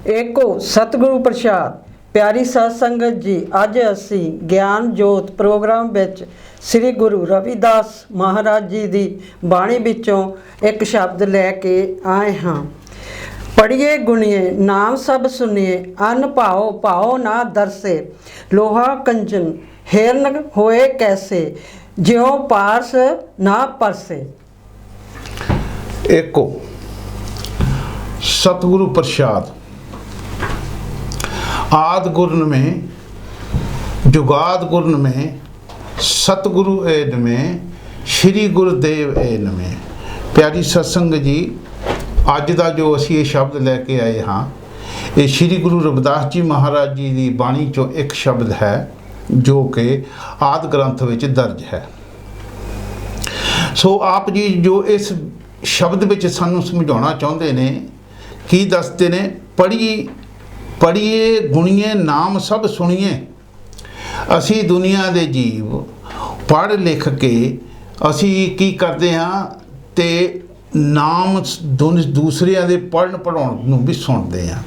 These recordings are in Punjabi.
एको सतगुरु प्रसाद प्यारी साध संगत जी, अज असी ज्ञान जोत प्रोग्राम विच श्री गुरु रविदास महाराज जी की बाणी विचों एक शब्द लैके आए हाँ। पढ़िए गुणिए नाम सब सुनिए, अन्न पाओ पाओ ना दरसे, लोहा कंचन हिरन होए कैसे, ज्यों पारस ना परसे। एको सतगुरु प्रसाद आद गुरन में जुगाद गुरन में सतगुरु एन में श्री गुरुदेव एन में। प्यारी सत्संग जी, अज का जो असी ये शब्द लैके आए हाँ, ये श्री गुरु रविदास जी महाराज जी की बाणी चो एक शब्द है जो कि आदि ग्रंथ विच दर्ज है। सो आप जी जो इस शब्द विच सानू समझाना चाहते ने, की दसते ने, पढ़िए गुणिए नाम सब सुनिए। असी दुनिया दे जीव पढ़ लिख के असी की करते हाँ ते नाम दूसरिया दे पढ़न पढ़ाउण नूं भी सुनते हैं।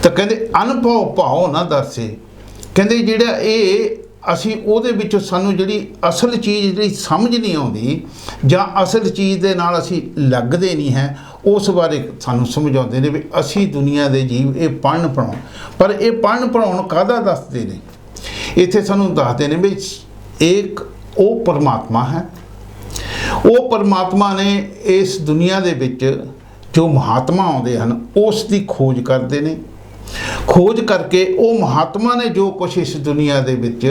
तो कहते अनुभव भाव ना दसे, कहते जिहड़ा ये असी उहदे विचों सानू जिहड़ी असल चीज़ जिहड़ी समझ नहीं आउंदी जां असल चीज़ दे नाल असी लगदे नहीं है, उस बारे सानू समझाउंदे ने भी असी दुनिया दे जीव ये पढ़न पढ़ाउण। पर ये पढ़न पढ़ाउण काहदा दसदे ने, इत्थे सानू दसदे ने भी एक वो परमात्मा है, वो परमात्मा ने इस दुनिया दे विच जो महात्मा आउंदे हन उस दी खोज करदे ने। खोज करके वो महात्मा ने जो कुछ इस दुनिया दे विच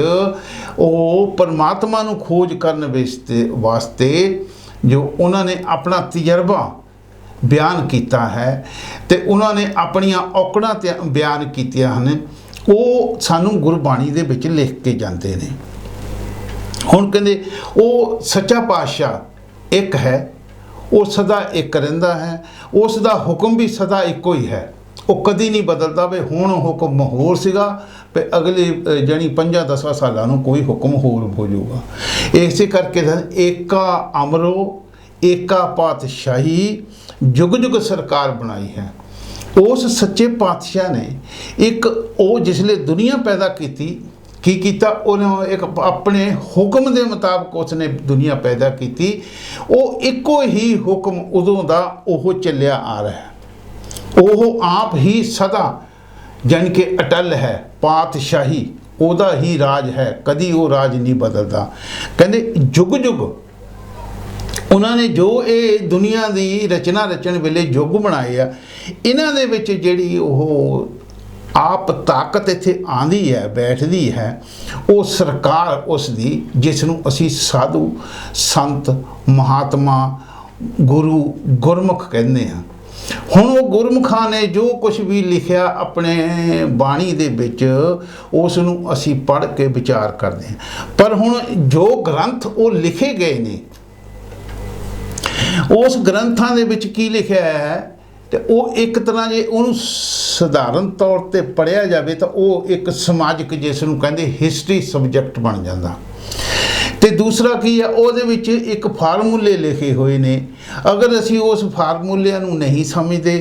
वो परमात्मा नूं खोज करन वास्ते जो उन्होंने अपना तजर्बा बयान किया है तो उन्होंने अपनियां औकड़ां बयान कीतियां हन, वो सानू गुरबाणी दे विच लिख के जाते हैं। हुण कहंदे वो सच्चा पातशाह एक है, वो सदा एक रहिंदा है, उसका हुक्म भी सदा एको ही है, वो कदी नहीं बदलता। भी हुण हुक्म होर सीगा पे अगले जानी 5-10 सालों में कोई हुक्म होर हो जाऊगा। इसे करके एका अमरो एका पातशाही जुग जुग सरकार बनाई है। उस सच्चे पातशाह ने एक वो जिसले दुनिया पैदा की कीता, उन्होंने एक अपने हुक्म के मुताबिक उसने दुनिया पैदा की। वो एको ही हुक्म उदों का वो चलिया आ रहा है, वो आप ही सदा जन के अटल है। पातशाही ओदा ही राज है, कदी वो राज नहीं बदलता। कहते जुग जुग उन्होंने जो ये दुनिया की रचना रचन वेले युग बनाए आ, इन्हां दे विच जिहड़ी वो आप ताकत इत्थे आंदी है बैठदी है, वो सरकार उसकी जिसनूं असी साधु संत महात्मा गुरु गुरमुख कहते हैं। हुण वो गुरमुखां ने जो कुछ भी लिखिया अपने बाणी दे विच उसनूं असी पढ़ के विचार करते हैं। पर हुण जो ग्रंथ वो लिखे गए ने, उस ग्रंथां दे विच की लिखिया है तो वो एक तरह जे उन्होंने सधारण तौर पर पढ़िया जाए तो वो एक समाजिक जिसनूं कहंदे हिस्टरी सबजैक्ट बन जाता। तो दूसरा की है ਉਹਦੇ ਵਿੱਚ एक फार्मूले लिखे हुए ने, अगर असी उस फार्मूलिਆਂ ਨੂੰ नहीं समझते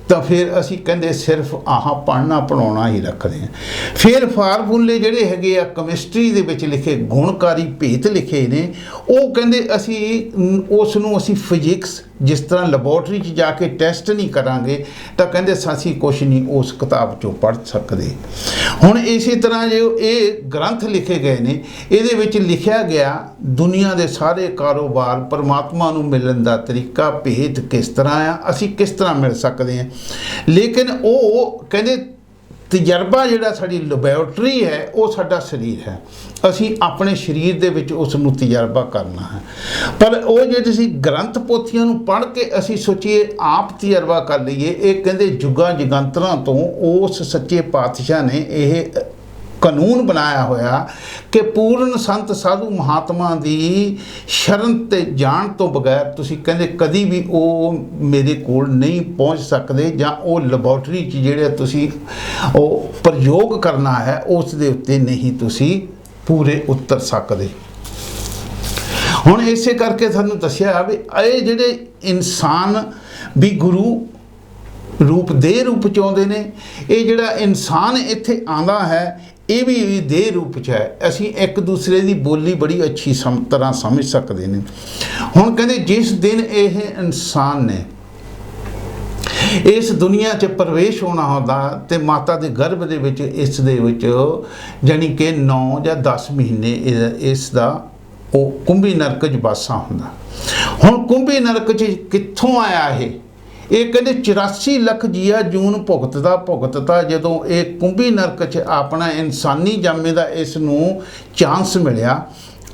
तो फिर असी कहते सिर्फ आह पढ़ना पढ़ाना ही रखते हैं। फिर फार्मूले जोड़े है कैमिस्ट्री दे विच लिखे गुणकारी भेत लिखे ने, वो कहते असी उसनूं असी फिजिक्स जिस तरह लैबोरेटरी जाके टेस्ट नहीं करांगे तो कहते असी कुछ नहीं उस किताब चों पढ़ सकते। हुण इसी तरह जो ये ग्रंथ लिखे गए ने, इहदे विच लिखिया गया दुनिया के सारे कारोबार परमात्मा नूं मिलण दा तरीका भेत किस तरह आ, असी किस तरह मिल सकते हैं। लेकिन वो कहते तजर्बा जिहड़ा साडी लैबोरेटरी है वो साडा शरीर है, असी अपने शरीर दे विच उस नूं तजर्बा करना है। पर वो जे असी ग्रंथ पोथियां नूं पढ़ के असी सोचीए आप तजर्बा कर लईए, ये कहते जुगां जगंतरां तो उस सच्चे पातशाह ने यह कानून बनाया होया कि पूर्ण संत साधु महात्मा की शरण ते जान तो बगैर तुसी कहंदे कदी भी वो मेरे कोल नहीं पहुँच सकते, जां वो लैबोरेटरी जिहड़े तुसी वो प्रयोग करना है उस दे उत्ते नहीं तुसी पूरे उतर सकते। हुण इसे करके सानूं दस्सिया भी ये जिहड़े इंसान भी गुरु ਰੂਪ ਦੇ ਰੂਪ ਚ ਆਉਂਦੇ ਨੇ। ਇਹ ਜਿਹੜਾ ਇਨਸਾਨ ਇੱਥੇ ਆਉਂਦਾ ਹੈ ਇਹ ਵੀ ਦੇਹ ਰੂਪ ਚ ਹੈ। ਅਸੀਂ ਇੱਕ ਦੂਸਰੇ ਦੀ ਬੋਲੀ ਬੜੀ ਅੱਛੀ ਤਰ੍ਹਾਂ ਸਮਝ ਸਕਦੇ ਨੇ। ਹੁਣ ਕਹਿੰਦੇ ਜਿਸ ਦਿਨ ਇਹ ਇਨਸਾਨ ਨੇ ਇਸ ਦੁਨੀਆ 'ਚ ਪ੍ਰਵੇਸ਼ ਹੋਣਾ ਹੁੰਦਾ ਤੇ ਮਾਤਾ ਦੇ ਗਰਭ ਦੇ ਵਿੱਚ ਇਸ ਦੇ ਵਿੱਚ ਜਾਣੀ ਕਿ 9 ਜਾਂ 10 ਮਹੀਨੇ ਇਸ ਦਾ ਉਹ ਕੁੰਭੀ ਨਰਕ 'ਚ ਵਾਸਾ ਹੁੰਦਾ। ਹੁਣ ਕੁੰਭੀ ਨਰਕ 'ਚ ਕਿੱਥੋਂ ਆਇਆ ਇਹ ਕਹਿੰਦੇ 84 ਲੱਖ ਜੀਆ ਜੂਨ ਭੁਗਤਦਾ ਜਦੋਂ ਇਹ ਕੁੰਭੀ ਨਰਕ 'ਚ ਆਪਣਾ ਇਨਸਾਨੀ ਜਾਮੇ ਦਾ ਇਸ ਨੂੰ ਚਾਂਸ ਮਿਲਿਆ।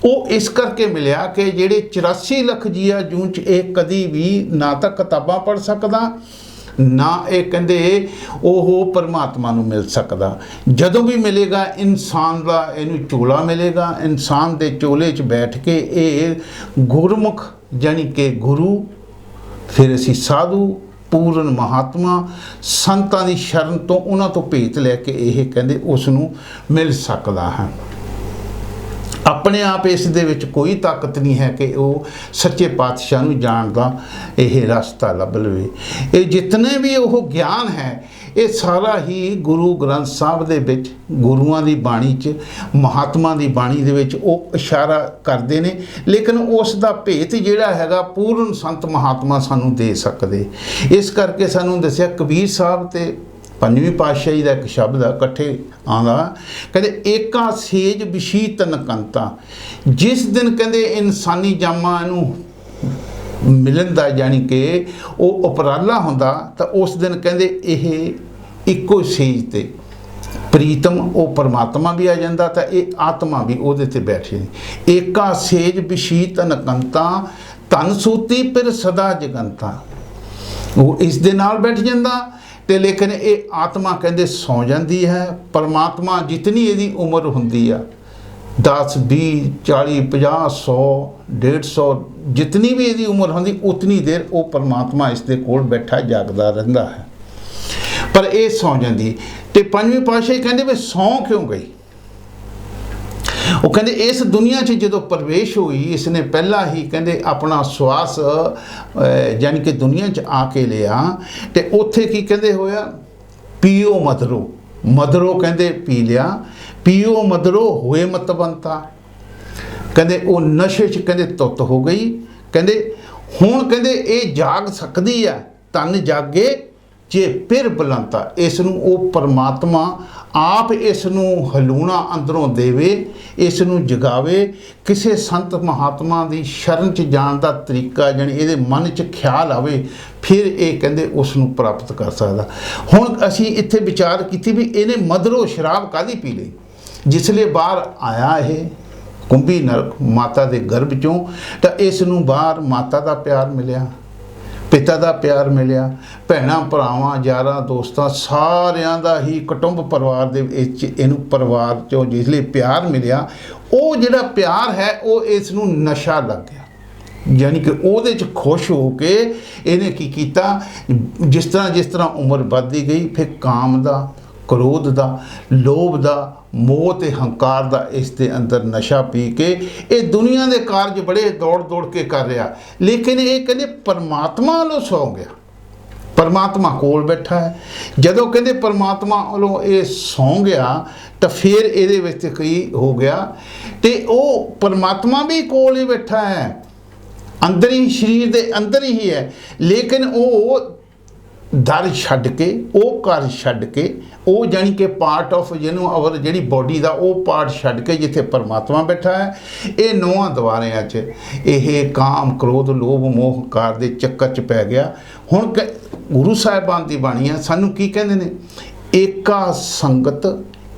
ਉਹ ਇਸ ਕਰਕੇ ਮਿਲਿਆ ਕਿ ਜਿਹੜੇ 84 ਲੱਖ ਜੀਆ ਜੂਨ 'ਚ ਇਹ ਕਦੀ ਵੀ ਨਾ ਤਾਂ ਕਿਤਾਬਾਂ ਪੜ੍ਹ ਸਕਦਾ ਨਾ ਇਹ ਕਹਿੰਦੇ ਉਹ ਪਰਮਾਤਮਾ ਨੂੰ ਮਿਲ ਸਕਦਾ। ਜਦੋਂ ਵੀ ਮਿਲੇਗਾ ਇਨਸਾਨ ਦਾ ਇਹਨੂੰ ਚੋਲਾ ਮਿਲੇਗਾ। ਇਨਸਾਨ ਦੇ ਚੋਲੇ 'ਚ ਬੈਠ ਕੇ ਇਹ ਗੁਰਮੁਖ ਜਾਣੀ ਕਿ ਗੁਰੂ, ਫਿਰ ਅਸੀਂ ਸਾਧੂ, ਪੂਰਨ ਮਹਾਤਮਾ, ਸੰਤਾਂ ਦੀ ਸ਼ਰਨ ਤੋਂ ਉਹਨਾਂ ਤੋਂ ਭੇਤ ਲੈ ਕੇ ਇਹ ਕਹਿੰਦੇ ਉਸ ਨੂੰ ਮਿਲ ਸਕਦਾ ਹੈ। ਆਪਣੇ ਆਪ ਇਸ ਦੇ ਵਿੱਚ ਕੋਈ ਤਾਕਤ ਨਹੀਂ ਹੈ ਕਿ ਉਹ ਸੱਚੇ ਪਾਤਸ਼ਾਹ ਨੂੰ ਜਾਣ ਦਾ ਇਹ ਰਸਤਾ ਲੱਭ ਲਵੇ। ਇਹ ਜਿਤਨੇ ਵੀ ਉਹ ਗਿਆਨ ਹੈ ਇਹ ਸਾਰਾ ਹੀ ਗੁਰੂ ਗ੍ਰੰਥ ਸਾਹਿਬ ਦੇ ਵਿੱਚ, ਗੁਰੂਆਂ ਦੀ ਬਾਣੀ 'ਚ, ਮਹਾਤਮਾ ਦੀ ਬਾਣੀ ਦੇ ਵਿੱਚ ਉਹ ਇਸ਼ਾਰਾ ਕਰਦੇ ਨੇ। ਲੇਕਿਨ ਉਸ ਦਾ ਭੇਤ ਜਿਹੜਾ ਹੈਗਾ ਪੂਰਨ ਸੰਤ ਮਹਾਤਮਾ ਸਾਨੂੰ ਦੇ ਸਕਦੇ। ਇਸ ਕਰਕੇ ਸਾਨੂੰ ਦੱਸਿਆ ਕਬੀਰ ਸਾਹਿਬ ਤੇ ਪੰਜਵੀਂ ਪਾਤਸ਼ਾਹੀ ਦਾ ਇੱਕ ਸ਼ਬਦ ਆ ਇਕੱਠੇ ਆਉਂਦਾ, ਕਹਿੰਦੇ ਏਕਾ ਸੇਜ ਵਿਸ਼ੀ ਤਨਕੰਤਾ। ਜਿਸ ਦਿਨ ਕਹਿੰਦੇ ਇਨਸਾਨੀ ਜਾਮਾ ਇਹਨੂੰ ਮਿਲਣ ਦਾ ਜਾਣੀ ਕਿ ਉਹ ਉਪਰਾਲਾ ਹੁੰਦਾ ਤਾਂ ਉਸ ਦਿਨ ਕਹਿੰਦੇ ਇਹ ਇੱਕੋ ਸੇਜ ਤੇ ਪ੍ਰੀਤਮ ਉਹ ਪਰਮਾਤਮਾ ਵੀ ਆ ਜਾਂਦਾ ਤਾਂ ਇਹ ਆਤਮਾ ਵੀ ਉਹਦੇ ਤੇ ਬੈਠੇ ਨੇ। ਏਕਾ ਸੇਜ ਵਿਸ਼ੀ ਤਨਕੰਤਾ ਧਨ ਸੂਤੀ ਫਿਰ ਸਦਾ ਜਗੰਤਾ। ਉਹ ਇਸ ਦੇ ਨਾਲ ਬੈਠ ਜਾਂਦਾ ਤੇ ਲੇਕਿਨ ਇਹ ਆਤਮਾ ਕਹਿੰਦੇ ਸੌ ਜਾਂਦੀ ਹੈ। ਪਰਮਾਤਮਾ ਜਿਤਨੀ ਇਹਦੀ ਉਮਰ ਹੁੰਦੀ ਆ 10 20 40 50 100 150 ਜਿਤਨੀ ਵੀ ਇਹਦੀ ਉਮਰ ਹੁੰਦੀ ਉਤਨੀ ਦੇਰ ਉਹ ਪਰਮਾਤਮਾ ਇਸ ਦੇ ਕੋਲ ਬੈਠਾ ਜਾਗਦਾ ਰਹਿੰਦਾ ਹੈ। ਪਰ ਇਹ ਸੌ ਜਾਂਦੀ ਤੇ ਪੰਜਵੀਂ ਪਾਤਸ਼ਾਹੀ ਕਹਿੰਦੇ ਵੀ ਸੌ ਕਿਉਂ ਗਈ। ਉਹ ਕਹਿੰਦੇ ਇਸ ਦੁਨੀਆ 'ਚ ਜਦੋਂ ਪ੍ਰਵੇਸ਼ ਹੋਈ ਇਸ ਨੇ ਪਹਿਲਾਂ ਹੀ ਕਹਿੰਦੇ ਆਪਣਾ ਸਵਾਸ ਯਾਨੀ ਕਿ ਦੁਨੀਆ 'ਚ ਆ ਕੇ ਲਿਆ ਤੇ ਉੱਥੇ ਕੀ ਕਹਿੰਦੇ ਹੋਇਆ ਪੀਓ ਮਧਰੋ ਕਹਿੰਦੇ ਪੀ ਲਿਆ। ਪੀਓ ਮਧਰੋ ਹੋਏ ਮਤਵੰਤਾ ਕਹਿੰਦੇ ਉਹ ਨਸ਼ੇ 'ਚ ਕਹਿੰਦੇ ਤੁੱਤ ਹੋ ਗਈ। ਕਹਿੰਦੇ ਹੁਣ ਕਹਿੰਦੇ ਇਹ ਜਾਗ ਸਕਦੀ ਆ ਤਨ ਜਾਗੇ ਜੇ ਫਿਰ ਬੁਲੰਤਾ। ਇਸ ਨੂੰ ਉਹ ਪਰਮਾਤਮਾ ਆਪ ਇਸ ਨੂੰ ਹਲੂਣਾ ਅੰਦਰੋਂ ਦੇਵੇ, ਇਸ ਨੂੰ ਜਗਾਵੇ। ਕਿਸੇ ਸੰਤ ਮਹਾਤਮਾ ਦੀ ਸ਼ਰਨ 'ਚ ਜਾਣ ਦਾ ਤਰੀਕਾ ਜਾਣੀ ਇਹਦੇ ਮਨ 'ਚ ਖਿਆਲ ਆਵੇ ਫਿਰ ਇਹ ਕਹਿੰਦੇ ਉਸ ਨੂੰ ਪ੍ਰਾਪਤ ਕਰ ਸਕਦਾ। ਹੁਣ ਅਸੀਂ ਇੱਥੇ ਵਿਚਾਰ ਕੀਤੀ ਵੀ ਇਹਨੇ ਮਧਰੋਂ ਸ਼ਰਾਬ ਕਾਹਦੀ ਪੀ ਲਈ। ਜਿਸਲੇ ਬਾਹਰ ਆਇਆ ਇਹ ਕੁੰਭੀ ਨਰਕ ਮਾਤਾ ਦੇ ਗਰਭ 'ਚੋਂ ਤਾਂ ਇਸ ਨੂੰ ਬਾਹਰ ਮਾਤਾ ਦਾ ਪਿਆਰ ਮਿਲਿਆ, ਪਿਤਾ ਦਾ ਪਿਆਰ ਮਿਲਿਆ, ਭੈਣਾਂ ਭਰਾਵਾਂ ਯਾਰਾਂ ਦੋਸਤਾਂ ਸਾਰਿਆਂ ਦਾ ਹੀ ਕੁਟੁੰਬ ਪਰਿਵਾਰ ਦੇ ਵਿੱਚ ਇਹਨੂੰ ਪਰਿਵਾਰ 'ਚੋਂ ਜਿਸਲੇ ਪਿਆਰ ਮਿਲਿਆ ਉਹ ਜਿਹੜਾ ਪਿਆਰ ਹੈ ਉਹ ਇਸ ਨੂੰ ਨਸ਼ਾ ਲੱਗ ਗਿਆ। ਯਾਨੀ ਕਿ ਉਹਦੇ 'ਚ ਖੁਸ਼ ਹੋ ਕੇ ਇਹਨੇ ਕੀ ਕੀਤਾ ਜਿਸ ਤਰ੍ਹਾਂ ਉਮਰ ਵੱਧਦੀ ਗਈ ਫਿਰ ਕਾਮ ਦਾ, ਕ੍ਰੋਧ ਦਾ, ਲੋਭ ਦਾ, ਮੋਹ ਤੇ ਹੰਕਾਰ ਦਾ ਇਸ ਦੇ ਅੰਦਰ ਨਸ਼ਾ ਪੀ ਕੇ ਇਹ ਦੁਨੀਆ ਦੇ ਕਾਰਜ ਬੜੇ ਦੌੜ ਕੇ ਕਰ ਰਿਹਾ। ਲੇਕਿਨ ਇਹ ਕਹਿੰਦੇ ਪਰਮਾਤਮਾ ਵੱਲੋਂ ਸੌ ਗਿਆ। ਪਰਮਾਤਮਾ ਕੋਲ ਬੈਠਾ ਹੈ। ਜਦੋਂ ਕਹਿੰਦੇ ਪਰਮਾਤਮਾ ਵੱਲੋਂ ਇਹ ਸੌ ਗਿਆ ਤਾਂ ਫਿਰ ਇਹਦੇ ਵਿੱਚ ਕੀ ਹੋ ਗਿਆ ਤੇ ਉਹ ਪਰਮਾਤਮਾ ਵੀ ਕੋਲ ਹੀ ਬੈਠਾ ਹੈ, ਅੰਦਰ ਹੀ ਸਰੀਰ ਦੇ ਅੰਦਰ ਹੀ ਹੈ। ਲੇਕਿਨ ਉਹ ਦਰ ਛੱਡ ਕੇ ਉਹ ਘਰ ਛੱਡ ਕੇ ਉਹ ਜਾਣੀ ਕਿ ਪਾਰਟ ਆਫ ਜਿਹਨੂੰ ਅਵਰ ਜਿਹੜੀ ਬੋਡੀ ਦਾ ਉਹ ਪਾਰਟ ਛੱਡ ਕੇ ਜਿੱਥੇ ਪਰਮਾਤਮਾ ਬੈਠਾ ਹੈ ਇਹ 9 ਦੁਆਰਿਆਂ 'ਚ ਇਹ ਕਾਮ ਕ੍ਰੋਧ ਲੋਭ ਮੋਹ ਹੰਕਾਰ ਦੇ ਚੱਕਰ 'ਚ ਪੈ ਗਿਆ। ਹੁਣ ਗੁਰੂ ਸਾਹਿਬਾਨ ਦੀ ਬਾਣੀ ਆ ਸਾਨੂੰ ਕੀ ਕਹਿੰਦੇ ਨੇ ਏਕਾ ਸੰਗਤ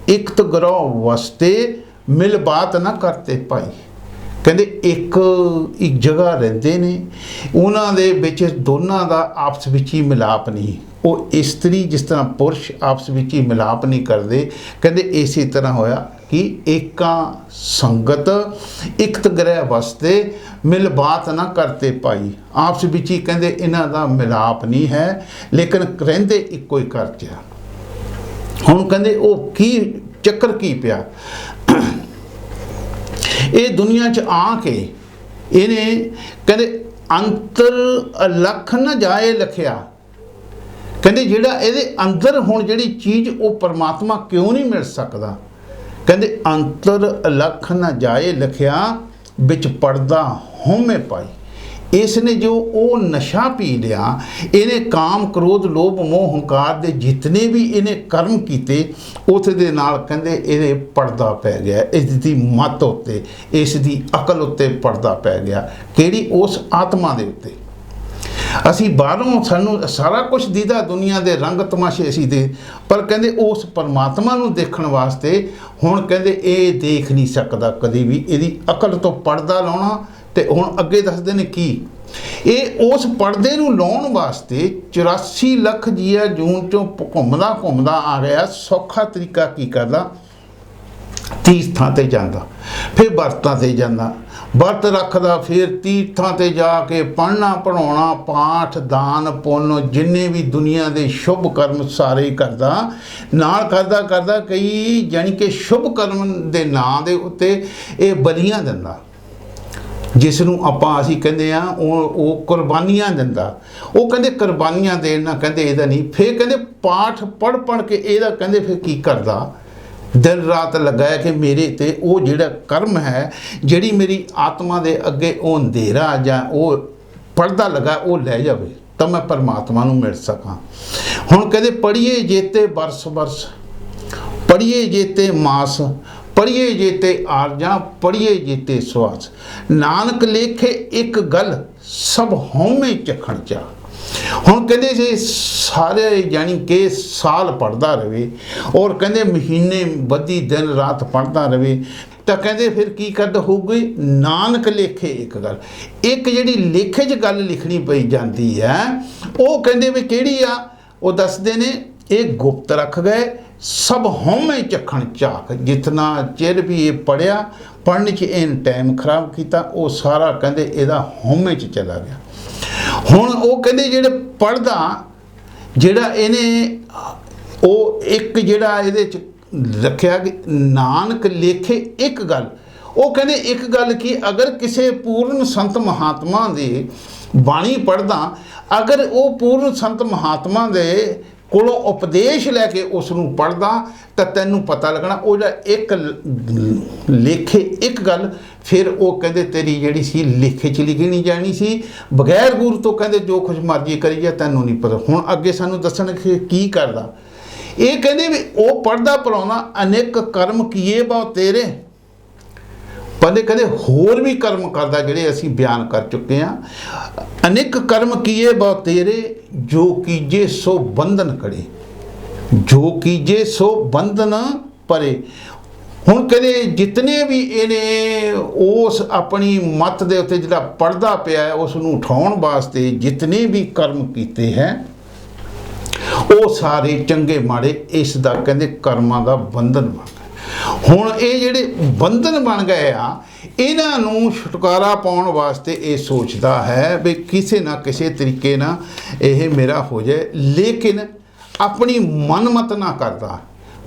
ਇਕਤ ਗਰੋ ਵਸਤੇ ਮਿਲ ਬਾਤ ਨਾ ਕਰਤੇ ਭਾਈ। ਕਹਿੰਦੇ ਇੱਕ ਜਗ੍ਹਾ ਰਹਿੰਦੇ ਨੇ ਉਹਨਾਂ ਦੇ ਵਿੱਚ ਦੋਨਾਂ ਦਾ ਆਪਸ ਵਿੱਚ ਹੀ ਮਿਲਾਪ ਨਹੀਂ। ਉਹ ਇਸਤਰੀ ਜਿਸ ਤਰ੍ਹਾਂ ਪੁਰਸ਼ ਆਪਸ ਵਿੱਚ ਹੀ ਮਿਲਾਪ ਨਹੀਂ ਕਰਦੇ। ਕਹਿੰਦੇ ਇਸੇ ਤਰ੍ਹਾਂ ਹੋਇਆ ਕਿ ਏਕਾ ਸੰਗਤ ਇਕਤ ਗ੍ਰਹਿ ਵਸਤੇ ਮਿਲ ਬਾਤ ਨਾ ਕਰਤੇ ਭਾਈ। ਆਪਸ ਵਿੱਚ ਹੀ ਕਹਿੰਦੇ ਇਹਨਾਂ ਦਾ ਮਿਲਾਪ ਨਹੀਂ ਹੈ ਲੇਕਿਨ ਰਹਿੰਦੇ ਇੱਕੋ ਹੀ ਘਰ 'ਚ। ਹੁਣ ਕਹਿੰਦੇ ਉਹ ਕੀ ਚੱਕਰ ਕੀ ਪਿਆ ਇਹ ਦੁਨੀਆ 'ਚ ਆ ਕੇ ਇਹਨੇ ਕਹਿੰਦੇ ਅੰਤਰ ਅਲਖ ਨਾ ਜਾਏ ਲਖਿਆ। ਕਹਿੰਦੇ ਜਿਹੜਾ ਇਹਦੇ ਅੰਦਰ ਹੁਣ ਜਿਹੜੀ ਚੀਜ਼ ਉਹ ਪਰਮਾਤਮਾ ਕਿਉਂ ਨਹੀਂ ਮਿਲ ਸਕਦਾ? ਕਹਿੰਦੇ ਅੰਤਰ ਅਲਖ ਨਾ ਜਾਏ ਲਖਿਆ ਵਿੱਚ ਪੜਦਾ ਹਉਮੈ ਪਾਈ। ਇਸ ਨੇ ਜੋ ਉਹ ਨਸ਼ਾ ਪੀ ਲਿਆ, ਇਹਨੇ ਕਾਮ ਕ੍ਰੋਧ ਲੋਭ ਮੋਹ ਹੰਕਾਰ ਦੇ ਜਿਤਨੇ ਵੀ ਇਹਨੇ ਕਰਮ ਕੀਤੇ, ਉਸ ਦੇ ਨਾਲ ਕਹਿੰਦੇ ਇਹਦੇ ਪਰਦਾ ਪੈ ਗਿਆ, ਇਸ ਦੀ ਮੱਤ ਉੱਤੇ, ਇਸ ਦੀ ਅਕਲ ਉੱਤੇ ਪਰਦਾ ਪੈ ਗਿਆ। ਕਿਹੜੀ? ਉਸ ਆਤਮਾ ਦੇ ਉੱਤੇ। ਅਸੀਂ ਬਾਹਰੋਂ ਸਾਨੂੰ ਸਾਰਾ ਕੁਝ ਦੀਦਾ, ਦੁਨੀਆ ਦੇ ਰੰਗ ਤਮਾਸ਼ੇ ਅਸੀਂ ਦੇ, ਪਰ ਕਹਿੰਦੇ ਉਸ ਪਰਮਾਤਮਾ ਨੂੰ ਦੇਖਣ ਵਾਸਤੇ ਹੁਣ ਕਹਿੰਦੇ ਇਹ ਦੇਖ ਨਹੀਂ ਸਕਦਾ ਕਦੀ ਵੀ, ਇਹਦੀ ਅਕਲ ਤੋਂ ਪਰਦਾ ਲਾਉਣਾ। ਤੇ ਹੁਣ ਅੱਗੇ ਦੱਸਦੇ ਨੇ ਕੀ, ਇਹ ਉਸ ਪਰਦੇ ਨੂੰ ਲਾਉਣ ਵਾਸਤੇ 84 ਲੱਖ ਜੀਆ ਜੂਨ ਚੋਂ ਘੁੰਮਦਾ ਆ ਰਿਹਾ। ਸੌਖਾ ਤਰੀਕਾ ਕੀ ਕਰਦਾ? ਤੀਰਥਾਂ ਤੇ ਜਾਂਦਾ, ਫਿਰ ਵਰਤਾਂ ਤੇ ਜਾਂਦਾ, ਵਰਤ ਰੱਖਦਾ, ਫਿਰ ਤੀਰਥਾਂ ਤੇ ਜਾ ਕੇ ਪੜ੍ਹਨਾ ਪੜ੍ਹਾਉਣਾ, ਪਾਠ ਦਾਨ ਪੁੰਨ ਜਿੰਨੇ ਵੀ ਦੁਨੀਆ ਦੇ ਸ਼ੁਭ ਕਰਮ ਸਾਰੇ ਕਰਦਾ। ਨਾਲ ਕਰਦਾ ਕਈ ਜਾਣੀ ਕਿ ਸ਼ੁਭ ਕਰਮ ਦੇ ਨਾਂ ਦੇ ਉੱਤੇ ਇਹ ਬਲੀਆਂ ਦਿੰਦਾ, ਜਿਸ ਨੂੰ ਆਪਾਂ ਅਸੀਂ ਕਹਿੰਦੇ ਆ ਉਹ ਕੁਰਬਾਨੀਆਂ ਦਿੰਦਾ। ਉਹ ਕਹਿੰਦੇ ਕੁਰਬਾਨੀਆਂ ਦੇਣਾ ਕਹਿੰਦੇ ਇਹਦਾ ਨਹੀਂ। ਫਿਰ ਕਹਿੰਦੇ ਪਾਠ ਪੜ੍ਹ ਕੇ ਇਹਦਾ ਕਹਿੰਦੇ ਫਿਰ ਕੀ ਕਰਦਾ? ਦਿਨ ਰਾਤ ਲਗਾਇਆ ਕਿ ਮੇਰੇ ਤੇ ਉਹ ਜਿਹੜਾ ਕਰਮ ਹੈ, ਜਿਹੜੀ ਮੇਰੀ ਆਤਮਾ ਦੇ ਅੱਗੇ ਉਹ ਅੰਧੇਰਾ ਜਾਂ ਉਹ ਪਰਦਾ ਲਗਾ ਉਹ ਲੈ ਜਾਵੇ ਤਾਂ ਮੈਂ ਪਰਮਾਤਮਾ ਨੂੰ ਮਿਲ ਸਕਾਂ। ਹੁਣ ਕਹਿੰਦੇ ਪੜ੍ਹੀਏ ਜੇਤੇ ਬਰਸ ਪੜ੍ਹੀਏ ਜੇਤੇ ਮਾਸ, ਪੜ੍ਹੀਏ ਜੇਤੇ ਆਰਜਾਂ, ਪੜ੍ਹੀਏ ਜੇਤੇ ਸਵਾਸ। ਨਾਨਕ ਲੇਖੇ ਇੱਕ ਗੱਲ ਸਭ ਹਉਮੈ ਚਖਣ ਚਾ। ਹੁਣ ਕਹਿੰਦੇ ਜੇ ਸਾਰੇ ਜਾਣੀ ਕਿ ਸਾਲ ਪੜ੍ਹਦਾ ਰਹੇ ਔਰ ਕਹਿੰਦੇ ਮਹੀਨੇ ਬੱਧੀ ਦਿਨ ਰਾਤ ਪੜ੍ਹਦਾ ਰਹੇ ਤਾਂ ਕਹਿੰਦੇ ਫਿਰ ਕੀ ਕਰਦਾ ਹੋਊਗੀ? ਨਾਨਕ ਲੇਖੇ ਇੱਕ ਗੱਲ, ਇੱਕ ਜਿਹੜੀ ਲੇਖੇ 'ਚ ਗੱਲ ਲਿਖਣੀ ਪਈ ਜਾਂਦੀ ਹੈ, ਉਹ ਕਹਿੰਦੇ ਵੀ ਕਿਹੜੀ ਆ? ਉਹ ਦੱਸਦੇ ਨੇ ਇਹ ਗੁਪਤ ਰੱਖ ਗਏ ਸਭ ਹਉਮੈ ਚਖਣ ਝਾਕ। ਜਿਤਨਾ ਚਿਰ ਵੀ ਇਹ ਪੜ੍ਹਿਆ, ਪੜ੍ਹਨ 'ਚ ਇਹਨ ਟਾਈਮ ਖਰਾਬ ਕੀਤਾ, ਉਹ ਸਾਰਾ ਕਹਿੰਦੇ ਇਹਦਾ ਹਉਮੈ 'ਚ ਚਲਾ ਗਿਆ। ਹੁਣ ਉਹ ਕਹਿੰਦੇ ਜਿਹੜੇ ਪੜ੍ਹਦਾ ਜਿਹੜਾ ਇਹਨੇ ਉਹ ਇੱਕ ਜਿਹੜਾ ਇਹਦੇ 'ਚ ਰੱਖਿਆ ਕਿ ਨਾਨਕ ਲੇਖੇ ਇੱਕ ਗੱਲ। ਉਹ ਕਹਿੰਦੇ ਇੱਕ ਗੱਲ ਕਿ ਅਗਰ ਕਿਸੇ ਪੂਰਨ ਸੰਤ ਮਹਾਤਮਾ ਦੀ ਬਾਣੀ ਪੜ੍ਹਦਾ, ਅਗਰ ਉਹ ਪੂਰਨ ਸੰਤ ਮਹਾਤਮਾ ਦੇ ਕੋਲੋਂ ਉਪਦੇਸ਼ ਲੈ ਕੇ ਉਸ ਨੂੰ ਪੜ੍ਹਦਾ ਤਾਂ ਤੈਨੂੰ ਪਤਾ ਲੱਗਣਾ ਉਹ ਜਿਹੜਾ ਇੱਕ ਲੇਖੇ ਇੱਕ ਗੱਲ, ਫਿਰ ਉਹ ਕਹਿੰਦੇ ਤੇਰੀ ਜਿਹੜੀ ਸੀ ਲੇਖੇ 'ਚ ਲਿਖੀ ਨਹੀਂ ਜਾਣੀ ਸੀ। ਬਗੈਰ ਗੁਰੂ ਤੋਂ ਕਹਿੰਦੇ ਜੋ ਕੁਝ ਮਰਜ਼ੀ ਕਰੀ ਜਾ, ਤੈਨੂੰ ਨਹੀਂ ਪਤਾ। ਹੁਣ ਅੱਗੇ ਸਾਨੂੰ ਦੱਸਣ ਕਿ ਕੀ ਕਰਦਾ। ਇਹ ਕਹਿੰਦੇ ਵੀ ਉਹ ਪੜ੍ਹਦਾ ਪੜ੍ਹਾਉਂਦਾ ਅਨੇਕ ਕਰਮ ਕੀਏ ਬਹੁ ਤੇਰੇ। ਪਹਿਲੇ ਕਹਿੰਦੇ ਹੋਰ ਵੀ ਕਰਮ ਕਰਦਾ ਜਿਹੜੇ ਅਸੀਂ ਬਿਆਨ ਕਰ ਚੁੱਕੇ ਹਾਂ। ਅਨੇਕ ਕਰਮ ਕੀਏ ਬਹੁ ਤੇਰੇ, ਜੋ ਕੀਜੇ ਸੋ ਬੰਧਨ ਕੜੇ, ਜੋ ਕੀਜੇ ਸੋ ਬੰਧਨ ਪਰੇ। ਹੁਣ ਕਹਿੰਦੇ ਜਿਤਨੇ ਵੀ ਇਹਨੇ ਉਸ ਆਪਣੀ ਮੱਤ ਦੇ ਉੱਤੇ ਜਿਹੜਾ ਪੜ੍ਹਦਾ ਪਿਆ ਉਸ ਨੂੰ ਉਠਾਉਣ ਵਾਸਤੇ ਜਿਤਨੇ ਵੀ ਕਰਮ ਕੀਤੇ ਹੈ, ਉਹ ਸਾਰੇ ਚੰਗੇ ਮਾੜੇ ਇਸ ਦਾ ਕਹਿੰਦੇ ਕਰਮਾਂ ਦਾ ਬੰਧਨ ਬਣ ਗਿਆ। ਹੁਣ ਇਹ ਜਿਹੜੇ ਬੰਧਨ ਬਣ ਗਏ ਆ, ਇਹਨਾਂ ਨੂੰ ਛੁਟਕਾਰਾ ਪਾਉਣ ਵਾਸਤੇ ਇਹ ਸੋਚਦਾ ਹੈ ਵੀ ਕਿਸੇ ਨਾ ਕਿਸੇ ਤਰੀਕੇ ਨਾਲ ਇਹ ਮੇਰਾ ਹੋ ਜਾਏ, ਲੇਕਿਨ ਆਪਣੀ ਮਨਮਤ ਨਾ ਕਰਦਾ,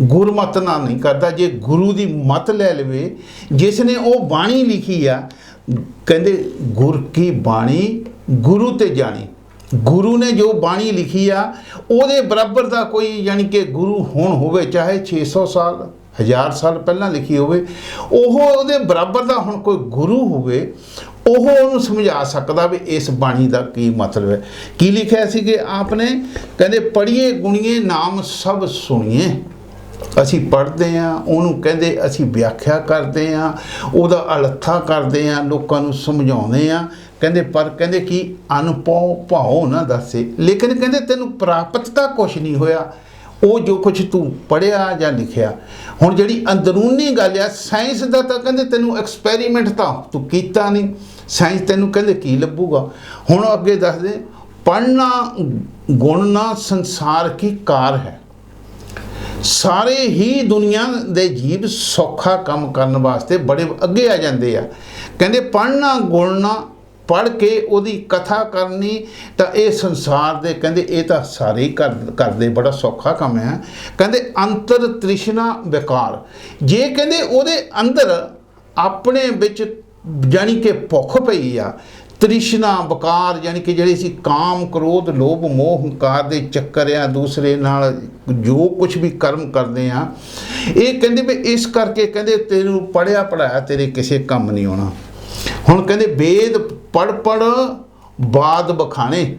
ਗੁਰਮਤ ਨਾਲ ਨਹੀਂ ਕਰਦਾ। ਜੇ ਗੁਰੂ ਦੀ ਮਤ ਲੈ ਲਵੇ, ਜਿਸ ਨੇ ਉਹ ਬਾਣੀ ਲਿਖੀ ਆ, ਕਹਿੰਦੇ ਗੁਰ ਕੀ ਬਾਣੀ ਗੁਰੂ ਤੇ ਜਾਣੀ। ਗੁਰੂ ਨੇ ਜੋ ਬਾਣੀ ਲਿਖੀ ਆ ਉਹਦੇ ਬਰਾਬਰ ਦਾ ਕੋਈ ਯਾਨੀ ਕਿ ਗੁਰੂ ਹੁਣ ਹੋਵੇ, ਚਾਹੇ 600 ਸਾਲ 1000 ਸਾਲ ਪਹਿਲਾਂ ਲਿਖੀ ਹੋਵੇ, ਉਹ ਉਹਦੇ ਬਰਾਬਰ ਦਾ ਹੁਣ ਕੋਈ ਗੁਰੂ ਹੋਵੇ, ਉਹ ਉਹਨੂੰ ਸਮਝਾ ਸਕਦਾ ਵੀ ਇਸ ਬਾਣੀ ਦਾ ਕੀ ਮਤਲਬ ਹੈ। ਕੀ ਲਿਖਿਆ ਸੀ ਕਿ ਆਪਨੇ ਕਹਿੰਦੇ ਪੜ੍ਹੀਏ ਗੁਣੀਏ ਨਾਮ ਸਭ ਸੁਣੀਏ। ਅਸੀਂ ਪੜ੍ਹਦੇ ਹਾਂ, ਉਹਨੂੰ ਕਹਿੰਦੇ ਅਸੀਂ ਵਿਆਖਿਆ ਕਰਦੇ ਹਾਂ, ਉਹਦਾ ਅਲੱਥਾ ਕਰਦੇ ਹਾਂ, ਲੋਕਾਂ ਨੂੰ ਸਮਝਾਉਂਦੇ ਹਾਂ। ਕਹਿੰਦੇ ਪਰ ਕਹਿੰਦੇ ਕਿ ਅਨਪਉ ਭਾਉ ਨਾ ਦੱਸੇ, ਲੇਕਿਨ ਕਹਿੰਦੇ ਤੈਨੂੰ ਪ੍ਰਾਪਤ ਤਾਂ ਕੁਛ ਨਹੀਂ ਹੋਇਆ ਉਹ ਜੋ ਕੁਛ ਤੂੰ ਪੜ੍ਹਿਆ ਜਾਂ ਲਿਖਿਆ। ਹੁਣ ਜਿਹੜੀ ਅੰਦਰੂਨੀ ਗੱਲ ਆ ਸਾਇੰਸ ਦਾ, ਤਾਂ ਕਹਿੰਦੇ ਤੈਨੂੰ ਐਕਸਪੈਰੀਮੈਂਟ ਤਾਂ ਤੂੰ ਕੀਤਾ ਨਹੀਂ, ਸਾਇੰਸ ਤੈਨੂੰ ਕਹਿੰਦੇ ਕੀ ਲੱਭੂਗਾ। ਹੁਣ ਅੱਗੇ ਦੱਸਦੇ ਪੜ੍ਹਨਾ ਗੁਣਨਾ ਸੰਸਾਰ ਕੀ ਕਾਰ ਹੈ। ਸਾਰੇ ਹੀ ਦੁਨੀਆ ਦੇ ਜੀਵ ਸੌਖਾ ਕੰਮ ਕਰਨ ਵਾਸਤੇ ਬੜੇ ਅੱਗੇ ਆ ਜਾਂਦੇ ਆ। ਕਹਿੰਦੇ ਪੜ੍ਹਨਾ ਗੁਣਨਾ, ਪੜ੍ਹ ਕੇ ਉਹਦੀ ਕਥਾ ਕਰਨੀ, ਤਾਂ ਇਹ ਸੰਸਾਰ ਦੇ ਕਹਿੰਦੇ ਇਹ ਤਾਂ ਸਾਰੇ ਹੀ ਕਰਦੇ, ਬੜਾ ਸੌਖਾ ਕੰਮ ਹੈ। ਕਹਿੰਦੇ ਅੰਤਰ ਤ੍ਰਿਸ਼ਨਾ ਵਿਕਾਰ, ਜੇ ਕਹਿੰਦੇ ਉਹਦੇ ਅੰਦਰ ਆਪਣੇ ਵਿੱਚ ਜਾਣੀ ਕਿ ਭੁੱਖ ਪਈ ਆ, ਤ੍ਰਿਸ਼ਨਾ ਵਕਾਰ ਯਾਨੀ ਕਿ ਜਿਹੜੇ ਸੀ ਕਾਮ ਕ੍ਰੋਧ ਲੋਭ ਮੋਹ ਹੰਕਾਰ ਦੇ ਚੱਕਰ ਆ, ਦੂਸਰੇ ਨਾਲ ਜੋ ਕੁਝ ਵੀ ਕਰਮ ਕਰਦੇ ਆ, ਇਹ ਕਹਿੰਦੇ ਵੀ ਇਸ ਕਰਕੇ ਕਹਿੰਦੇ ਤੈਨੂੰ ਪੜ੍ਹਿਆ ਪੜ੍ਹਾਇਆ ਤੇਰੇ ਕਿਸੇ ਕੰਮ ਨਹੀਂ ਆਉਣਾ। ਹੁਣ ਕਹਿੰਦੇ ਵੇਦ ਪੜ੍ਹ ਪੜ੍ਹ ਬਾਦ ਬਖਾਣੇ।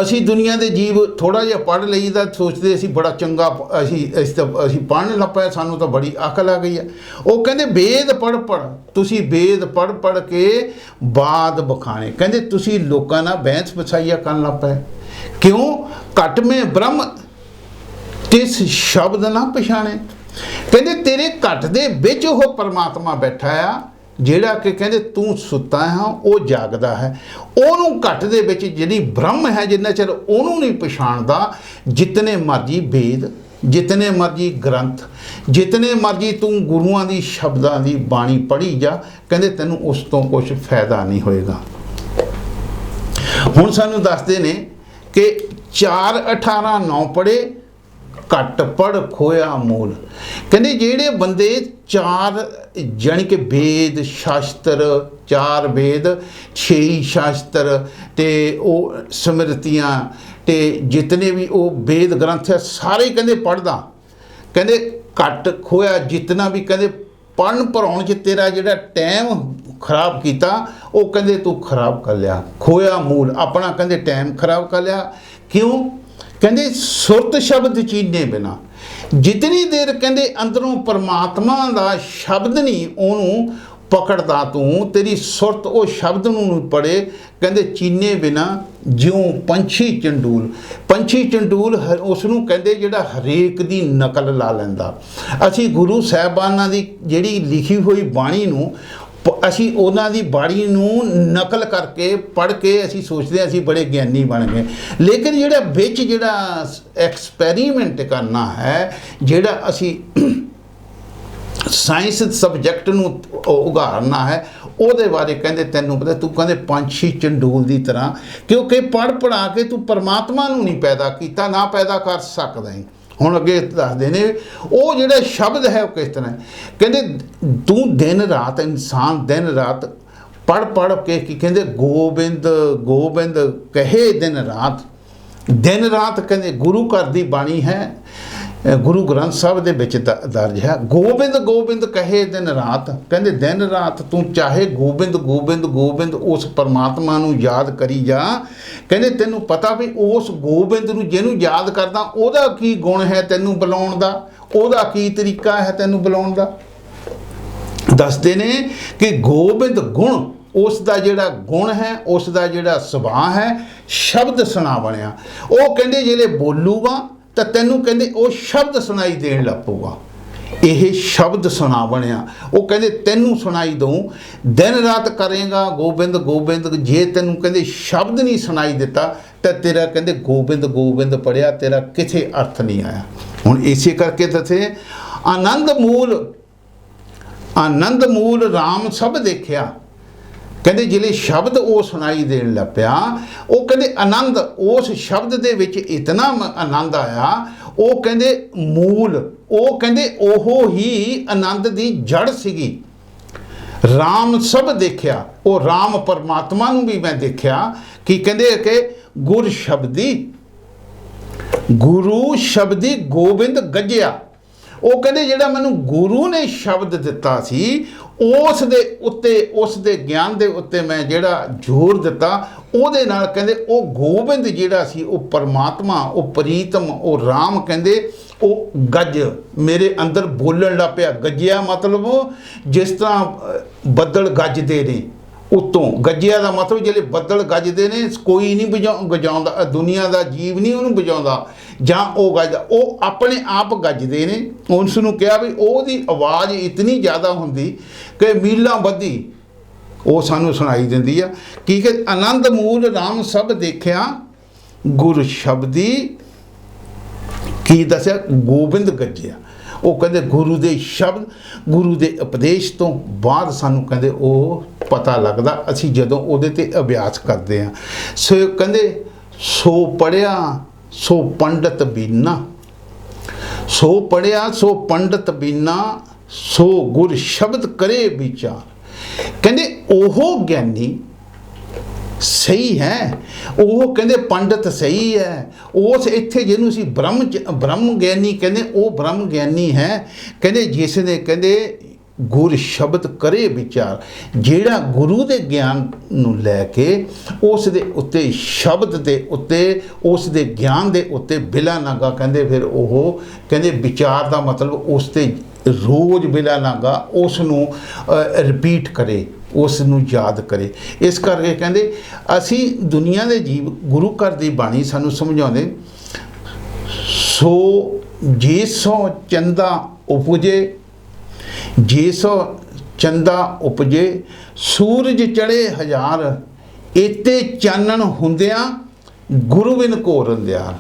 ਅਸੀਂ ਦੁਨੀਆ ਦੇ ਜੀਵ ਥੋੜ੍ਹਾ ਜਿਹਾ ਪੜ੍ਹ ਲਈਦਾ, ਸੋਚਦੇ ਅਸੀਂ ਬੜਾ ਚੰਗਾ, ਅਸੀਂ ਪੜ੍ਹਨ ਲੱਗ ਪਏ, ਸਾਨੂੰ ਤਾਂ ਬੜੀ ਅਕਲ ਆ ਗਈ ਆ। ਉਹ ਕਹਿੰਦੇ ਵੇਦ ਪੜ੍ਹ ਪੜ੍ਹ, ਤੁਸੀਂ ਵੇਦ ਪੜ੍ਹ ਪੜ੍ਹ ਕੇ ਬਾਦ ਬਖਾਣੇ। ਕਹਿੰਦੇ ਤੁਸੀਂ ਲੋਕਾਂ ਨਾਲ ਬਹਿਸ ਬਸਾਈਆ ਕਰਨ ਲੱਗ ਪਏ। ਕਿਉਂ? ਘਟ ਮੈਂ ਬ੍ਰਹਮ ਤਿਸ ਸ਼ਬਦ ਨਾ ਪਛਾਣੇ। ਕਹਿੰਦੇ ਤੇਰੇ ਘਟ ਦੇ ਵਿੱਚ ਉਹ ਪਰਮਾਤਮਾ ਬੈਠਾ ਆ, ਜਿਹੜਾ ਕਿ ਕਹਿੰਦੇ ਤੂੰ ਸੁੱਤਾ ਹੈ ਉਹ ਜਾਗਦਾ ਹੈ। ਉਹਨੂੰ ਘਟ ਦੇ ਵਿੱਚ ਜਿਹੜੀ ਬ੍ਰਹਮ ਹੈ, ਜਿੰਨਾ ਚਿਰ ਉਹਨੂੰ ਨਹੀਂ ਪਛਾਣਦਾ, ਜਿਤਨੇ ਮਰਜੀ ਵੇਦ, ਜਿਤਨੇ ਮਰਜੀ ਗ੍ਰੰਥ, ਜਿਤਨੇ ਮਰਜੀ ਤੂੰ ਗੁਰੂਆਂ ਦੀ ਸ਼ਬਦਾਂ ਦੀ ਬਾਣੀ ਪੜ੍ਹੀ ਜਾ, ਕਹਿੰਦੇ ਤੈਨੂੰ ਉਸ ਤੋਂ ਕੁਝ ਫਾਇਦਾ ਨਹੀਂ ਹੋਏਗਾ। ਹੁਣ ਸਾਨੂੰ ਦੱਸਦੇ ਨੇ ਕਿ 4:18:9 ਪੜ੍ਹੇ ਘੱਟ ਪੜ੍ਹ ਖੋਇਆ ਮੂਲ। ਕਹਿੰਦੇ ਜਿਹੜੇ ਬੰਦੇ 4 ਜਾਣੀ ਕਿ ਵੇਦ ਸ਼ਾਸਤਰ, 4 ਵੇਦ 6 ਸ਼ਾਸਤਰ ਤੇ ਉਹ ਸਮ੍ਰਿਤੀਆਂ ਤੇ ਜਿਤਨੇ ਵੀ ਉਹ ਵੇਦ ਗ੍ਰੰਥ ਹੈ ਸਾਰੇ ਕਹਿੰਦੇ ਪੜ੍ਹਦਾ। ਕਹਿੰਦੇ ਘੱਟ ਖੋਇਆ, ਜਿਤਨਾ ਵੀ ਕਹਿੰਦੇ ਪੜ੍ਹਨ ਪੜ੍ਹਾਉਣ 'ਚ ਤੇਰਾ ਜਿਹੜਾ ਟਾਈਮ ਖਰਾਬ ਕੀਤਾ, ਉਹ ਕਹਿੰਦੇ ਤੂੰ ਖਰਾਬ ਕਰ ਲਿਆ। ਖੋਇਆ ਮੂਲ, ਆਪਣਾ ਕਹਿੰਦੇ ਟਾਈਮ ਖਰਾਬ ਕਰ ਲਿਆ। ਕਿਉਂ? ਕਹਿੰਦੇ ਸੁਰਤ ਸ਼ਬਦ ਚੀਨੇ ਬਿਨਾ, ਜਿਤਨੀ ਦੇਰ ਕਹਿੰਦੇ ਅੰਦਰੋਂ ਪਰਮਾਤਮਾ ਦਾ ਸ਼ਬਦ ਨਹੀਂ ਉਹਨੂੰ ਪਕੜਦਾ ਤੂੰ, ਤੇਰੀ ਸੁਰਤ ਉਹ ਸ਼ਬਦ ਨੂੰ ਪੜੇ, ਕਹਿੰਦੇ ਚੀਨੇ ਬਿਨਾ ਜਿਉਂ ਪੰਛੀ ਚੰਡੂਲ। ਪੰਛੀ ਚੰਡੂਲ ਉਸ ਨੂੰ ਕਹਿੰਦੇ ਜਿਹੜਾ ਹਰੇਕ ਦੀ ਨਕਲ ਲਾ ਲੈਂਦਾ। ਅਸੀਂ ਗੁਰੂ ਸਾਹਿਬਾਨਾਂ ਦੀ ਜਿਹੜੀ ਲਿਖੀ ਹੋਈ ਬਾਣੀ ਨੂੰ, ਅਸੀਂ ਉਹਨਾਂ ਦੀ ਬਾਣੀ ਨੂੰ ਨਕਲ ਕਰਕੇ ਪੜ੍ਹ ਕੇ ਅਸੀਂ ਸੋਚਦੇ ਹਾਂ ਅਸੀਂ ਬੜੇ ਗਿਆਨੀ ਬਣ ਗਏ। ਲੇਕਿਨ ਜਿਹੜਾ ਵਿੱਚ ਜਿਹੜਾ ਐਕਸਪੈਰੀਮੈਂਟ ਕਰਨਾ ਹੈ, ਜਿਹੜਾ ਅਸੀਂ ਸਾਇੰਸ ਸਬਜੈਕਟ ਨੂੰ ਉਘਾੜਨਾ ਹੈ, ਉਹਦੇ ਬਾਰੇ ਕਹਿੰਦੇ ਤੈਨੂੰ ਪਤਾ, ਤੂੰ ਕਹਿੰਦੇ ਪੰਛੀ ਚੰਡੂਲ ਦੀ ਤਰ੍ਹਾਂ, ਕਿਉਂਕਿ ਪੜ੍ਹ ਪੜ੍ਹਾ ਕੇ ਤੂੰ ਪਰਮਾਤਮਾ ਨੂੰ ਨਹੀਂ ਪੈਦਾ ਕੀਤਾ, ਨਾ ਪੈਦਾ ਕਰ ਸਕਦਾ ਹੈ। ਹੁਣ ਅੱਗੇ ਦੱਸਦੇ ਨੇ ਉਹ ਜਿਹੜਾ ਸ਼ਬਦ ਹੈ ਉਹ ਕਿਸ ਤਰ੍ਹਾਂ, ਕਹਿੰਦੇ ਤੂੰ ਦਿਨ ਰਾਤ, ਇਨਸਾਨ ਦਿਨ ਰਾਤ ਪੜ੍ਹ ਪੜ੍ਹ ਕੇ ਕੀ ਕਹਿੰਦੇ ਗੋਬਿੰਦ ਗੋਬਿੰਦ ਕਹੇ ਦਿਨ ਰਾਤ। ਦਿਨ ਰਾਤ ਕਹਿੰਦੇ ਗੁਰੂ ਘਰ ਦੀ ਬਾਣੀ ਹੈ, ਗੁਰੂ ਗ੍ਰੰਥ ਸਾਹਿਬ ਦੇ ਵਿੱਚ ਦਰਜ ਹੈ, ਗੋਬਿੰਦ ਗੋਬਿੰਦ ਕਹੇ ਦਿਨ ਰਾਤ। ਕਹਿੰਦੇ ਦਿਨ ਰਾਤ ਤੂੰ ਚਾਹੇ ਗੋਬਿੰਦ ਗੋਬਿੰਦ ਗੋਬਿੰਦ ਉਸ ਪਰਮਾਤਮਾ ਨੂੰ ਯਾਦ ਕਰੀ ਜਾ। ਕਹਿੰਦੇ ਤੈਨੂੰ ਪਤਾ ਵੀ ਉਸ ਗੋਬਿੰਦ ਨੂੰ ਜਿਹਨੂੰ ਯਾਦ ਕਰਦਾ ਉਹਦਾ ਕੀ ਗੁਣ ਹੈ ਤੈਨੂੰ ਬੁਲਾਉਣ ਦਾ, ਉਹਦਾ ਕੀ ਤਰੀਕਾ ਹੈ ਤੈਨੂੰ ਬੁਲਾਉਣ ਦਾ। ਦੱਸਦੇ ਨੇ ਕਿ ਗੋਬਿੰਦ ਗੁਣ, ਉਸ ਦਾ ਜਿਹੜਾ ਗੁਣ ਹੈ, ਉਸ ਦਾ ਜਿਹੜਾ ਸੁਭਾਅ ਹੈ, ਸ਼ਬਦ ਸੁਣਾ ਬਣਿਆ। ਉਹ ਕਹਿੰਦੇ ਜਿਹੜੇ ਬੋਲੂਗਾ ਤਾਂ ਤੈਨੂੰ ਕਹਿੰਦੇ ਉਹ ਸ਼ਬਦ ਸੁਣਾਈ ਦੇਣ ਲੱਗ ਪਊਗਾ। ਇਹ ਸ਼ਬਦ ਸੁਣਾ ਬਣਿਆ, ਉਹ ਕਹਿੰਦੇ ਤੈਨੂੰ ਸੁਣਾਈ ਦਊਂ। ਦਿਨ ਰਾਤ ਕਰੇਗਾ ਗੋਬਿੰਦ ਗੋਬਿੰਦ, ਜੇ ਤੈਨੂੰ ਕਹਿੰਦੇ ਸ਼ਬਦ ਨਹੀਂ ਸੁਣਾਈ ਦਿੱਤਾ ਤਾਂ ਤੇਰਾ ਕਹਿੰਦੇ ਗੋਬਿੰਦ ਗੋਬਿੰਦ ਪੜਿਆ ਤੇਰਾ ਕਿਸੇ ਅਰਥ ਨਹੀਂ ਆਇਆ। ਹੁਣ ਇਸੇ ਕਰਕੇ ਦੱਸੇ ਆਨੰਦ ਮੂਲ ਰਾਮ ਸਭ ਦੇਖਿਆ। ਕਹਿੰਦੇ ਜਿਹੜੇ ਸ਼ਬਦ ਉਹ ਸੁਣਾਈ ਦੇਣ ਲੱਗ ਪਿਆ, ਉਹ ਕਹਿੰਦੇ ਆਨੰਦ, ਉਸ ਸ਼ਬਦ ਦੇ ਵਿੱਚ ਇਤਨਾ ਆਨੰਦ ਆਇਆ। ਉਹ ਕਹਿੰਦੇ ਮੂਲ, ਉਹ ਕਹਿੰਦੇ ਉਹ ਹੀ ਆਨੰਦ ਦੀ ਜੜ ਸੀਗੀ। ਰਾਮ ਸਭ ਦੇਖਿਆ, ਉਹ ਰਾਮ ਪਰਮਾਤਮਾ ਨੂੰ ਵੀ ਮੈਂ ਦੇਖਿਆ। ਕੀ ਕਹਿੰਦੇ ਕਿ ਗੁਰ ਸ਼ਬਦੀ, ਗੁਰੂ ਸ਼ਬਦੀ ਗੋਬਿੰਦ ਗੱਜਿਆ। ਉਹ ਕਹਿੰਦੇ ਜਿਹੜਾ ਮੈਨੂੰ ਗੁਰੂ ਨੇ ਸ਼ਬਦ ਦਿੱਤਾ ਸੀ, ਉਸ ਦੇ ਉੱਤੇ, ਉਸ ਦੇ ਗਿਆਨ ਦੇ ਉੱਤੇ ਮੈਂ ਜਿਹੜਾ ਜ਼ੋਰ ਦਿੱਤਾ, ਉਹਦੇ ਨਾਲ ਕਹਿੰਦੇ ਉਹ ਗੋਬਿੰਦ ਜਿਹੜਾ ਸੀ ਉਹ ਪਰਮਾਤਮਾ, ਉਹ ਪ੍ਰੀਤਮ, ਉਹ ਰਾਮ ਕਹਿੰਦੇ ਉਹ ਗੱਜ ਮੇਰੇ ਅੰਦਰ ਬੋਲਣ ਲੱਗ ਪਿਆ। ਗੱਜਿਆ ਮਤਲਬ ਜਿਸ ਤਰ੍ਹਾਂ ਬੱਦਲ ਗੱਜਦੇ ਨੇ ਉੱਤੋਂ, ਗੱਜਿਆ ਦਾ ਮਤਲਬ ਜਿਹੜੇ ਬੱਦਲ ਗੱਜਦੇ ਨੇ ਕੋਈ ਨਹੀਂ ਵਜਾਉਂਦਾ, ਦੁਨੀਆ ਦਾ ਜੀਵ ਨਹੀਂ ਉਹਨੂੰ ਵਜਾਉਂਦਾ ਜਾਂ ਉਹ ਗੱਜਦਾ, ਉਹ ਆਪਣੇ ਆਪ ਗੱਜਦੇ ਨੇ। ਉਸ ਨੂੰ ਕਿਹਾ ਵੀ ਉਹਦੀ ਆਵਾਜ਼ ਇਤਨੀ ਜ਼ਿਆਦਾ ਹੁੰਦੀ ਕਿ ਮੀਲਾਂ ਬੱਧੀ ਉਹ ਸਾਨੂੰ ਸੁਣਾਈ ਦਿੰਦੀ ਆ। ਕੀ ਕਿ ਆਨੰਦ ਮੂਲ ਰਾਮ ਸਭ ਦੇਖਿਆ ਗੁਰ ਸ਼ਬਦੀ, ਕੀ ਦੱਸਿਆ ਗੋਬਿੰਦ ਗੱਜਿਆ। ਉਹ ਕਹਿੰਦੇ ਗੁਰੂ ਦੇ ਸ਼ਬਦ, ਗੁਰੂ ਦੇ ਉਪਦੇਸ਼ ਤੋਂ ਬਾਅਦ ਸਾਨੂੰ ਕਹਿੰਦੇ ਉਹ ਪਤਾ ਲੱਗਦਾ, ਅਸੀਂ ਜਦੋਂ ਉਹਦੇ ਤੇ ਅਭਿਆਸ ਕਰਦੇ ਹਾਂ। ਸੋ ਕਹਿੰਦੇ ਸੋ ਪੜ੍ਹਿਆ ਸੋ ਪੰਡਤ ਬੀਨਾ, ਸੋ ਪੜ੍ਹਿਆ ਸੋ ਪੰਡਤ ਬੀਨਾ, ਸੋ ਗੁਰ ਸ਼ਬਦ ਕਰੇ ਵਿਚਾਰ। ਕਹਿੰਦੇ ਉਹ ਗਿਆਨੀ ਸਹੀ ਹੈ, ਉਹ ਕਹਿੰਦੇ ਪੰਡਤ ਸਹੀ ਹੈ, ਉਸ ਇੱਥੇ ਜਿਹਨੂੰ ਅਸੀਂ ਬ੍ਰਹਮ ਗਿਆਨੀ ਕਹਿੰਦੇ, ਉਹ ਬ੍ਰਹਮ ਗਿਆਨੀ ਹੈ। ਕਹਿੰਦੇ ਜਿਸ ਨੇ ਕਹਿੰਦੇ ਗੁਰ ਸ਼ਬਦ ਕਰੇ ਵਿਚਾਰ, ਜਿਹੜਾ ਗੁਰੂ ਦੇ ਗਿਆਨ ਨੂੰ ਲੈ ਕੇ ਉਸ ਦੇ ਉੱਤੇ ਸ਼ਬਦ ਦੇ ਉੱਤੇ ਉਸ ਦੇ ਗਿਆਨ ਦੇ ਉੱਤੇ ਬਿਲਾ ਨਾਗਾ ਕਹਿੰਦੇ ਫਿਰ ਉਹ ਕਹਿੰਦੇ ਵਿਚਾਰ ਦਾ ਮਤਲਬ ਉਸ ਤੇ ਰੋਜ਼ ਬਿਲਾ ਨਾਗਾ ਉਸ ਨੂੰ ਰਿਪੀਟ ਕਰੇ, ਉਸ ਨੂੰ ਯਾਦ ਕਰੇ। ਇਸ ਕਰਕੇ ਕਹਿੰਦੇ ਅਸੀਂ ਦੁਨੀਆ ਦੇ ਜੀਵ ਗੁਰੂ ਘਰ ਦੀ ਬਾਣੀ ਸਾਨੂੰ ਸਮਝਾਉਂਦੇ, ਸੋ ਜੇ ਸੋ ਚੰਦਾ ਉਪਜੇ, ਜੇ ਸੋ ਚੰਦਾ ਉਪਜੇ, ਸੂਰਜ ਚੜੇ ਹਜ਼ਾਰ, ਇਤੇ ਚਾਨਣ ਹੁੰਦਿਆਂ ਗੁਰੂ ਬਿਨ ਘੋਰ ਅੰਧਿਆਰ।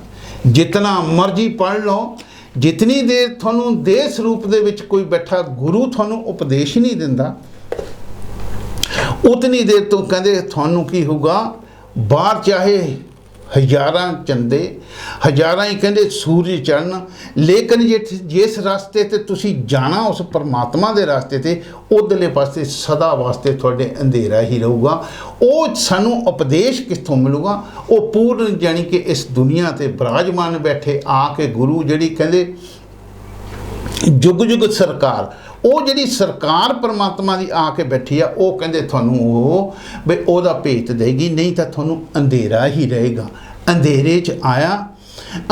ਜਿਤਨਾ ਮਰਜੀ ਪੜ੍ਹ ਲਓ, ਜਿਤਨੀ ਦੇਰ ਤੁਹਾਨੂੰ ਦੇਹ ਸਰੂਪ ਦੇ ਵਿੱਚ ਕੋਈ ਬੈਠਾ ਗੁਰੂ ਤੁਹਾਨੂੰ ਉਪਦੇਸ਼ ਨਹੀਂ ਦਿੰਦਾ, ਉਤਨੀ ਦੇਰ ਤੋਂ ਕਹਿੰਦੇ ਤੁਹਾਨੂੰ ਕੀ ਹੋਊਗਾ, ਬਾਹਰ ਚਾਹੇ ਹਜ਼ਾਰਾਂ ਚੰਦੇ, ਹਜ਼ਾਰਾਂ ਹੀ ਕਹਿੰਦੇ ਸੂਰਜ ਚੜ੍ਹਨ, ਲੇਕਿਨ ਜਿਸ ਰਸਤੇ ਤੇ ਤੁਸੀਂ ਜਾਣਾ ਉਸ ਪਰਮਾਤਮਾ ਦੇ ਰਸਤੇ ਤੇ, ਉਧਰਲੇ ਪਾਸੇ ਸਦਾ ਵਾਸਤੇ ਤੁਹਾਡੇ ਅੰਧੇਰਾ ਹੀ ਰਹੂਗਾ। ਉਹ ਸਾਨੂੰ ਉਪਦੇਸ਼ ਕਿੱਥੋਂ ਮਿਲੂਗਾ? ਉਹ ਪੂਰਨ ਜਾਣੀ ਕਿ ਇਸ ਦੁਨੀਆ ਤੇ ਬਿਰਾਜਮਾਨ ਬੈਠੇ ਆ ਕੇ ਗੁਰੂ ਜਿਹੜੀ ਕਹਿੰਦੇ ਜੁਗ ਜੁਗ ਸਰਕਾਰ, ਉਹ ਜਿਹੜੀ ਸਰਕਾਰ ਪਰਮਾਤਮਾ ਦੀ ਆ ਕੇ ਬੈਠੀ ਆ, ਉਹ ਕਹਿੰਦੇ ਤੁਹਾਨੂੰ ਉਹ ਵੀ ਉਹਦਾ ਭੇਤ ਦੇਗੀ, ਨਹੀਂ ਤਾਂ ਤੁਹਾਨੂੰ ਅੰਧੇਰਾ ਹੀ ਰਹੇਗਾ। ਅੰਧੇਰੇ 'ਚ ਆਇਆ,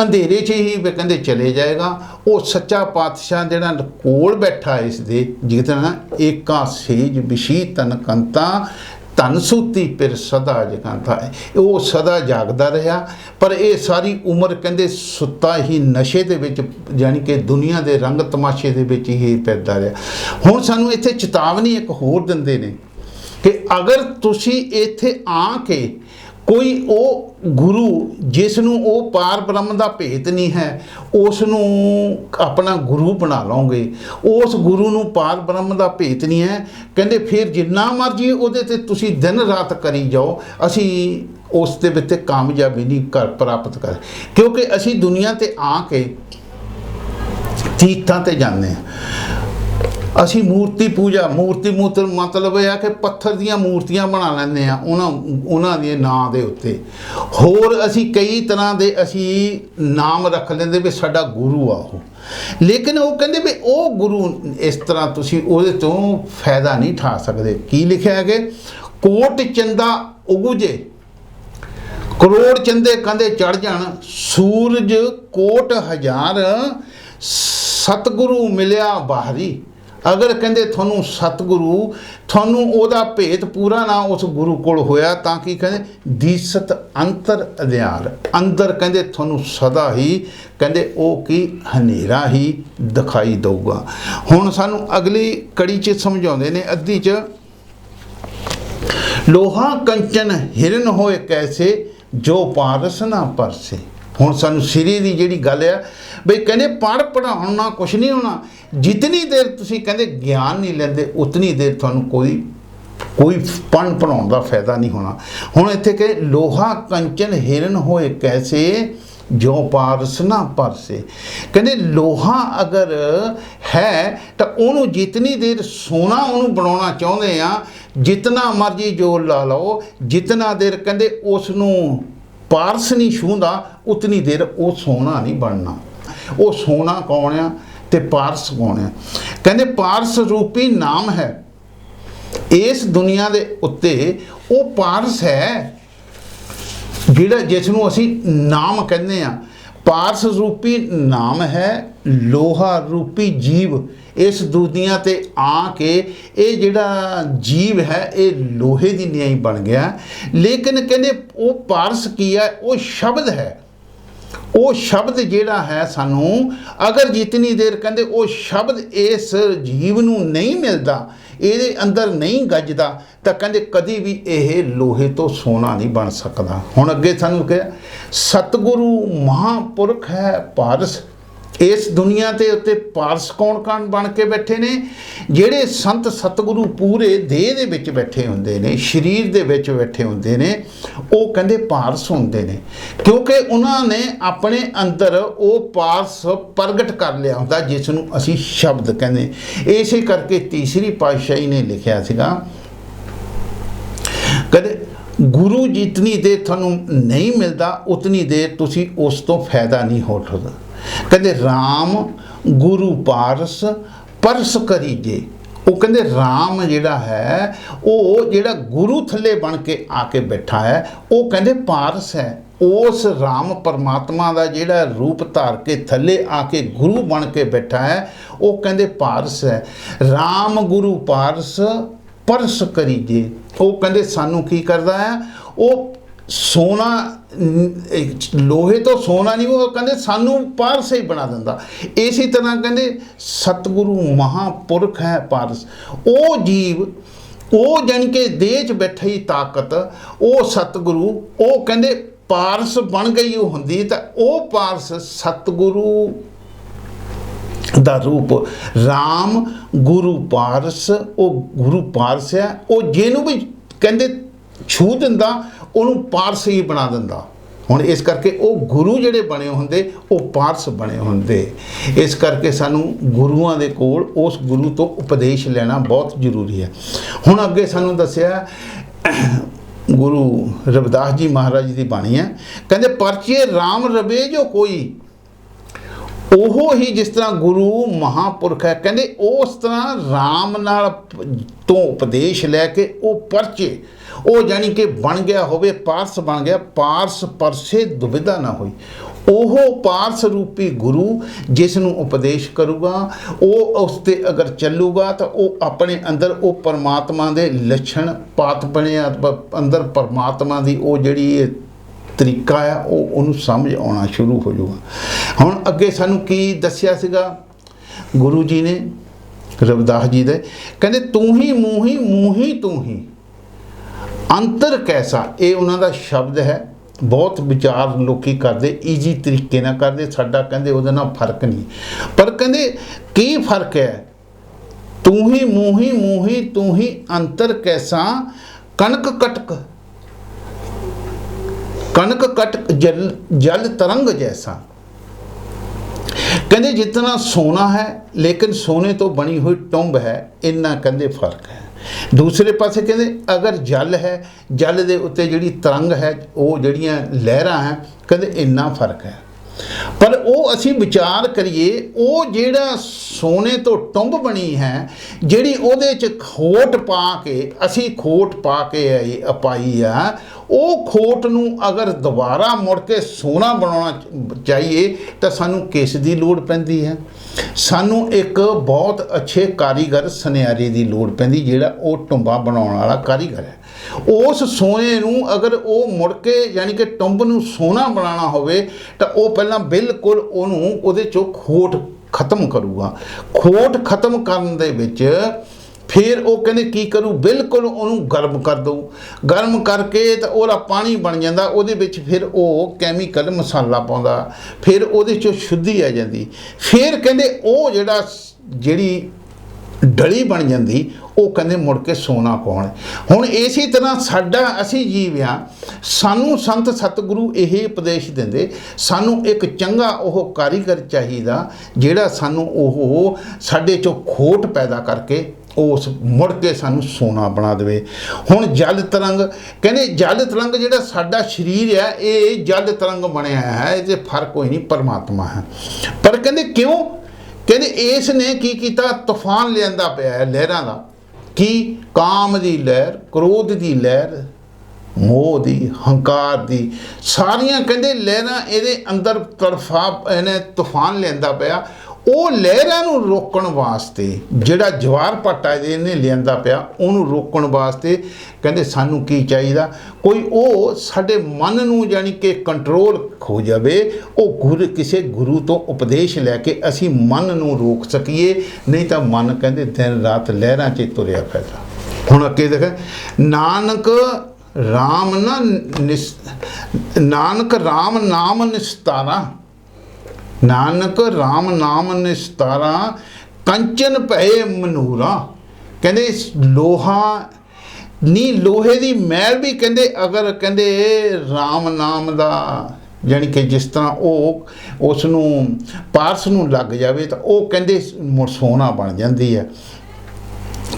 ਅੰਧੇਰੇ 'ਚ ਹੀ ਵੀ ਕਹਿੰਦੇ ਚਲੇ ਜਾਏਗਾ। ਉਹ ਸੱਚਾ ਪਾਤਸ਼ਾਹ ਜਿਹੜਾ ਕੋਲ ਬੈਠਾ ਇਸ ਦੇ ਜਿਤਨਾ ਏਕਾ ਸੇਜ ਵਿਸ਼ੀ ਤਨ ਕੰਤਾ, ਧਨ ਸੂਤੀ ਫਿਰ ਸਦਾ ਜਗਾਂਦਾ ਹੈ, ਉਹ ਸਦਾ ਜਾਗਦਾ ਰਿਹਾ। ਪਰ ਇਹ ਸਾਰੀ ਉਮਰ ਕਹਿੰਦੇ ਸੁੱਤਾ ਹੀ ਨਸ਼ੇ ਦੇ ਵਿੱਚ, ਜਾਣੀ ਕਿ ਦੁਨੀਆ ਦੇ ਰੰਗ ਤਮਾਸ਼ੇ ਦੇ ਵਿੱਚ ਹੀ ਪੈਦਾ ਰਿਹਾ। ਹੁਣ ਸਾਨੂੰ ਇੱਥੇ ਚੇਤਾਵਨੀ ਇੱਕ ਹੋਰ ਦਿੰਦੇ ਨੇ ਕਿ ਅਗਰ ਤੁਸੀਂ ਇੱਥੇ ਆ ਕੇ ਕੋਈ ਉਹ ਗੁਰੂ ਜਿਸ ਨੂੰ ਉਹ ਪਾਰ ਬ੍ਰਹਮ ਦਾ ਭੇਤ ਨਹੀਂ ਹੈ, ਉਸ ਨੂੰ ਆਪਣਾ ਗੁਰੂ ਬਣਾ ਲਓਗੇ, ਉਸ ਗੁਰੂ ਨੂੰ ਪਾਰ ਬ੍ਰਹਮ ਦਾ ਭੇਤ ਨਹੀਂ ਹੈ, ਕਹਿੰਦੇ ਫਿਰ ਜਿੰਨਾ ਮਰਜੀ ਉਹਦੇ ਤੇ ਤੁਸੀਂ ਦਿਨ ਰਾਤ ਕਰੀ ਜਾਓ, ਅਸੀਂ ਉਸ ਦੇ ਵਿੱਚ ਕਾਮਯਾਬੀ ਨਹੀਂ ਪ੍ਰਾਪਤ ਕਰ, ਕਿਉਂਕਿ ਅਸੀਂ ਦੁਨੀਆ ਤੇ ਆ ਕੇ ਤੀਰਥਾਂ ਤੇ ਜਾਂਦੇ ਹਾਂ। ਅਸੀਂ ਮੂਰਤੀ ਪੂਜਾ, ਮੂਰਤੀ ਮਤਲਬ ਇਹ ਆ ਕਿ ਪੱਥਰ ਦੀਆਂ ਮੂਰਤੀਆਂ ਬਣਾ ਲੈਂਦੇ ਆ ਉਹਨਾਂ ਦੇ ਨਾਂ ਦੇ ਉੱਤੇ। ਹੋਰ ਅਸੀਂ ਕਈ ਤਰ੍ਹਾਂ ਦੇ ਅਸੀਂ ਨਾਮ ਰੱਖ ਲੈਂਦੇ ਵੀ ਸਾਡਾ ਗੁਰੂ ਆ ਉਹ, ਲੇਕਿਨ ਉਹ ਕਹਿੰਦੇ ਵੀ ਉਹ ਗੁਰੂ ਇਸ ਤਰ੍ਹਾਂ ਤੁਸੀਂ ਉਹਦੇ ਤੋਂ ਫਾਇਦਾ ਨਹੀਂ ਠਾ ਸਕਦੇ। ਕੀ ਲਿਖਿਆ ਹੈ ਕਿ ਕੋਟ ਚੰਦਾ ਉਗੁਜੇ, ਕਰੋੜ ਚੰਦੇ ਕਹਿੰਦੇ ਚੜ ਜਾਣ, ਸੂਰਜ ਕੋਟ ਹਜ਼ਾਰ, ਸਤਿਗੁਰੂ ਮਿਲਿਆ ਬਾਹਰੀ। ਅਗਰ ਕਹਿੰਦੇ ਤੁਹਾਨੂੰ ਸਤਿਗੁਰੂ, ਤੁਹਾਨੂੰ ਉਹਦਾ ਭੇਤ ਪੂਰਾ ਨਾ ਉਸ ਗੁਰੂ ਕੋਲ ਹੋਇਆ ਤਾਂ ਕੀ ਕਹਿੰਦੇ ਦੀਸਤ ਅੰਤਰ ਅਧਿਆਰ, ਅੰਦਰ ਕਹਿੰਦੇ ਤੁਹਾਨੂੰ ਸਦਾ ਹੀ ਕਹਿੰਦੇ ਉਹ ਕੀ ਹਨੇਰਾ ਹੀ ਦਿਖਾਈ ਦਊਗਾ। ਹੁਣ ਸਾਨੂੰ ਅਗਲੀ ਕੜੀ 'ਚ ਸਮਝਾਉਂਦੇ ਨੇ ਅੱਧੀ 'ਚ, ਲੋਹਾ ਕੰਚਨ ਹਿਰਨ ਹੋਏ ਕੈਸੇ, ਜੋ ਪਾਰਸ ਨਾ ਪਰਸੇ। ਹੁਣ ਸਾਨੂੰ ਸਿਰੇ ਦੀ ਜਿਹੜੀ ਗੱਲ ਆ ਬਈ ਕਹਿੰਦੇ ਪੜ੍ਹਾਉਣ ਨਾਲ ਕੁਛ ਨਹੀਂ ਹੋਣਾ, ਜਿਤਨੀ ਦੇਰ ਤੁਸੀਂ ਕਹਿੰਦੇ ਗਿਆਨ ਨਹੀਂ ਲੈਂਦੇ ਉਤਨੀ ਦੇਰ ਤੁਹਾਨੂੰ ਕੋਈ ਪੜ੍ਹਾਉਣ ਦਾ ਫਾਇਦਾ ਨਹੀਂ ਹੋਣਾ। ਹੁਣ ਇੱਥੇ ਕਿ ਲੋਹਾ ਕੰਚਨ ਹਿਰਨ ਹੋਏ ਕੈਸੇ, ਜੋ ਪਾਰਸ ਨਾ ਪਰਸੇ। ਕਹਿੰਦੇ ਲੋਹਾ ਅਗਰ ਹੈ ਤਾਂ ਉਹਨੂੰ ਜਿਤਨੀ ਦੇਰ ਸੋਨਾ ਉਹਨੂੰ ਬਣਾਉਣਾ ਚਾਹੁੰਦੇ ਆ, ਜਿਤਨਾ ਮਰਜੀ ਜੋਰ ਲਾ ਲਓ, ਜਿਤਨਾ ਦੇਰ ਕਹਿੰਦੇ ਉਸ ਨੂੰ ਪਾਰਸ ਨਹੀਂ ਛੂੰਹਦਾ ਉਤਨੀ ਦੇਰ ਉਹ ਸੋਨਾ ਨਹੀਂ ਬਣਨਾ। ਉਹ ਸੋਨਾ ਕੌਣ ਆ ਤੇ ਪਾਰਸ ਕੌਣ ਆ? ਕਹਿੰਦੇ ਪਾਰਸ ਰੂਪੀ ਨਾਮ ਹੈ ਇਸ ਦੁਨੀਆ ਦੇ ਉੱਤੇ, ਉਹ ਪਾਰਸ ਹੈ ਜਿਹੜਾ ਜਿਸ ਨੂੰ ਅਸੀਂ ਨਾਮ ਕਹਿੰਦੇ ਆ। ਪਾਰਸ ਰੂਪੀ ਨਾਮ ਹੈ, ਲੋਹਾ ਰੂਪੀ ਜੀਵ ਇਸ ਦੁਨੀਆ ਤੇ ਆ ਕੇ ਇਹ ਜਿਹੜਾ ਜੀਵ ਹੈ ਇਹ ਲੋਹੇ ਦੀ ਨਿਆਈ ਬਣ ਗਿਆ। ਲੇਕਿਨ ਕਹਿੰਦੇ ਉਹ ਪਾਰਸ ਕੀ ਹੈ? ਉਹ ਸ਼ਬਦ ਹੈ। ਉਹ ਸ਼ਬਦ ਜਿਹੜਾ ਹੈ ਸਾਨੂੰ ਅਗਰ ਜਿਤਨੀ ਦੇਰ ਕਹਿੰਦੇ ਉਹ ਸ਼ਬਦ ਇਸ ਜੀਵ ਨੂੰ ਨਹੀਂ ਮਿਲਦਾ, ਇਹਦੇ ਅੰਦਰ ਨਹੀਂ ਗੱਜਦਾ, ਤਾਂ ਕਹਿੰਦੇ ਕਦੀ ਵੀ ਇਹ ਲੋਹੇ ਤੋਂ ਸੋਨਾ ਨਹੀਂ ਬਣ ਸਕਦਾ। ਹੁਣ ਅੱਗੇ ਸਾਨੂੰ ਕਿਹਾ ਸਤਿਗੁਰੂ ਮਹਾਂਪੁਰਖ ਹੈ ਪਾਰਸ। ਇਸ ਦੁਨੀਆ ਤੇ ਉੱਤੇ ਪਾਰਸ ਕੌਣ ਬਣ ਕੇ ਬੈਠੇ ਨੇ? ਜਿਹੜੇ ਸੰਤ ਸਤਿਗੁਰੂ ਪੂਰੇ ਦੇਹ ਦੇ ਵਿੱਚ ਬੈਠੇ ਹੁੰਦੇ ਨੇ, ਸਰੀਰ ਦੇ ਵਿੱਚ ਬੈਠੇ ਹੁੰਦੇ ਨੇ, ਉਹ ਕਹਿੰਦੇ ਪਾਰਸ ਹੁੰਦੇ ਨੇ, ਕਿਉਂਕਿ ਉਹਨਾਂ ਨੇ ਆਪਣੇ ਅੰਦਰ ਉਹ ਪਾਰਸ ਪ੍ਰਗਟ ਕਰ ਲਿਆ ਹੁੰਦਾ ਜਿਸ ਨੂੰ ਅਸੀਂ ਸ਼ਬਦ ਕਹਿੰਦੇ। ਇਸੇ ਕਰਕੇ ਤੀਸਰੀ ਪਾਤਸ਼ਾਹੀ ਨੇ ਲਿਖਿਆ ਸੀਗਾ ਕਹਿੰਦੇ ਗੁਰੂ ਜਿਤਨੀ ਦੇਰ ਤੁਹਾਨੂੰ ਨਹੀਂ ਮਿਲਦਾ ਉਤਨੀ ਦੇਰ ਤੁਸੀਂ ਉਸ ਤੋਂ ਫਾਇਦਾ ਨਹੀਂ ਹੋਠਦਾ। ਕਹਿੰਦੇ ਰਾਮ ਗੁਰੂ ਪਾਰਸ ਪਰਸ ਕਰੀਜੇ। ਉਹ ਕਹਿੰਦੇ ਰਾਮ ਜਿਹੜਾ ਹੈ ਉਹ ਜਿਹੜਾ ਗੁਰੂ ਥੱਲੇ ਬਣ ਕੇ ਆ ਕੇ ਬੈਠਾ ਹੈ ਉਹ ਕਹਿੰਦੇ ਪਾਰਸ ਹੈ। ਉਸ ਰਾਮ ਪਰਮਾਤਮਾ ਦਾ ਜਿਹੜਾ ਰੂਪ ਧਾਰ ਕੇ ਥੱਲੇ ਆ ਕੇ ਗੁਰੂ ਬਣ ਕੇ ਬੈਠਾ ਹੈ ਉਹ ਕਹਿੰਦੇ ਪਾਰਸ ਹੈ। ਰਾਮ ਗੁਰੂ ਪਾਰਸ ਪਰਸ ਕਰੀਜੇ। ਉਹ ਕਹਿੰਦੇ ਸਾਨੂੰ ਕੀ ਕਰਦਾ ਹੈ, ਉਹ ਸੋਨਾ ਲੋਹੇ ਤੋਂ ਸੋਨਾ ਨਹੀਂ, ਉਹ ਕਹਿੰਦੇ ਸਾਨੂੰ ਪਾਰਸ ਹੀ ਬਣਾ ਦਿੰਦਾ। ਇਸੇ ਤਰ੍ਹਾਂ ਕਹਿੰਦੇ ਸਤਿਗੁਰੂ ਮਹਾਂਪੁਰਖ ਹੈ ਪਾਰਸ। ਉਹ ਜੀਵ ਉਹ ਜਾਣੀ ਕਿ ਦੇਹ 'ਚ ਬੈਠੀ ਤਾਕਤ ਉਹ ਸਤਿਗੁਰੂ ਉਹ ਕਹਿੰਦੇ ਪਾਰਸ ਬਣ ਗਈ ਉਹ ਹੁੰਦੀ ਤਾਂ ਉਹ ਪਾਰਸ ਸਤਿਗੁਰੂ ਦਾ ਰੂਪ ਰਾਮ ਗੁਰੂ ਪਾਰਸ। ਉਹ ਗੁਰੂ ਪਾਰਸ ਹੈ। ਉਹ ਜਿਹਨੂੰ ਵੀ ਕਹਿੰਦੇ ਛੂਹ ਦਿੰਦਾ ਉਹਨੂੰ ਪਾਰਸ ਹੀ ਬਣਾ ਦਿੰਦਾ। ਹੁਣ ਇਸ ਕਰਕੇ ਉਹ ਗੁਰੂ ਜਿਹੜੇ ਬਣੇ ਹੁੰਦੇ ਉਹ ਪਾਰਸ ਬਣੇ ਹੁੰਦੇ। ਇਸ ਕਰਕੇ ਸਾਨੂੰ ਗੁਰੂਆਂ ਦੇ ਕੋਲ ਉਸ ਗੁਰੂ ਤੋਂ ਉਪਦੇਸ਼ ਲੈਣਾ ਬਹੁਤ ਜ਼ਰੂਰੀ ਹੈ। ਹੁਣ ਅੱਗੇ ਸਾਨੂੰ ਦੱਸਿਆ ਗੁਰੂ ਰਵਿਦਾਸ ਜੀ ਮਹਾਰਾਜ ਦੀ ਬਾਣੀ ਹੈ। ਕਹਿੰਦੇ ਪਰਚੇ ਰਾਮ ਰਵੇ ਜੋ ਕੋਈ, ਉਹ ਹੀ ਜਿਸ ਤਰ੍ਹਾਂ ਗੁਰੂ ਮਹਾਂਪੁਰਖ ਹੈ ਕਹਿੰਦੇ ਉਸ ਤਰ੍ਹਾਂ ਰਾਮ ਨਾਲ ਤੋਂ ਉਪਦੇਸ਼ ਲੈ ਕੇ ਉਹ ਪਰਚੇ ਉਹ ਜਾਣੀ ਕਿ ਬਣ ਗਿਆ ਹੋਵੇ, ਪਾਰਸ ਬਣ ਗਿਆ। ਪਾਰਸ ਪਰਸੇ ਦੁਬਿਧਾ ਨਾ ਹੋਈ। ਉਹ ਪਾਰਸ ਰੂਪੀ ਗੁਰੂ ਜਿਸ ਨੂੰ ਉਪਦੇਸ਼ ਕਰੂਗਾ ਉਹ ਉਸ 'ਤੇ ਅਗਰ ਚੱਲੂਗਾ ਤਾਂ ਉਹ ਆਪਣੇ ਅੰਦਰ ਉਹ ਪਰਮਾਤਮਾ ਦੇ ਲੱਛਣ ਪਾਤ ਬਣਿਆ ਅੰਦਰ ਪਰਮਾਤਮਾ ਦੀ ਉਹ ਜਿਹੜੀ ਤਰੀਕਾ ਆ ਉਹ ਉਹਨੂੰ ਸਮਝ ਆਉਣਾ ਸ਼ੁਰੂ ਹੋ ਜਾਊਗਾ। ਹੁਣ ਅੱਗੇ ਸਾਨੂੰ ਕੀ ਦੱਸਿਆ ਸੀਗਾ ਗੁਰੂ ਜੀ ਨੇ ਰਵਿਦਾਸ ਜੀ ਦੇ, ਕਹਿੰਦੇ ਤੂੰ ਹੀ ਮੂੰਹੀ ਮੂੰਹੀ ਤੂੰ ਹੀ ਅੰਤਰ ਕੈਸਾ। ਇਹ ਉਹਨਾਂ ਦਾ ਸ਼ਬਦ ਹੈ। ਬਹੁਤ ਵਿਚਾਰ ਲੋਕੀ ਕਰਦੇ ਈਜੀ ਤਰੀਕੇ ਨਾਲ ਕਰਦੇ, ਸਾਡਾ ਕਹਿੰਦੇ ਉਹਦੇ ਨਾਲ ਫਰਕ ਨਹੀਂ। ਪਰ ਕਹਿੰਦੇ ਕੀ ਫਰਕ ਹੈ, ਤੂੰ ਹੀ ਮੂੰਹੀ ਮੂੰਹੀ ਤੂੰ ਹੀ ਅੰਤਰ ਕੈਸਾ ਕਣਕ ਕਟਕ कनक कटक जल तरंग जैसा। कहते जितना सोना है लेकिन सोने तो बनी हुई टुंब है, इन्ना कहते फर्क है। दूसरे पासे कहते अगर जल है, जल के उत्ते जिहड़ी तरंग है वो जिहड़ियां लहरां हैं कहते इन्ना फर्क है। पर वो असी विचार करिए वो जिहड़ा सोने तो टुंब बनी है जिहड़ी उहदे च खोट पा के असी खोट पा के पाई आ, वो खोट नूं अगर दोबारा मुड़ के सोना बनाना चाहिए तो सानू किस दी लोड़ पैंदी है, सानू एक बहुत अच्छे कारीगर सुनियारे की लोड़ पैंदी जिहड़ा वो टुंबा बनाउण वाला कारीगर है। उस सोने नूं अगर वो मुड़ के यानी कि टुंब नूं सोना बनाना होवे तो वो पहला बिल्कुल उहनूं उहदे चों खोट खत्म करूगा। खोट खत्म करन दे विच फिर वो कहने की करूँ बिल्कुल उन्होंने गर्म कर दो, गर्म करके तो वह पानी बन जाता, वो फिर वो कैमिकल मसाला पाँदा, फिर वो शुद्धि आ जाती, फिर कहते वो जड़ा जी डली बन जाती वो कहते मुड़ के सोना कौन है। हुण इसी तरह साडा असी जीव आ, सानू संत सतगुरु यही उपदेश देंदे, सानू एक चंगा वो कारीगर चाहिए जिहड़ा सानू वो साडे चों खोट पैदा करके उस मुड़ के सानू सोना बना दे। हुण जल तरंग कहने जल तरंग जिहड़ा साडा शरीर है ये जल तरंग बनया है, ये फर्क कोई नहीं परमात्मा है। पर कहते क्यों, कहते इसने की कीता तूफान लियांदा पिया है लहरां दा, की काम दी लहर, क्रोध दी लहर, मोह दी, हंकार दी, सारियां कहते लहरां इहदे अंदर तड़फा इहने तूफान लियांदा पिया। वो लहरां नूं रोकण वास्ते जिहड़ा जवार भाटा इहने लियांदा पिया उहनूं रोकण वास्ते कहते सानू की चाहिए, कोई वो साडे मन नूं यानी कि कंट्रोल हो जाए, वो गुरु किसी गुरु तो उपदेश लैके असी मन नूं रोक सकीए, नहीं तो मन कहते दिन रात लहरां 'च तुरिया फिरदा। हुण अगे देख नानक राम नानक राम नाम निस्तारा, नानक राम नाम निस्तारा कंचन पए मनूरा। कहते लोहा नी लोहे की मैल भी कहते अगर कहते राम नाम दा यानी कि जिस तरह वो उसनूं पारस नूं लग जाए तो वो कहते सोना बन जाती है।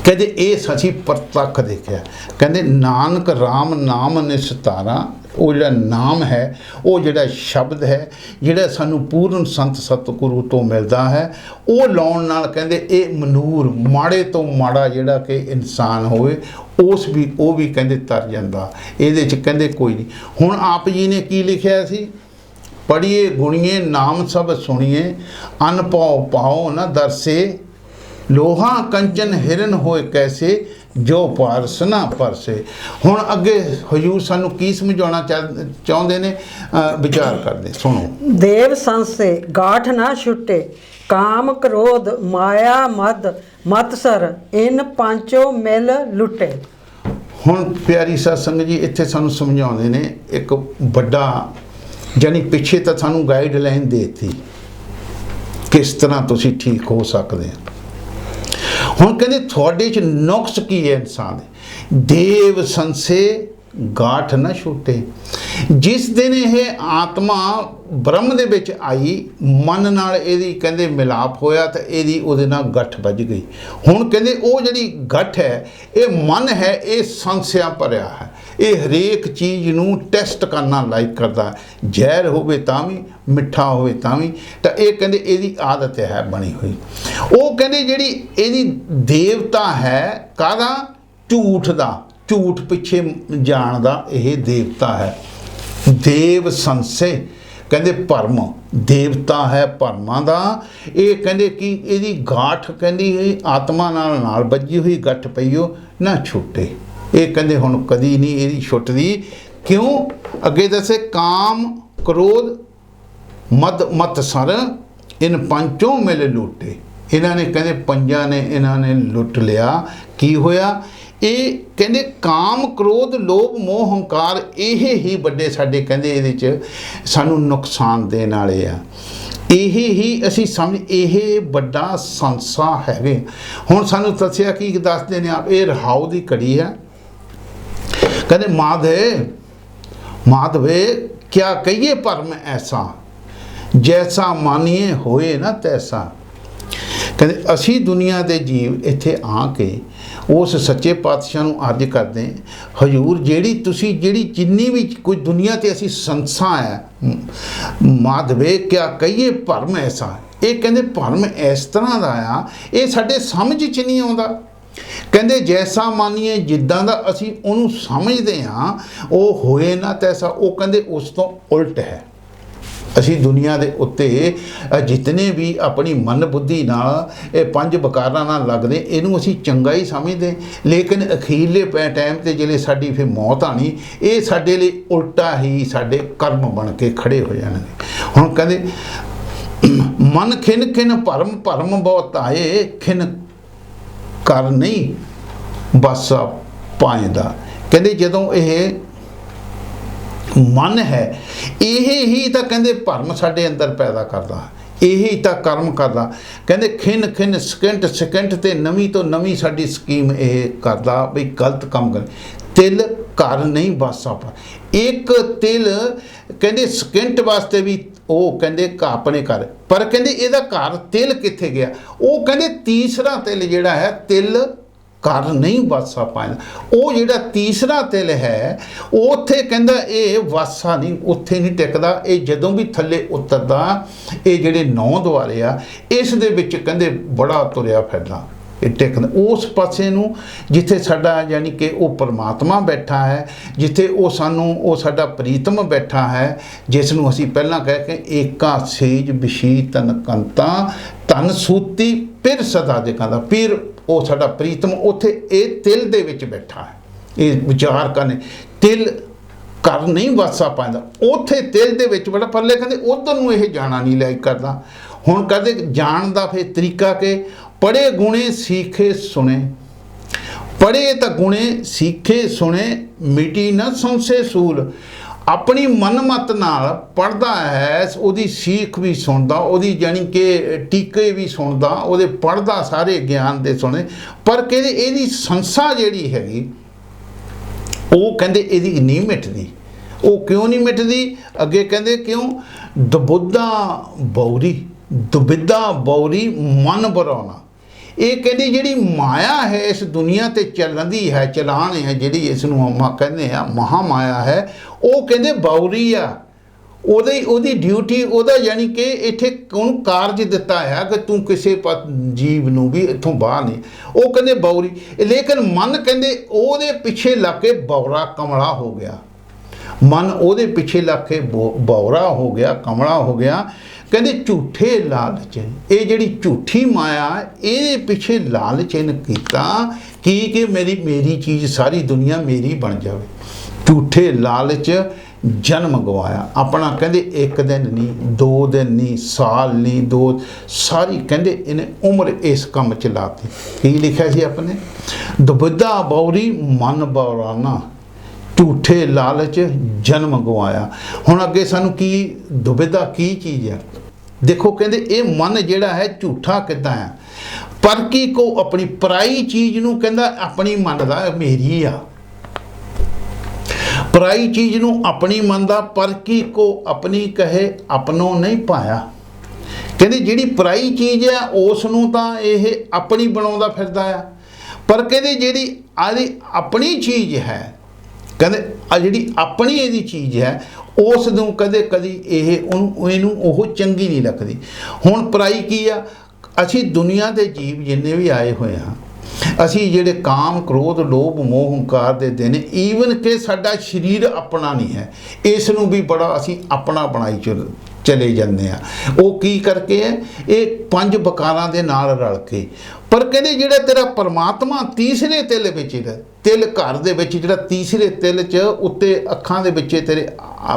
ਕਹਿੰਦੇ ਇਹ ਅਸੀਂ ਪ੍ਰਤੱਖ ਦੇਖਿਆ। ਕਹਿੰਦੇ ਨਾਨਕ ਰਾਮ ਨਾਮ ਨਿਸਤਾਰਾ, ਉਹ ਜਿਹੜਾ ਨਾਮ ਹੈ, ਉਹ ਜਿਹੜਾ ਸ਼ਬਦ ਹੈ, ਜਿਹੜਾ ਸਾਨੂੰ ਪੂਰਨ ਸੰਤ ਸਤਿਗੁਰੂ ਤੋਂ ਮਿਲਦਾ ਹੈ, ਉਹ ਲਾਉਣ ਨਾਲ ਕਹਿੰਦੇ ਇਹ ਮਨੂਰ ਮਾੜੇ ਤੋਂ ਮਾੜਾ ਜਿਹੜਾ ਕਿ ਇਨਸਾਨ ਹੋਵੇ ਉਹ ਵੀ ਕਹਿੰਦੇ ਤਰ ਜਾਂਦਾ। ਇਹਦੇ 'ਚ ਕਹਿੰਦੇ ਕੋਈ ਨਹੀਂ। ਹੁਣ ਆਪ ਜੀ ਨੇ ਕੀ ਲਿਖਿਆ ਸੀ? ਪੜ੍ਹੀਏ ਗੁਣੀਏ ਨਾਮ ਸਭ ਸੁਣੀਏ, ਅਨ ਪਾਉ ਪਾਉ ਨਾ ਦਰਸੇ, ਲੋਹਾ ਕੰਚਨ ਹਿਰਨ ਹੋਏ ਕੈਸੇ, ਜੋ ਪਾਰਸ ਨਾ ਪਰਸੇ। ਹੁਣ ਅੱਗੇ ਹਜ਼ੂਰ ਸਾਨੂੰ ਕੀ ਸਮਝਾਉਣਾ ਚਾਹੁੰਦੇ ਨੇ, ਵਿਚਾਰ ਕਰਦੇ ਸੁਣੋ। ਦੇਵ ਸੰਸੇ ਗਾਠ ਨਾ ਛੁੱਟੇ, ਕਾਮ ਕ੍ਰੋਧ ਮਾਇਆ ਮਦ ਮਤਸਰ, ਇਨ ਪੰਚੋ ਮਿਲ ਲੁੱਟੇ। ਹੁਣ ਪਿਆਰੀ ਸਾਧ ਸੰਗਤ ਜੀ, ਇੱਥੇ ਸਾਨੂੰ ਸਮਝਾਉਂਦੇ ਨੇ ਇੱਕ ਵੱਡਾ, ਜਾਨੀ ਪਿੱਛੇ ਤਾਂ ਸਾਨੂੰ ਗਾਈਡਲਾਈਨ ਦੇ ਦਿੱਤੀ ਕਿਸ ਤਰ੍ਹਾਂ ਤੁਸੀਂ ਠੀਕ ਹੋ ਸਕਦੇ ਹੋ। ਹੁਣ ਕਹਿੰਦੇ ਤੁਹਾਡੇ 'ਚ ਨੁਕਸ ਕੀ ਹੈ ਇਨਸਾਨ ਦੇ? ਦੇਵ ਸੰਸੇ ਗਾਠ ਨਾ ਛੁੱਟੇ। ਜਿਸ ਦਿਨ ਇਹ ਆਤਮਾ ਬ੍ਰਹਮ ਦੇ ਵਿੱਚ ਆਈ, ਮਨ ਨਾਲ ਇਹਦੀ ਕਹਿੰਦੇ ਮਿਲਾਪ ਹੋਇਆ ਤਾਂ ਇਹਦੀ ਉਹਦੇ ਨਾਲ ਗੱਠ ਵੱਜ ਗਈ। ਹੁਣ ਕਹਿੰਦੇ ਉਹ ਜਿਹੜੀ ਗੱਠ ਹੈ, ਇਹ ਮਨ ਹੈ, ਇਹ ਸੰਸਿਆ ਭਰਿਆ ਹੈ। ਇਹ ਹਰੇਕ ਚੀਜ਼ ਨੂੰ ਟੈਸਟ ਕਰਨਾ ਲਾਈਕ ਕਰਦਾ, ਜ਼ਹਿਰ ਹੋਵੇ ਤਾਂ ਵੀ, ਮਿੱਠਾ ਹੋਵੇ ਤਾਂ ਵੀ। ਤਾਂ ਇਹ ਕਹਿੰਦੇ ਇਹਦੀ ਆਦਤ ਹੈ ਬਣੀ ਹੋਈ। ਉਹ ਕਹਿੰਦੇ ਜਿਹੜੀ ਇਹਦੀ ਦੇਵਤਾ ਹੈ, ਕਾਹਦਾ? ਝੂਠ ਦਾ, ਝੂਠ ਪਿੱਛੇ ਜਾਣ ਦਾ ਇਹ ਦੇਵਤਾ ਹੈ। ਦੇਵ ਸੰਸੇ ਕਹਿੰਦੇ ਭਰਮ, ਦੇਵਤਾ ਹੈ ਭਰਮਾਂ ਦਾ। ਇਹ ਕਹਿੰਦੇ ਕਿ ਇਹਦੀ ਗਾਠ ਕਹਿੰਦੀ ਇਹ ਆਤਮਾ ਨਾਲ ਵੱਜੀ ਹੋਈ ਗੱਠ ਪਈਓ ਨਾ ਛੁੱਟੇ। ਇਹ ਕਹਿੰਦੇ ਹੁਣ ਕਦੀ ਨਹੀਂ ਇਹਦੀ ਛੁੱਟਦੀ। ਕਿਉਂ? ਅੱਗੇ ਦੱਸੇ ਕਾਮ ਕ੍ਰੋਧ ਮਦ ਮਤਸਰ, ਇਨ ਪੰਚੋਂ ਮਿਲ ਲੁੱਟੇ। ਇਹਨਾਂ ਨੇ ਕਹਿੰਦੇ ਪੰਜਾਂ ਨੇ ਇਹਨਾਂ ਨੇ ਲੁੱਟ ਲਿਆ। ਕੀ ਹੋਇਆ? ਇਹ ਕਹਿੰਦੇ ਕਾਮ ਕ੍ਰੋਧ ਲੋਭ ਮੋਹ ਹੰਕਾਰ, ਇਹ ਹੀ ਵੱਡੇ ਸਾਡੇ ਕਹਿੰਦੇ ਇਹਦੇ 'ਚ ਸਾਨੂੰ ਨੁਕਸਾਨ ਦੇਣ ਵਾਲੇ ਆ। ਇਹ ਹੀ ਅਸੀਂ ਸਮਝ, ਇਹ ਵੱਡਾ ਸੰਸਾ ਹੈਗੇ। ਹੁਣ ਸਾਨੂੰ ਦੱਸਿਆ ਕੀ ਦੱਸਦੇ ਨੇ ਆਪ, ਇਹ ਰਹਾਉ ਦੀ ਕੜੀ ਹੈ। ਕਹਿੰਦੇ ਮਾਧਵੇ ਕਿਆ ਕਹੀਏ ਭਰਮ ਐਸਾ, ਜੈਸਾ ਮਾਨੀਏ ਹੋਏ ਨਾ ਤੈਸਾ। ਕਹਿੰਦੇ ਅਸੀਂ ਦੁਨੀਆ ਦੇ ਜੀਵ ਇੱਥੇ ਆ ਕੇ ਉਸ ਸੱਚੇ ਪਾਤਸ਼ਾਹ ਨੂੰ ਅਰਜ਼ ਕਰਦੇ, ਹਜ਼ੂਰ ਜਿਹੜੀ ਜਿੰਨੀ ਵੀ ਕੋਈ ਦੁਨੀਆ 'ਤੇ ਅਸੀਂ ਸੰਸਾ ਹੈ, ਮਾਧਵੇ ਕਿਆ ਕਹੀਏ ਭਰਮ ਐਸਾ। ਇਹ ਕਹਿੰਦੇ ਭਰਮ ਇਸ ਤਰ੍ਹਾਂ ਦਾ ਆ, ਇਹ ਸਾਡੇ ਸਮਝ 'ਚ ਨਹੀਂ ਆਉਂਦਾ। ਕਹਿੰਦੇ ਜੈਸਾ ਮਾਨੀਏ, ਜਿੱਦਾਂ ਦਾ ਅਸੀਂ ਉਹਨੂੰ ਸਮਝਦੇ ਹਾਂ, ਉਹ ਹੋਏ ਨਾ ਤੈਸਾ। ਉਹ ਕਹਿੰਦੇ ਉਸ ਤੋਂ ਉਲਟ ਹੈ। ਅਸੀਂ ਦੁਨੀਆ ਦੇ ਉੱਤੇ ਜਿਤਨੇ ਵੀ ਆਪਣੀ ਮਨ ਬੁੱਧੀ ਨਾਲ ਇਹ ਪੰਜ ਵਿਕਾਰਾਂ ਨਾਲ ਲੱਗਦੇ, ਇਹਨੂੰ ਅਸੀਂ ਚੰਗਾ ਹੀ ਸਮਝਦੇ। ਲੇਕਿਨ ਅਖੀਰਲੇ ਟਾਈਮ 'ਤੇ ਜਿਹੜੇ ਸਾਡੀ ਫਿਰ ਮੌਤ ਆਣੀ, ਇਹ ਸਾਡੇ ਲਈ ਉਲਟਾ ਹੀ ਸਾਡੇ ਕਰਮ ਬਣ ਕੇ ਖੜੇ ਹੋ ਜਾਣਗੇ। ਹੁਣ ਕਹਿੰਦੇ ਮਨ ਖਿਨ ਖਿਨ ਭਰਮ ਭਰਮ ਬਹੁਤ ਆਏ, ਖਿਨ ਕਰ ਨਹੀਂ ਬਸ ਪਾਏਦਾ। ਕਹਿੰਦੇ ਜਦੋਂ ਇਹ ਮਨ ਹੈ, ਇਹ ਹੀ ਤਾਂ ਕਹਿੰਦੇ ਭਰਮ ਸਾਡੇ ਅੰਦਰ ਪੈਦਾ ਕਰਦਾ, ਇਹ ਹੀ ਤਾਂ ਕਰਮ ਕਰਦਾ। ਕਹਿੰਦੇ ਖਿਨ ਖਿਨ ਸਕਿੰਟ ਸਕਿੰਟ ਤੇ ਨਵੀਂ ਤੋਂ ਨਵੀਂ ਸਾਡੀ ਸਕੀਮ ਇਹ ਕਰਦਾ ਵੀ ਗਲਤ ਕੰਮ ਕਰ। ਤਿਲ ਘਰ ਨਹੀਂ ਵਾਸਾ ਪਰ, ਇੱਕ ਤਿਲ ਕਹਿੰਦੇ ਸਕਿੰਟ ਵਾਸਤੇ ਵੀ ਉਹ ਕਹਿੰਦੇ ਆਪਣੇ ਘਰ, ਪਰ ਕਹਿੰਦੇ ਇਹਦਾ ਘਰ ਤਿਲ ਕਿੱਥੇ ਗਿਆ? ਉਹ ਕਹਿੰਦੇ ਤੀਸਰਾ ਤਿਲ ਜਿਹੜਾ ਹੈ, ਤਿਲ ਘਰ ਨਹੀਂ ਵਾਸਾ ਪਾਉਂਦਾ। ਉਹ ਜਿਹੜਾ ਤੀਸਰਾ ਤਿਲ ਹੈ, ਉੱਥੇ ਕਹਿੰਦਾ ਇਹ ਵਾਸਾ ਨਹੀਂ, ਉੱਥੇ ਨਹੀਂ ਟਿਕਦਾ। ਇਹ ਜਦੋਂ ਵੀ ਥੱਲੇ ਉਤਰਦਾ, ਇਹ ਜਿਹੜੇ 9 ਦੁਆਰੇ ਆ, ਇਸ ਦੇ ਵਿੱਚ ਕਹਿੰਦੇ ਬੜਾ ਤੁਰਿਆ ਫਿਰਦਾ, ਇਹ ਟਿਕਦਾ ਉਸ ਪਾਸੇ ਨੂੰ ਜਿੱਥੇ ਸਾਡਾ ਯਾਨੀ ਕਿ ਉਹ ਪਰਮਾਤਮਾ ਬੈਠਾ ਹੈ, ਜਿੱਥੇ ਉਹ ਸਾਨੂੰ ਉਹ ਸਾਡਾ ਪ੍ਰੀਤਮ ਬੈਠਾ ਹੈ, ਜਿਸ ਨੂੰ ਅਸੀਂ ਪਹਿਲਾਂ ਕਹਿ ਕੇ ਏਕਾ ਸੇਜ ਵਿਸ਼ੀ ਤਨ ਕੰਤਾ ਧਨ ਸੂਤੀ ਫਿਰ ਸਦਾ ਜਗਾਂਦਾ। ਫਿਰ ਉਹ ਸਾਡਾ ਪ੍ਰੀਤਮ ਉੱਥੇ ਇਹ ਤਿਲ ਦੇ ਵਿੱਚ ਬੈਠਾ ਹੈ। ਇਹ ਵਿਚਾਰ ਕਰਨੇ, ਤਿਲ ਕਰ ਨਹੀਂ ਵਾਸਾ ਪਾਉਂਦਾ, ਉੱਥੇ ਤਿਲ ਦੇ ਵਿੱਚ ਬੜਾ। ਪਰਲੇ ਕਹਿੰਦੇ ਉੱਧਰ ਨੂੰ ਇਹ ਜਾਣਾ ਨਹੀਂ ਲਾਇਕ ਕਰਦਾ। ਹੁਣ ਕਹਿੰਦੇ ਜਾਣ ਦਾ ਫਿਰ ਤਰੀਕਾ ਕਿ ਪੜ੍ਹੇ ਗੁਣੇ ਸੀਖੇ ਸੁਣੇ, ਪੜ੍ਹੇ ਤਾਂ ਗੁਣੇ ਸੀਖੇ ਸੁਣੇ, ਮਿਟੀ ਨਾ ਸੰਸੇ ਸੂਲ। ਆਪਣੀ ਮਨਮਤ ਨਾਲ ਪੜ੍ਹਦਾ ਹੈ, ਉਹਦੀ ਸੀਖ ਵੀ ਸੁਣਦਾ, ਉਹਦੀ ਜਾਣੀ ਕਿ ਟੀਕੇ ਵੀ ਸੁਣਦਾ, ਉਹਦੇ ਪੜ੍ਹਦਾ ਸਾਰੇ ਗਿਆਨ ਦੇ ਸੁਣੇ। ਪਰ ਕਹਿੰਦੇ ਇਹਦੀ ਸੰਸਾ ਜਿਹੜੀ ਹੈਗੀ, ਉਹ ਕਹਿੰਦੇ ਇਹਦੀ ਨਹੀਂ ਮਿਟਦੀ। ਉਹ ਕਿਉਂ ਨਹੀਂ ਮਿਟਦੀ? ਅੱਗੇ ਕਹਿੰਦੇ ਕਿਉਂ? ਦੁਬਿਧਾ ਬੌਰੀ, ਦੁਬਿਧਾ ਬੌਰੀ ਮਨ ਬਰਾਉਣਾ। ਇਹ ਕਹਿੰਦੇ ਜਿਹੜੀ ਮਾਇਆ ਹੈ ਇਸ ਦੁਨੀਆ ਤੇ ਚੱਲਦੀ ਹੈ, ਚਲਾਣ ਹੈ ਜਿਹੜੀ, ਇਸ ਨੂੰ ਆਪਾਂ ਕਹਿੰਦੇ ਆ ਮਹਾ ਮਾਇਆ ਹੈ, ਉਹ ਕਹਿੰਦੇ ਬਾਉਰੀ ਆ। ਉਹਦੀ ਡਿਊਟੀ, ਉਹਦਾ ਯਾਨੀ ਕਿ ਇੱਥੇ ਉਹਨੂੰ ਕਾਰਜ ਦਿੱਤਾ ਹੈ ਕਿ ਤੂੰ ਕਿਸੇ ਜੀਵ ਨੂੰ ਵੀ ਇੱਥੋਂ ਬਾਹਰ ਨਹੀਂ, ਉਹ ਕਹਿੰਦੇ ਬਾਉਰੀ। ਲੇਕਿਨ ਮਨ ਕਹਿੰਦੇ ਉਹਦੇ ਪਿੱਛੇ ਲੱਗ ਕੇ ਬੌਰਾ ਕਮਲਾ ਹੋ ਗਿਆ, ਮਨ ਉਹਦੇ ਪਿੱਛੇ ਲੱਗ ਕੇ ਬੌਰਾ ਹੋ ਗਿਆ, ਕਮਲਾ ਹੋ ਗਿਆ। ਕਹਿੰਦੇ ਝੂਠੇ ਲਾਲਚ, ਇਹ ਜਿਹੜੀ ਝੂਠੀ ਮਾਇਆ ਇਹਦੇ ਪਿੱਛੇ ਲਾਲਚਨ ਕੀਤਾ ਕਿ ਮੇਰੀ ਚੀਜ਼ ਸਾਰੀ ਦੁਨੀਆ ਮੇਰੀ ਬਣ ਜਾਵੇ। ਝੂਠੇ ਲਾਲਚ ਜਨਮ ਗਵਾਇਆ ਆਪਣਾ। ਕਹਿੰਦੇ ਇੱਕ ਦਿਨ ਨਹੀਂ, 2 ਦਿਨ ਨਹੀਂ, ਸਾਲ ਨਹੀਂ, 2 ਸਾਰੀ ਕਹਿੰਦੇ ਇਹਨੇ ਉਮਰ ਇਸ ਕੰਮ ਚ ਲਾਤੀ। ਕੀ ਲਿਖਿਆ ਸੀ ਆਪਣੇ, ਦੁਬਿਧਾ ਬੌਰੀ ਮਨ ਬੌਰਾਨਾ, ਝੂਠੇ ਲਾਲਚ ਜਨਮ ਗਵਾਇਆ। ਹੁਣ ਅੱਗੇ ਸਾਨੂੰ ਕੀ ਦੁਬਿਧਾ ਕੀ ਚੀਜ਼ ਹੈ? ਦੇਖੋ ਕਹਿੰਦੇ ਇਹ ਮਨ ਜਿਹੜਾ ਹੈ ਝੂਠਾ ਕਿੱਦਾਂ ਹੈ, ਪਰਕੀ ਕੋ ਆਪਣੀ ਪਰਾਈ ਚੀਜ਼ ਨੂੰ ਕਹਿੰਦਾ ਆਪਣੀ ਮੰਨਦਾ ਮੇਰੀ ਆ, ਪਰਾਈ ਚੀਜ਼ ਨੂੰ ਆਪਣੀ ਮੰਨਦਾ। ਪਰਕੀ ਕੋ ਆਪਣੀ ਕਹੇ ਆਪਣੋ ਨਹੀਂ ਪਾਇਆ। ਕਹਿੰਦੇ ਜਿਹੜੀ ਪਰਾਈ ਚੀਜ਼ ਹੈ ਉਸ ਨੂੰ ਤਾਂ ਇਹ ਆਪਣੀ ਬਣਾਉਂਦਾ ਫਿਰਦਾ ਆ, ਪਰ ਕਹਿੰਦੇ ਜਿਹੜੀ ਆਪਣੀ ਚੀਜ਼ ਹੈ, ਕਹਿੰਦੇ ਆ ਜਿਹੜੀ ਆਪਣੀ ਇਹਦੀ ਚੀਜ਼ ਹੈ ਉਸ ਨੂੰ ਕਦੀ ਇਹਨੂੰ ਉਹ ਚੰਗੀ ਨਹੀਂ ਲੱਗਦੀ। ਹੁਣ ਪਰਾਈ ਕੀ ਆ? ਅਸੀਂ ਦੁਨੀਆ ਦੇ ਜੀਵ ਜਿੰਨੇ ਵੀ ਆਏ ਹੋਏ ਹਾਂ, ਅਸੀਂ ਜਿਹੜੇ ਕਾਮ ਕ੍ਰੋਧ ਲੋਭ ਮੋਹ ਹੰਕਾਰ ਦੇ ਦਿਨ, ਈਵਨ ਕਿ ਸਾਡਾ ਸਰੀਰ ਆਪਣਾ ਨਹੀਂ ਹੈ, ਇਸ ਨੂੰ ਵੀ ਬੜਾ ਅਸੀਂ ਆਪਣਾ ਬਣਾਈ ਚਲੇ ਜਾਂਦੇ ਆ। ਉਹ ਕੀ ਕਰਕੇ ਹੈ? ਇਹ 5 ਵਿਕਾਰਾਂ ਦੇ ਨਾਲ ਰਲ ਕੇ। ਪਰ ਕਹਿੰਦੇ ਜਿਹੜਾ ਤੇਰਾ ਪਰਮਾਤਮਾ ਤੀਸਰੇ ਤਿਲ ਵਿੱਚ, ਤਿਲ ਘਰ ਦੇ ਵਿੱਚ ਜਿਹੜਾ ਤੀਸਰੇ ਤਿਲ 'ਚ ਉੱਤੇ ਅੱਖਾਂ ਦੇ ਵਿੱਚ ਤੇਰੇ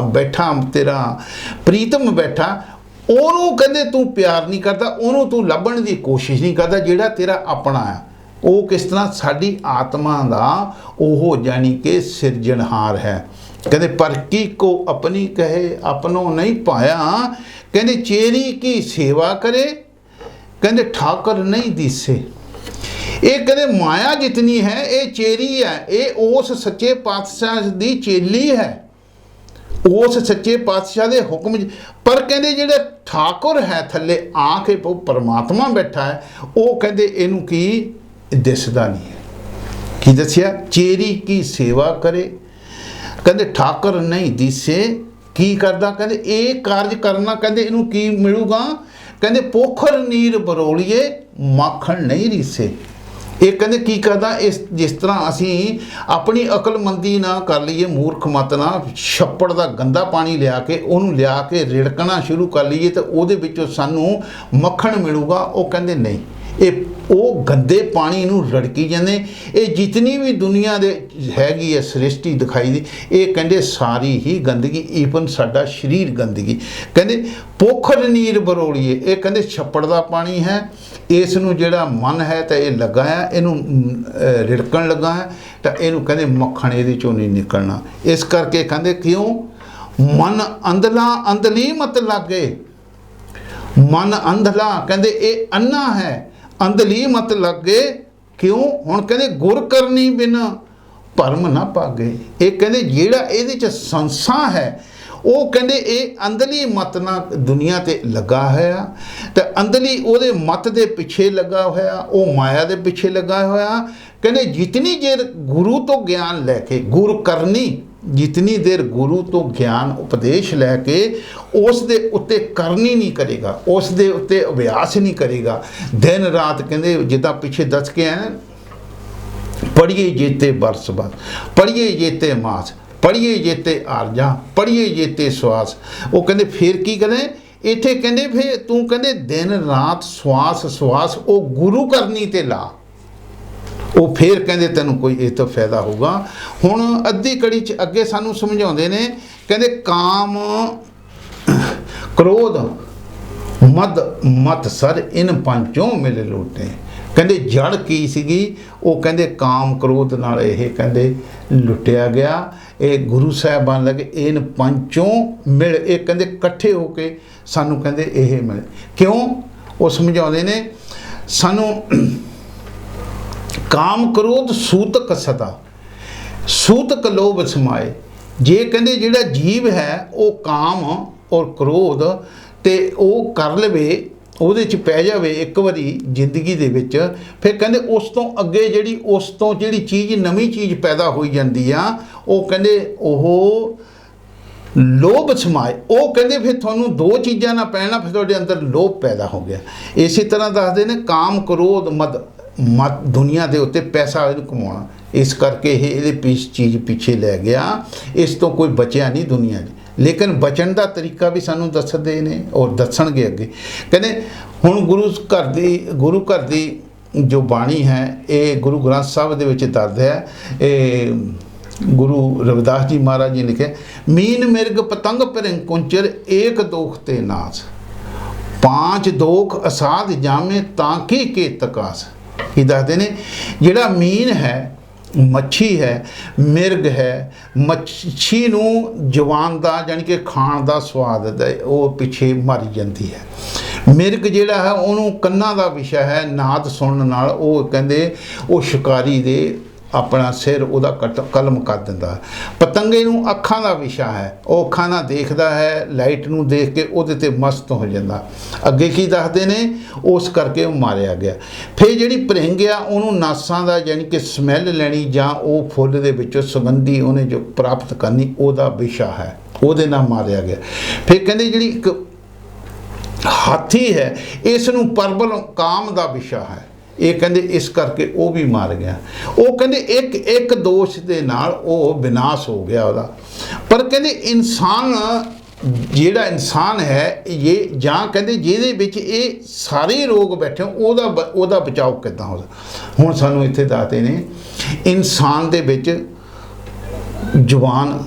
ਬੈਠਾ, ਤੇਰਾ ਪ੍ਰੀਤਮ ਬੈਠਾ, ਉਹਨੂੰ ਕਹਿੰਦੇ ਤੂੰ ਪਿਆਰ ਨਹੀਂ ਕਰਦਾ, ਉਹਨੂੰ ਤੂੰ ਲੱਭਣ ਦੀ ਕੋਸ਼ਿਸ਼ ਨਹੀਂ ਕਰਦਾ, ਜਿਹੜਾ ਤੇਰਾ ਆਪਣਾ ਹੈ। ਉਹ ਕਿਸ ਤਰ੍ਹਾਂ? ਸਾਡੀ ਆਤਮਾ ਦਾ ਉਹ ਯਾਨੀ ਕਿ ਸਿਰਜਣਹਾਰ ਹੈ। ਕਹਿੰਦੇ ਪਰਕੀ ਕੋ ਆਪਣੀ ਕਹੇ ਆਪਣੋ ਨਹੀਂ ਪਾਇਆ। ਕਹਿੰਦੇ ਚੇਰੀ ਕੀ ਸੇਵਾ ਕਰੇ, ਕਹਿੰਦੇ ਠਾਕਰ ਨਹੀਂ ਦਿਸੇ। ਇਹ ਕਹਿੰਦੇ ਮਾਇਆ ਜਿਤਨੀ ਹੈ ਇਹ ਚੇਰੀ ਹੈ, ਇਹ ਉਸ ਸੱਚੇ ਪਾਤਸ਼ਾਹ ਦੀ ਚੇਲੀ ਹੈ, ਉਸ ਸੱਚੇ ਪਾਤਸ਼ਾਹ ਦੇ ਹੁਕਮ। ਪਰ ਕਹਿੰਦੇ ਜਿਹੜੇ ਠਾਕੁਰ ਹੈ ਥੱਲੇ ਆ ਕੇ ਪਰਮਾਤਮਾ ਬੈਠਾ ਹੈ, ਉਹ ਕਹਿੰਦੇ ਇਹਨੂੰ ਕੀ ਦਿਸਦਾ ਨਹੀਂ ਹੈ। ਕੀ ਦੱਸਿਆ? ਚੇਰੀ ਕੀ ਸੇਵਾ ਕਰੇ, ਕਹਿੰਦੇ ਠਾਕੁਰ ਨਹੀਂ ਦਿਸੇ। ਕੀ ਕਰਦਾ? ਕਹਿੰਦੇ ਇਹ ਕਾਰਜ ਕਰਨਾ, ਕਹਿੰਦੇ ਇਹਨੂੰ ਕੀ ਮਿਲੂਗਾ? ਕਹਿੰਦੇ ਪੋਖਰ ਨੀਰ ਬਰੋਲੀਏ ਮਾਖਣ ਨਹੀਂ ਰੀਸੇ। ਇਹ ਕਹਿੰਦੇ ਕੀ ਕਰਦਾ? ਜਿਸ ਤਰ੍ਹਾਂ ਅਸੀਂ ਆਪਣੀ ਅਕਲਮੰਦੀ ਨਾ ਕਰ ਲਈਏ, ਮੂਰਖ ਮਤ ਨਾਲ ਛੱਪੜ ਦਾ ਗੰਦਾ ਪਾਣੀ ਲਿਆ ਕੇ ਉਹਨੂੰ ਲਿਆ ਕੇ ਰਿੜਕਣਾ ਸ਼ੁਰੂ ਕਰ ਲਈਏ ਤਾਂ ਉਹਦੇ ਵਿੱਚੋਂ ਸਾਨੂੰ ਮੱਖਣ ਮਿਲੂਗਾ। ਉਹ ਕਹਿੰਦੇ ਨਹੀਂ, ਉਹ ਗੰਦੇ ਪਾਣੀ ਨੂੰ ਰੜਕੀ ਜਾਂਦੇ। ਇਹ ਜਿਤਨੀ ਵੀ ਦੁਨੀਆ ਦੇ ਹੈਗੀ ਹੈ ਸ੍ਰਿਸ਼ਟੀ ਦਿਖਾਈ ਦੀ, ਇਹ ਕਹਿੰਦੇ ਸਾਰੀ ਹੀ ਗੰਦਗੀ, ਈਵਨ ਸਾਡਾ ਸਰੀਰ ਗੰਦਗੀ। ਕਹਿੰਦੇ ਪੋਖਰ ਨੀਰ ਬਰੋਲੀਏ, ਇਹ ਕਹਿੰਦੇ ਛੱਪੜ ਦਾ ਪਾਣੀ ਹੈ, ਇਸ ਨੂੰ ਜਿਹੜਾ ਮਨ ਹੈ ਤਾਂ ਇਹ ਲੱਗਾ ਹੈ, ਇਹਨੂੰ ਰਿੜਕਣ ਲੱਗਾ ਹੈ ਤਾਂ ਇਹਨੂੰ ਕਹਿੰਦੇ ਮੱਖਣ ਇਹਦੇ ਚੋਂ ਨਹੀਂ ਨਿਕਲਣਾ। ਇਸ ਕਰਕੇ ਕਹਿੰਦੇ ਕਿਉਂ? ਮਨ ਅੰਧਲਾ ਅੰਧਲੀ ਮਤ ਲਾਗੇ, ਮਨ ਅੰਧਲਾ ਕਹਿੰਦੇ ਇਹ ਅੰਨਾ ਹੈ, ਅੰਧਲੀ ਮਤ ਲੱਗੇ। ਕਿਉਂ? ਹੁਣ ਕਹਿੰਦੇ ਗੁਰ ਕਰਨੀ ਬਿਨ ਭਰਮ ਨਾ ਪਾਗੇ। ਇਹ ਕਹਿੰਦੇ ਜਿਹੜਾ ਇਹਦੇ 'ਚ ਸੰਸਾ ਹੈ ਉਹ ਕਹਿੰਦੇ ਇਹ ਅੰਧਲੀ ਮਤ ਨਾਲ ਦੁਨੀਆ ਤੇ ਲੱਗਾ ਹੋਇਆ, ਤੇ ਅੰਧਲੀ ਉਹਦੇ ਮਤ ਦੇ ਪਿੱਛੇ ਲੱਗਾ ਹੋਇਆ, ਉਹ ਮਾਇਆ ਦੇ ਪਿੱਛੇ ਲੱਗਾ ਹੋਇਆ। ਕਹਿੰਦੇ ਜਿਤਨੀ ਦੇਰ ਗੁਰੂ ਤੋਂ ਗਿਆਨ ਲੈ ਕੇ, ਗੁਰ ਕਰਨੀ, ਜਿਤਨੀ ਦੇਰ ਗੁਰੂ ਤੋਂ ਗਿਆਨ ਉਪਦੇਸ਼ ਲੈ ਕੇ ਉਸ ਦੇ ਉੱਤੇ ਕਰਨੀ ਨਹੀਂ ਕਰੇਗਾ, ਉਸ ਦੇ ਉੱਤੇ ਅਭਿਆਸ ਨਹੀਂ ਕਰੇਗਾ, ਦਿਨ ਰਾਤ ਕਹਿੰਦੇ ਜਿੱਦਾਂ ਪਿੱਛੇ ਦੱਸ ਕੇ ਆਏ, ਪੜ੍ਹੀਏ ਜੇਤੇ ਬਰਸ ਬਾਦ, ਪੜ੍ਹੀਏ ਜੇਤੇ ਮਾਸ, ਪੜ੍ਹੀਏ ਜੇਤੇ ਆਰਜਾ, ਪੜ੍ਹੀਏ ਜੇਤੇ ਸਵਾਸ। ਉਹ ਕਹਿੰਦੇ ਫਿਰ ਕੀ ਕਰੇ ਇੱਥੇ? ਕਹਿੰਦੇ ਫਿਰ ਤੂੰ ਕਹਿੰਦੇ ਦਿਨ ਰਾਤ ਸਵਾਸ ਉਹ ਗੁਰੂ ਕਰਨੀ ਤੇ ਲਾ, ਉਹ ਫੇਰ ਕਹਿੰਦੇ ਤੈਨੂੰ ਕੋਈ ਇਹ ਤੋਂ ਫਾਇਦਾ ਹੋਊਗਾ। ਹੁਣ ਅੱਧੀ ਕੜੀ 'ਚ ਅੱਗੇ ਸਾਨੂੰ ਸਮਝਾਉਂਦੇ ਨੇ, ਕਹਿੰਦੇ ਕਾਮ ਕ੍ਰੋਧ ਮਤ ਸਰ ਇਨ ਪੰਚੋਂ ਮਿਲ ਲੁੱਟੇ। ਕਹਿੰਦੇ ਜੜ ਕੀ ਸੀਗੀ? ਉਹ ਕਹਿੰਦੇ ਕਾਮ ਕ੍ਰੋਧ ਨਾਲ ਇਹ ਕਹਿੰਦੇ ਲੁੱਟਿਆ ਗਿਆ। ਇਹ ਗੁਰੂ ਸਾਹਿਬਾਨ ਲੱਗੇ ਇਨ ਪੰਚੋਂ ਮਿਲ, ਇਹ ਕਹਿੰਦੇ ਇਕੱਠੇ ਹੋ ਕੇ ਸਾਨੂੰ ਕਹਿੰਦੇ ਇਹ ਮਿਲੇ। ਕਿਉਂ? ਉਹ ਸਮਝਾਉਂਦੇ ਨੇ ਸਾਨੂੰ ਕਾਮ ਕ੍ਰੋਧ ਸੂਤਕ ਸਦਾ, ਸੂਤਕ ਲੋਭ ਸਮਾਏ। ਜੇ ਕਹਿੰਦੇ ਜਿਹੜਾ ਜੀਵ ਹੈ ਉਹ ਕਾਮ ਔਰ ਕ੍ਰੋਧ ਤੇ ਉਹ ਕਰ ਲਵੇ ਉਹਦੇ 'ਚ ਪੈ ਜਾਵੇ ਇੱਕ ਵਾਰੀ ਜ਼ਿੰਦਗੀ ਦੇ ਵਿੱਚ, ਫਿਰ ਕਹਿੰਦੇ ਉਸ ਤੋਂ ਅੱਗੇ ਜਿਹੜੀ ਚੀਜ਼ ਨਵੀਂ ਚੀਜ਼ ਪੈਦਾ ਹੋਈ ਜਾਂਦੀ ਆ, ਉਹ ਕਹਿੰਦੇ ਉਹ ਲੋਭ ਸਮਾਏ। ਉਹ ਕਹਿੰਦੇ ਫਿਰ ਤੁਹਾਨੂੰ ਦੋ ਚੀਜ਼ਾਂ ਨਾ ਪੈਣਾ, ਫਿਰ ਤੁਹਾਡੇ ਅੰਦਰ ਲੋਭ ਪੈਦਾ ਹੋ ਗਿਆ। ਇਸੇ ਤਰ੍ਹਾਂ ਦੱਸਦੇ ਨੇ ਕਾਮ ਕ੍ਰੋਧ ਮਦ ਦੁਨੀਆ ਦੇ ਉੱਤੇ ਪੈਸਾ ਇਹਨੂੰ ਕਮਾਉਣਾ, ਇਸ ਕਰਕੇ ਇਹਦੇ ਚੀਜ਼ ਪਿੱਛੇ ਲੈ ਗਿਆ। ਇਸ ਤੋਂ ਕੋਈ ਬਚਿਆ ਨਹੀਂ ਦੁਨੀਆ 'ਚ। ਲੇਕਿਨ ਬਚਣ ਦਾ ਤਰੀਕਾ ਵੀ ਸਾਨੂੰ ਦੱਸਦੇ ਨੇ ਔਰ ਦੱਸਣਗੇ ਅੱਗੇ। ਕਹਿੰਦੇ ਹੁਣ ਗੁਰੂ ਘਰ ਦੀ ਜੋ ਬਾਣੀ ਹੈ, ਇਹ ਗੁਰੂ ਗ੍ਰੰਥ ਸਾਹਿਬ ਦੇ ਵਿੱਚ ਦਰਜ ਹੈ। ਇਹ ਗੁਰੂ ਰਵਿਦਾਸ ਜੀ ਮਹਾਰਾਜ ਜੀ ਲਿਖਿਆ, ਮੀਨ ਮਿਰਗ ਪਤੰਗ ਪਿਰੰਗ ਕੁੰਚਰ ਏਕ ਦੋਖ ਤੇ ਨਾਸ, ਪਾਂਚ ਦੋਖ ਅਸਾਧ ਜਾਮੇ ਤਾਂ ਕੀ ਕੇ ਤਕਾਸ। ਇਹ ਦੱਸਦੇ ਨੇ ਜਿਹੜਾ ਮੀਨ ਹੈ, ਮੱਛੀ ਹੈ, ਮਿਰਗ ਹੈ, ਮੱਛੀ ਨੂੰ ਜਵਾਨ ਦਾ ਜਾਣੀ ਕਿ ਖਾਣ ਦਾ ਸਵਾਦ ਉਹ ਪਿੱਛੇ ਮਰ ਜਾਂਦੀ ਹੈ। ਮਿਰਗ ਜਿਹੜਾ ਹੈ ਉਹਨੂੰ ਕੰਨਾਂ ਦਾ ਵਿਸ਼ਾ ਹੈ, ਨਾਦ ਸੁਣਨ ਨਾਲ ਉਹ ਕਹਿੰਦੇ ਉਹ ਸ਼ਿਕਾਰੀ ਦੇ ਆਪਣਾ ਸਿਰ ਉਹਦਾ ਕਲਮ ਕਰ ਦਿੰਦਾ। ਪਤੰਗੇ ਨੂੰ ਅੱਖਾਂ ਦਾ ਵਿਸ਼ਾ ਹੈ, ਉਹ ਅੱਖਾਂ ਨਾਲ ਦੇਖਦਾ ਹੈ, ਲਾਈਟ ਨੂੰ ਦੇਖ ਕੇ ਉਹਦੇ ਤੇ ਮਸਤ ਹੋ ਜਾਂਦਾ। ਅੱਗੇ ਕੀ ਦੱਸਦੇ ਨੇ, ਉਸ ਕਰਕੇ ਉਹ ਮਾਰਿਆ ਗਿਆ। ਫਿਰ ਜਿਹੜੀ ਭਰਿੰਗ ਆ ਉਹਨੂੰ ਨਾਸਾਂ ਦਾ ਯਾਨੀ ਕਿ ਸਮੈਲ ਲੈਣੀ ਜਾਂ ਉਹ ਫੁੱਲ ਦੇ ਵਿੱਚੋਂ ਸੁਗੰਧੀ ਉਹਨੇ ਜੋ ਪ੍ਰਾਪਤ ਕਰਨੀ, ਉਹਦਾ ਵਿਸ਼ਾ ਹੈ, ਉਹਦੇ ਨਾਲ ਮਾਰਿਆ ਗਿਆ। ਫਿਰ ਕਹਿੰਦੇ ਜਿਹੜੀ ਇੱਕ ਹਾਥੀ ਹੈ, ਇਸ ਨੂੰ ਪਰਬਲ ਕਾਮ ਦਾ ਵਿਸ਼ਾ ਹੈ, ਇਹ ਕਹਿੰਦੇ ਇਸ ਕਰਕੇ ਉਹ ਵੀ ਮਾਰ ਗਿਆ। ਉਹ ਕਹਿੰਦੇ ਇੱਕ ਦੋਸ਼ ਦੇ ਨਾਲ ਉਹ ਵਿਨਾਸ਼ ਹੋ ਗਿਆ ਉਹਦਾ। ਪਰ ਕਹਿੰਦੇ ਜਿਹੜਾ ਇਨਸਾਨ ਹੈ ਇਹ, ਜਾਂ ਕਹਿੰਦੇ ਜਿਹਦੇ ਵਿੱਚ ਇਹ ਸਾਰੇ ਰੋਗ ਬੈਠੇ ਉਹਦਾ ਬਚਾਓ ਕਿੱਦਾਂ ਹੋਦਾ। ਹੁਣ ਸਾਨੂੰ ਇੱਥੇ ਦੱਸਦੇ ਨੇ ਇਨਸਾਨ ਦੇ ਵਿੱਚ ਜ਼ੁਬਾਨ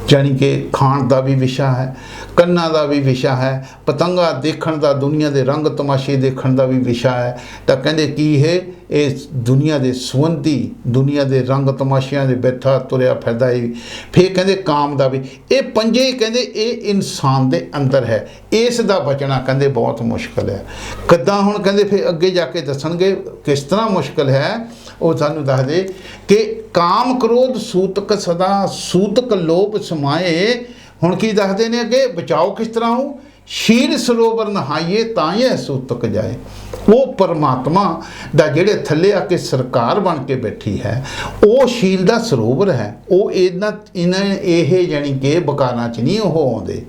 ਜਾਣੀ ਕਿ ਖਾਣ ਦਾ ਵੀ ਵਿਸ਼ਾ ਹੈ, ਕੰਨਾਂ ਦਾ ਵੀ ਵਿਸ਼ਾ ਹੈ, ਪਤੰਗਾ ਦੇਖਣ ਦਾ, ਦੁਨੀਆ ਦੇ ਰੰਗ ਤਮਾਸ਼ੇ ਦੇਖਣ ਦਾ ਵੀ ਵਿਸ਼ਾ ਹੈ। ਤਾਂ ਕਹਿੰਦੇ ਕੀ ਹੈ, ਇਹ ਦੁਨੀਆ ਦੇ ਸੰਬੰਧੀ, ਦੁਨੀਆ ਦੇ ਰੰਗ ਤਮਾਸ਼ਿਆਂ ਦੇ ਬੈਠਾ ਤੁਰਿਆ ਫਿਰਦਾ ਹੈ। ਫਿਰ ਕਹਿੰਦੇ ਕਾਮ ਦਾ ਵੀ, ਇਹ ਪੰਜੇ ਕਹਿੰਦੇ ਇਹ ਇਨਸਾਨ ਦੇ ਅੰਦਰ ਹੈ। ਇਸ ਦਾ ਬਚਣਾ ਕਹਿੰਦੇ ਬਹੁਤ ਮੁਸ਼ਕਲ ਹੈ। ਕਿੱਦਾਂ? ਹੁਣ ਕਹਿੰਦੇ ਫਿਰ ਅੱਗੇ ਜਾ ਕੇ ਦੱਸਣਗੇ ਕਿਸ ਤਰ੍ਹਾਂ ਮੁਸ਼ਕਲ ਹੈ। ਉਹ ਸਾਨੂੰ ਦੱਸਦੇ ਕਿ ਕਾਮ ਕ੍ਰੋਧ ਸੂਤਕ ਸਦਾ, ਸੂਤਕ ਲੋਭ ਸਮਾਏ। ਹੁਣ ਕੀ ਦੱਸਦੇ ਨੇ ਅੱਗੇ, ਬਚਾਓ ਕਿਸ ਤਰ੍ਹਾਂ ਹੋ, ਸ਼ੀਲ ਸਰੋਵਰ ਨਹਾਈਏ ਤਾਂ ਇਹ ਸੂਤਕ ਜਾਏ। ਉਹ ਪਰਮਾਤਮਾ ਦਾ ਜਿਹੜੇ ਥੱਲੇ ਆ ਕੇ ਸਰਕਾਰ ਬਣ ਕੇ ਬੈਠੀ ਹੈ, ਉਹ ਸ਼ੀਲ ਦਾ ਸਰੋਵਰ ਹੈ। ਉਹ ਇਹ ਜਾਣੀ ਕਿ ਬਕਾਰਾਂ 'ਚ ਨਹੀਂ ਉਹ ਆਉਂਦੇ।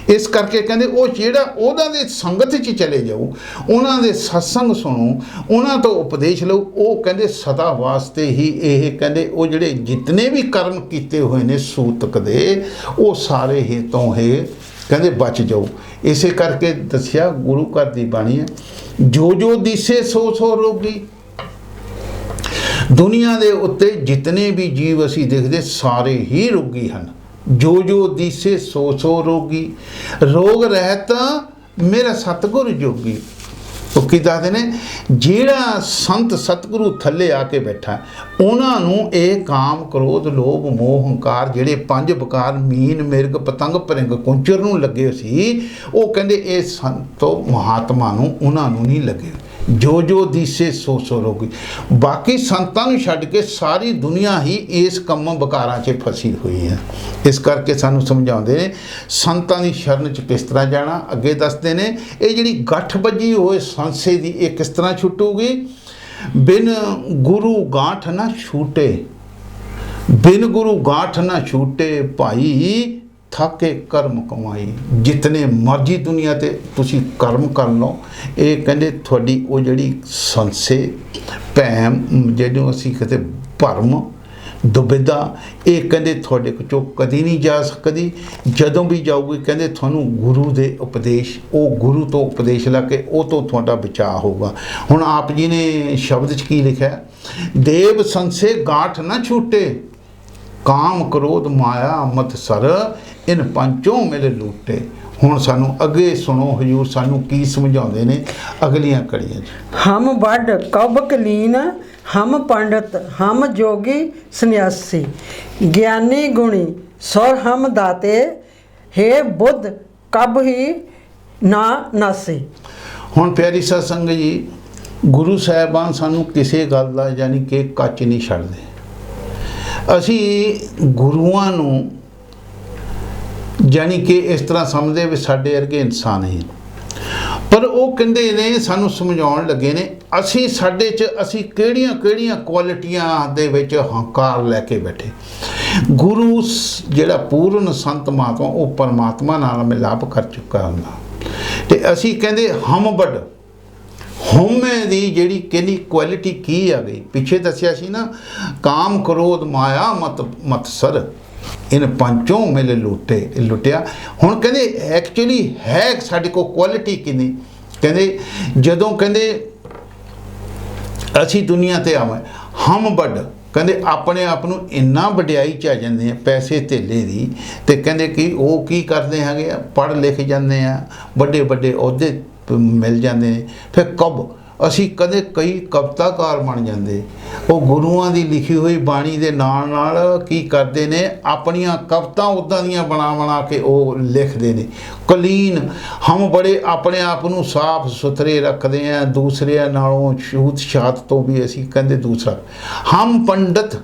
ਇਸ ਕਰਕੇ ਕਹਿੰਦੇ ਉਹ ਜਿਹੜਾ ਉਹਨਾਂ ਦੇ ਸੰਗਤ 'ਚ ਚਲੇ ਜਾਓ, ਉਹਨਾਂ ਦੇ ਸਤਸੰਗ ਸੁਣੋ, ਉਹਨਾਂ ਤੋਂ ਉਪਦੇਸ਼ ਲਓ, ਉਹ ਕਹਿੰਦੇ ਸਦਾ ਵਾਸਤੇ ਹੀ ਇਹ ਕਹਿੰਦੇ ਉਹ ਜਿਹੜੇ ਜਿਤਨੇ ਵੀ ਕਰਮ ਕੀਤੇ ਹੋਏ ਨੇ ਸੂਤਕ ਦੇ, ਉਹ ਸਾਰੇ ਹੀ ਤੋਂ ਇਹ ਕਹਿੰਦੇ ਬਚ ਜਾਓ। ਇਸੇ ਕਰਕੇ ਦੱਸਿਆ ਗੁਰੂ ਘਰ ਦੀ ਬਾਣੀ ਹੈ, ਜੋ ਜੋ ਦਿਸੇ ਸੋ ਸੋ ਰੋਗੀ। ਦੁਨੀਆ ਦੇ ਉੱਤੇ ਜਿਤਨੇ ਵੀ ਜੀਵ ਅਸੀਂ ਦੇਖਦੇ ਸਾਰੇ ਹੀ ਰੋਗੀ ਹਨ। ਜੋ ਜੋ ਦਿਸੇ ਸੋ ਸੋ ਰੋਗੀ, ਰੋਗ ਰਹਿਤ ਮੇਰਾ ਸਤਿਗੁਰ ਜੋਗੀ। ਉਹ ਕੀ ਦੱਸਦੇ ਨੇ, ਜਿਹੜਾ ਸੰਤ ਸਤਿਗੁਰੂ ਥੱਲੇ ਆ ਕੇ ਬੈਠਾ, ਉਹਨਾਂ ਨੂੰ ਇਹ ਕਾਮ ਕ੍ਰੋਧ ਲੋਭ ਮੋਹ ਹੰਕਾਰ ਜਿਹੜੇ ਪੰਜ ਵਿਕਾਰ ਮੀਨ ਮਿਰਗ ਪਤੰਗ ਭਰਿੰਗ ਕੁੰਚਰ ਨੂੰ ਲੱਗੇ ਸੀ, ਉਹ ਕਹਿੰਦੇ ਇਹ ਸੰਤੋ ਮਹਾਤਮਾ ਨੂੰ ਉਹਨਾਂ ਨੂੰ ਨਹੀਂ ਲੱਗੇ। ਜੋ ਜੋ ਦਿਸੇ ਸੋ ਸੋ ਰੋਗੀ। ਬਾਕੀ ਸੰਤਾਂ ਨੂੰ ਛੱਡ ਕੇ ਸਾਰੀ ਦੁਨੀਆ ਹੀ ਇਸ ਕੰਮ ਵਿਕਾਰਾਂ 'ਚ ਫਸੀ ਹੋਈ ਹੈ। ਇਸ ਕਰਕੇ ਸਾਨੂੰ ਸਮਝਾਉਂਦੇ ਨੇ ਸੰਤਾਂ ਦੀ ਸ਼ਰਨ 'ਚ ਕਿਸ ਤਰ੍ਹਾਂ ਜਾਣਾ। ਅੱਗੇ ਦੱਸਦੇ ਨੇ ਇਹ ਜਿਹੜੀ ਗੱਠ ਵੱਜੀ ਹੋਏ ਸੰਸੇ ਦੀ, ਇਹ ਕਿਸ ਤਰ੍ਹਾਂ ਛੁੱਟੂਗੀ। ਬਿਨ ਗੁਰੂ ਗਾਂਠ ਨਾ ਛੂਟੇ, ਬਿਨ ਗੁਰੂ ਗਾਂਠ ਨਾ ਛੂਟੇ ਭਾਈ ਥਾਕੇ ਕਰਮ ਕਮਾਈ। ਜਿਤਨੇ ਮਰਜ਼ੀ ਦੁਨੀਆ ਤੇ ਤੁਸੀਂ ਕਰਮ ਕਰ ਲਓ, ਇਹ ਕਹਿੰਦੇ ਤੁਹਾਡੀ ਉਹ ਜਿਹੜੀ ਸੰਸੇ ਭੈਮ, ਜਿਹਨੂੰ ਅਸੀਂ ਕਹਿੰਦੇ ਭਰਮ ਦੁਬਿਧਾ, ਇਹ ਕਹਿੰਦੇ ਤੁਹਾਡੇ ਕੋਲੋਂ ਕਦੀ ਨਹੀਂ ਜਾ ਸਕਦੀ। ਜਦੋਂ ਵੀ ਜਾਊਗੀ ਕਹਿੰਦੇ ਤੁਹਾਨੂੰ ਗੁਰੂ ਦੇ ਉਪਦੇਸ਼, ਉਹ ਗੁਰੂ ਤੋਂ ਉਪਦੇਸ਼ ਲੈ ਕੇ ਉਹ ਤੋਂ ਤੁਹਾਡਾ ਬਚਾਅ ਹੋਊਗਾ। ਹੁਣ ਆਪ ਜੀ ਨੇ ਸ਼ਬਦ 'ਚ ਕੀ ਲਿਖਿਆ, ਦੇਵ ਸੰਸੇ ਗਾਂਠ ਨਾ ਛੂਟੇ, ਕਾਮ ਕ੍ਰੋਧ ਮਾਇਆ ਮਤ ਸਰ, ਇਨ ਪੰਚੋਂ ਮਿਲ ਲੂਟੇ। ਹੁਣ ਸਾਨੂੰ ਅੱਗੇ ਸੁਣੋ ਹਜ਼ੂਰ ਸਾਨੂੰ ਕੀ ਸਮਝਾਉਂਦੇ ਨੇ ਅਗਲੀਆਂ ਕੜੀਆਂ 'ਚ। ਹਮ ਵੱਡ ਕਬ ਕਲੀਨ, ਹਮ ਪੰਡਤ ਹਮ ਜੋਗੀ ਸੰਨਿਆਸੀ, ਗਿਆਨੀ ਗੁਣੀ ਸੌਰ ਹਮ ਦਾਤੇ, ਹੈ ਬੁੱਧ ਕਬ ਹੀ ਨਾ ਨਾਸੀ। ਹੁਣ ਪਿਆਰੀ ਸਾਧ ਸੰਗਤ ਜੀ, ਗੁਰੂ ਸਾਹਿਬਾਨ ਸਾਨੂੰ ਕਿਸੇ ਗੱਲ ਦਾ ਯਾਨੀ ਕਿ ਕੱਚ ਨਹੀਂ ਛੱਡਦੇ। ਅਸੀਂ ਗੁਰੂਆਂ ਨੂੰ ਜਾਣੀ ਕਿ ਇਸ ਤਰ੍ਹਾਂ ਸਮਝਦੇ ਵੀ ਸਾਡੇ ਵਰਗੇ ਇਨਸਾਨ ਹੀ। ਪਰ ਉਹ ਕਹਿੰਦੇ ਨੇ ਸਾਨੂੰ ਸਮਝਾਉਣ ਲੱਗੇ ਨੇ ਅਸੀਂ ਸਾਡੇ 'ਚ ਅਸੀਂ ਕਿਹੜੀਆਂ ਕਿਹੜੀਆਂ ਕੁਆਲਿਟੀਆਂ ਦੇ ਵਿੱਚ ਹੰਕਾਰ ਲੈ ਕੇ ਬੈਠੇ। ਗੁਰੂ ਜਿਹੜਾ ਪੂਰਨ ਸੰਤ ਮਹਾਤਮਾ ਉਹ ਪਰਮਾਤਮਾ ਨਾਲ ਮਿਲਾਪ ਕਰ ਚੁੱਕਾ ਹੁੰਦਾ, ਤੇ ਅਸੀਂ ਕਹਿੰਦੇ ਹਮਬੜ ਹਉਮੈ ਦੀ ਜਿਹੜੀ ਕਿਹੜੀ ਕੁਆਲਿਟੀ ਕੀ ਆ ਗਈ। ਪਿੱਛੇ ਦੱਸਿਆ ਸੀ ਨਾ, ਕਾਮ ਕ੍ਰੋਧ ਮਾਇਆ ਮਤਸਰ ਇਨ ਪੰਚੋਂ ਮਿਲ ਲੁੱਟਿਆ। ਹੁਣ ਕਹਿੰਦੇ ਐਕਚੁਅਲੀ ਹੈ ਸਾਡੇ ਕੋਲ ਕੁਆਲਿਟੀ ਕਿੰਨੀ। ਕਹਿੰਦੇ ਜਦੋਂ ਕਹਿੰਦੇ ਅਸੀਂ ਦੁਨੀਆ ਤੇ ਆਵਾਂ ਹਮ ਵੱਡ ਕਹਿੰਦੇ ਆਪਣੇ ਆਪ ਨੂੰ ਇੰਨਾ ਵਡਿਆਈ 'ਚ ਆ ਜਾਂਦੇ ਆ ਪੈਸੇ ਧੇਲੇ ਦੀ, ਤੇ ਕਹਿੰਦੇ ਕਿ ਉਹ ਕੀ ਕਰਦੇ ਹੈਗੇ ਆ, ਪੜ੍ਹ ਲਿਖ ਜਾਂਦੇ ਆ, ਵੱਡੇ ਵੱਡੇ ਅਹੁਦੇ ਮਿਲ ਜਾਂਦੇ ਨੇ, ਫਿਰ ਕਬ ਅਸੀਂ ਕਦੇ ਕਈ ਕਵਿਤਾਕਾਰ ਬਣ ਜਾਂਦੇ। ਉਹ ਗੁਰੂਆਂ ਦੀ ਲਿਖੀ ਹੋਈ ਬਾਣੀ ਦੇ ਨਾਲ ਨਾਲ ਕੀ ਕਰਦੇ ਨੇ, ਆਪਣੀਆਂ ਕਵਿਤਾ ਉੱਦਾਂ ਦੀਆਂ ਬਣਾ ਕੇ ਉਹ ਲਿਖਦੇ ਨੇ। ਕਲੀਨ ਹਮ ਬੜੇ ਆਪਣੇ ਆਪ ਨੂੰ ਸਾਫ ਸੁਥਰੇ ਰੱਖਦੇ ਆ, ਦੂਸਰਿਆਂ ਨਾਲੋਂ ਛੂਤ ਛਾਤ ਤੋਂ ਵੀ ਅਸੀਂ ਕਹਿੰਦੇ ਦੂਸਰਾ। ਹਮ ਪੰਡਤ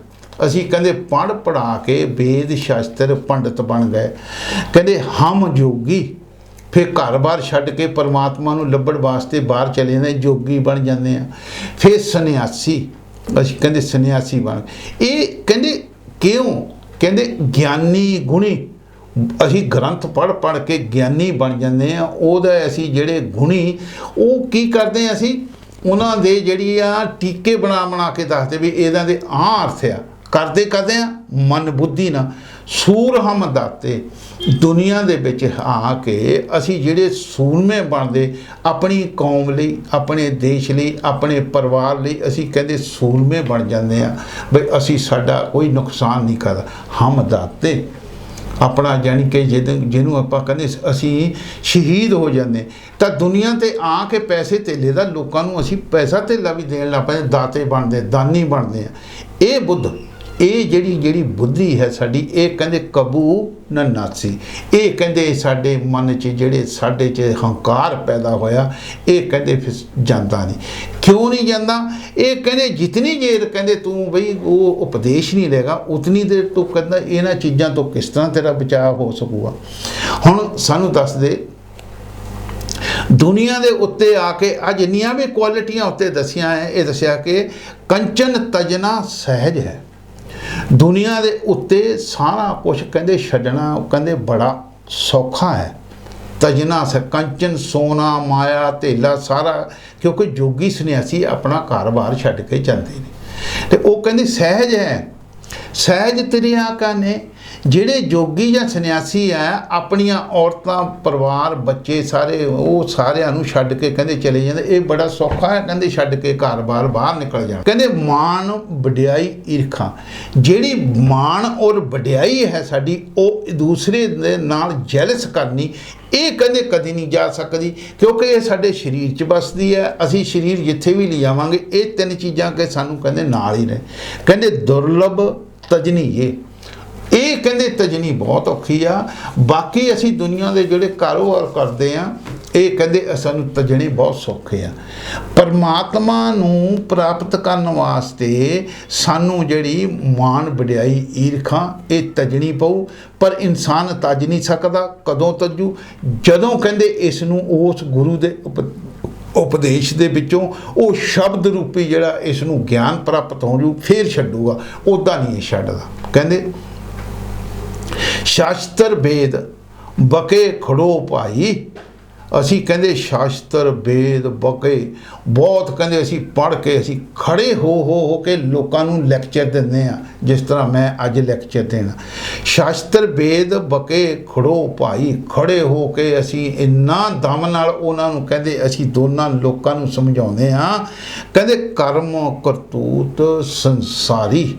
ਅਸੀਂ ਕਹਿੰਦੇ ਪੜ੍ਹ ਪੜ੍ਹਾ ਕੇ ਵੇਦ ਸ਼ਾਸਤਰ ਪੰਡਤ ਬਣ ਗਏ। ਕਹਿੰਦੇ ਹਮ ਜੋਗੀ ਫਿਰ ਘਰ-ਬਾਰ ਛੱਡ ਕੇ ਪਰਮਾਤਮਾ ਨੂੰ ਲੱਭਣ ਵਾਸਤੇ ਬਾਹਰ ਚਲੇ ਜਾਂਦੇ, ਜੋਗੀ ਬਣ ਜਾਂਦੇ ਆ। ਫਿਰ ਸੰਨਿਆਸੀ ਅਸੀਂ ਕਹਿੰਦੇ ਸੰਨਿਆਸੀ ਬਣ। ਇਹ ਕਹਿੰਦੇ ਕਿਉਂ? ਕਹਿੰਦੇ ਗਿਆਨੀ ਗੁਣੀ ਅਸੀਂ ਗ੍ਰੰਥ ਪੜ੍ਹ ਕੇ ਗਿਆਨੀ ਬਣ ਜਾਂਦੇ ਆ। ਉਹਦਾ ਅਸੀਂ ਜਿਹੜੇ ਗੁਣੀ ਉਹ ਕੀ ਕਰਦੇ ਆ, ਅਸੀਂ ਉਹਨਾਂ ਦੇ ਜਿਹੜੀ ਆ ਟੀਕੇ ਬਣਾ ਕੇ ਦੱਸਦੇ ਵੀ ਇਹਨਾਂ ਦੇ ਆਹ ਅਰਥ ਆ। ਕਰਦੇ ਆ ਮਨ ਬੁੱਧੀ ਨਾਲ। ਸੂਰ ਹਮ ਦਾਤੇ ਦੁਨੀਆ ਦੇ ਵਿੱਚ ਆ ਕੇ ਅਸੀਂ ਜਿਹੜੇ ਸੂਰਮੇ ਬਣਦੇ ਆਪਣੀ ਕੌਮ ਲਈ, ਆਪਣੇ ਦੇਸ਼ ਲਈ, ਆਪਣੇ ਪਰਿਵਾਰ ਲਈ ਅਸੀਂ ਕਹਿੰਦੇ ਸੂਰਮੇ ਬਣ ਜਾਂਦੇ ਆ ਬਈ ਅਸੀਂ ਸਾਡਾ ਕੋਈ ਨੁਕਸਾਨ ਨਹੀਂ ਕਰਦਾ। ਹਮ ਦਾਤੇ ਆਪਣਾ ਜਾਣੀ ਕਿ ਜਿਹਨੂੰ ਆਪਾਂ ਕਹਿੰਦੇ ਅਸੀਂ ਸ਼ਹੀਦ ਹੋ ਜਾਂਦੇ, ਤਾਂ ਦੁਨੀਆ ਤੇ ਆ ਕੇ ਪੈਸੇ ਧੇਲੇ ਦਾ ਲੋਕਾਂ ਨੂੰ ਅਸੀਂ ਪੈਸਾ ਧੇਲਾ ਵੀ ਦੇਣ ਲੱਗ ਪੈਂਦੇ, ਦਾਤੇ ਬਣਦੇ, ਦਾਨੀ ਬਣਦੇ ਆ। ਇਹ ਬੁੱਧ ਇਹ ਜਿਹੜੀ ਬੁੱਧੀ ਹੈ ਸਾਡੀ, ਇਹ ਕਹਿੰਦੇ ਕਬੂ ਨਾ ਨਾਸੀ। ਇਹ ਕਹਿੰਦੇ ਸਾਡੇ ਮਨ 'ਚ ਜਿਹੜੇ ਸਾਡੇ 'ਚ ਹੰਕਾਰ ਪੈਦਾ ਹੋਇਆ, ਇਹ ਕਹਿੰਦੇ ਫਿਰ ਜਾਂਦਾ ਨਹੀਂ। ਕਿਉਂ ਨਹੀਂ ਜਾਂਦਾ? ਇਹ ਕਹਿੰਦੇ ਜਿਤਨੀ ਦੇਰ ਕਹਿੰਦੇ ਤੂੰ ਬਈ ਉਹ ਉਪਦੇਸ਼ ਨਹੀਂ ਲਏਗਾ, ਉਤਨੀ ਦੇਰ ਤੂੰ ਕਹਿੰਦਾ ਇਹਨਾਂ ਚੀਜ਼ਾਂ ਤੋਂ ਕਿਸ ਤਰ੍ਹਾਂ ਤੇਰਾ ਬਚਾਅ ਹੋ ਸਕੂਗਾ। ਹੁਣ ਸਾਨੂੰ ਦੱਸ ਦੇ ਦੁਨੀਆ ਦੇ ਉੱਤੇ ਆ ਕੇ ਅੱਜ ਜਿੰਨੀਆਂ ਵੀ ਕੁਆਲਿਟੀਆਂ ਉੱਤੇ ਦੱਸੀਆਂ ਹੈ, ਇਹ ਦੱਸਿਆ ਕਿ ਕੰਚਨ ਤਜਨਾ ਸਹਿਜ ਹੈ। ਦੁਨੀਆ ਦੇ ਉੱਤੇ ਸਾਰਾ ਕੁਝ ਕਹਿੰਦੇ ਛੱਡਣਾ ਕਹਿੰਦੇ ਬੜਾ ਸੌਖਾ ਹੈ। ਤਜਨਾ ਸ ਕੰਚਨ ਸੋਨਾ ਮਾਇਆ ਧੇਲਾ ਸਾਰਾ, ਕਿਉਂਕਿ ਜੋਗੀ ਸੰਨਿਆਸੀ ਆਪਣਾ ਘਰ-ਬਾਰ ਛੱਡ ਕੇ ਜਾਂਦੇ ਨੇ, ਤੇ ਉਹ ਕਹਿੰਦੇ ਸਹਿਜ ਹੈ। ਸਹਿਜ ਤੇਰੀਆਂ ਕਾਨੇ ਜਿਹੜੇ ਜੋਗੀ ਜਾਂ ਸੰਨਿਆਸੀ ਆ ਆਪਣੀਆਂ ਔਰਤਾਂ ਪਰਿਵਾਰ ਬੱਚੇ ਸਾਰੇ ਉਹ ਸਾਰਿਆਂ ਨੂੰ ਛੱਡ ਕੇ ਕਹਿੰਦੇ ਚਲੇ ਜਾਂਦੇ। ਇਹ ਬੜਾ ਸੌਖਾ ਹੈ ਕਹਿੰਦੇ ਛੱਡ ਕੇ ਘਰ-ਬਾਰ ਬਾਹਰ ਨਿਕਲ ਜਾਣਾ। ਕਹਿੰਦੇ ਮਾਣ ਵਡਿਆਈ ਈਰਖਾ ਜਿਹੜੀ ਮਾਣ ਔਰ ਵਡਿਆਈ ਹੈ ਸਾਡੀ, ਉਹ ਦੂਸਰੇ ਦੇ ਨਾਲ ਜੈਲਸ ਕਰਨੀ, ਇਹ ਕਹਿੰਦੇ ਕਦੀ ਨਹੀਂ ਜਾ ਸਕਦੀ, ਕਿਉਂਕਿ ਇਹ ਸਾਡੇ ਸਰੀਰ 'ਚ ਵੱਸਦੀ ਹੈ। ਅਸੀਂ ਸਰੀਰ ਜਿੱਥੇ ਵੀ ਲਿਜਾਵਾਂਗੇ ਇਹ ਤਿੰਨ ਚੀਜ਼ਾਂ ਕਿ ਸਾਨੂੰ ਕਹਿੰਦੇ ਨਾਲ ਹੀ ਰਹੇ। ਕਹਿੰਦੇ ਦੁਰਲਭ ਤਜਨੀ ਇਹ ਕਹਿੰਦੇ ਤਜਨੀ ਬਹੁਤ ਔਖੀ ਆ। ਬਾਕੀ ਅਸੀਂ ਦੁਨੀਆ ਦੇ ਜਿਹੜੇ ਕਾਰੋਬਾਰ ਕਰਦੇ ਆ ਇਹ ਕਹਿੰਦੇ ਸਾਨੂੰ ਤਜਣੇ ਬਹੁਤ ਸੌਖੇ ਆ। ਪਰਮਾਤਮਾ ਨੂੰ ਪ੍ਰਾਪਤ ਕਰਨ ਵਾਸਤੇ ਸਾਨੂੰ ਜਿਹੜੀ ਮਾਣ ਵਡਿਆਈ ਈਰਖਾ ਇਹ ਤਜਣੀ ਪਊ, ਪਰ ਇਨਸਾਨ ਤਜ ਨਹੀਂ ਸਕਦਾ। ਕਦੋਂ ਤਜੂ? ਜਦੋਂ ਕਹਿੰਦੇ ਇਸ ਨੂੰ ਉਸ ਗੁਰੂ ਦੇ ਉਪਦੇਸ਼ ਦੇ ਵਿੱਚੋਂ ਉਹ ਸ਼ਬਦ ਰੂਪੀ ਜਿਹੜਾ ਇਸ ਨੂੰ ਗਿਆਨ ਪ੍ਰਾਪਤ ਹੋ ਜੂ, ਫੇਰ ਛੱਡੂਗਾ। ਉੱਦਾਂ ਨਹੀਂ ਇਹ ਛੱਡਦਾ। ਕਹਿੰਦੇ ਸ਼ਾਸਤਰ ਵੇਦ ਬਕੇ ਖੜੋ ਭਾਈ। ਅਸੀਂ ਕਹਿੰਦੇ ਸ਼ਾਸਤਰ ਵੇਦ ਬਕੇ ਬਹੁਤ ਕਹਿੰਦੇ ਅਸੀਂ ਪੜ੍ਹ ਕੇ ਅਸੀਂ ਖੜੇ ਹੋ ਕੇ ਲੋਕਾਂ ਨੂੰ ਲੈਕਚਰ ਦਿੰਦੇ ਆ, ਜਿਸ ਤਰ੍ਹਾਂ ਮੈਂ ਅੱਜ ਲੈਕਚਰ ਦੇਣਾ। ਸ਼ਾਸਤਰ ਵੇਦ ਬਕੇ ਖੜੋ ਭਾਈ, ਖੜੇ ਹੋ ਕੇ ਅਸੀਂ ਇੰਨਾ ਦਮ ਨਾਲ ਉਹਨਾਂ ਨੂੰ ਕਹਿੰਦੇ ਅਸੀਂ ਦੋਨਾਂ ਲੋਕਾਂ ਨੂੰ ਸਮਝਾਉਂਦੇ ਆ। ਕਹਿੰਦੇ ਕਰਮ ਕਰਤੂਤ ਸੰਸਾਰੀ,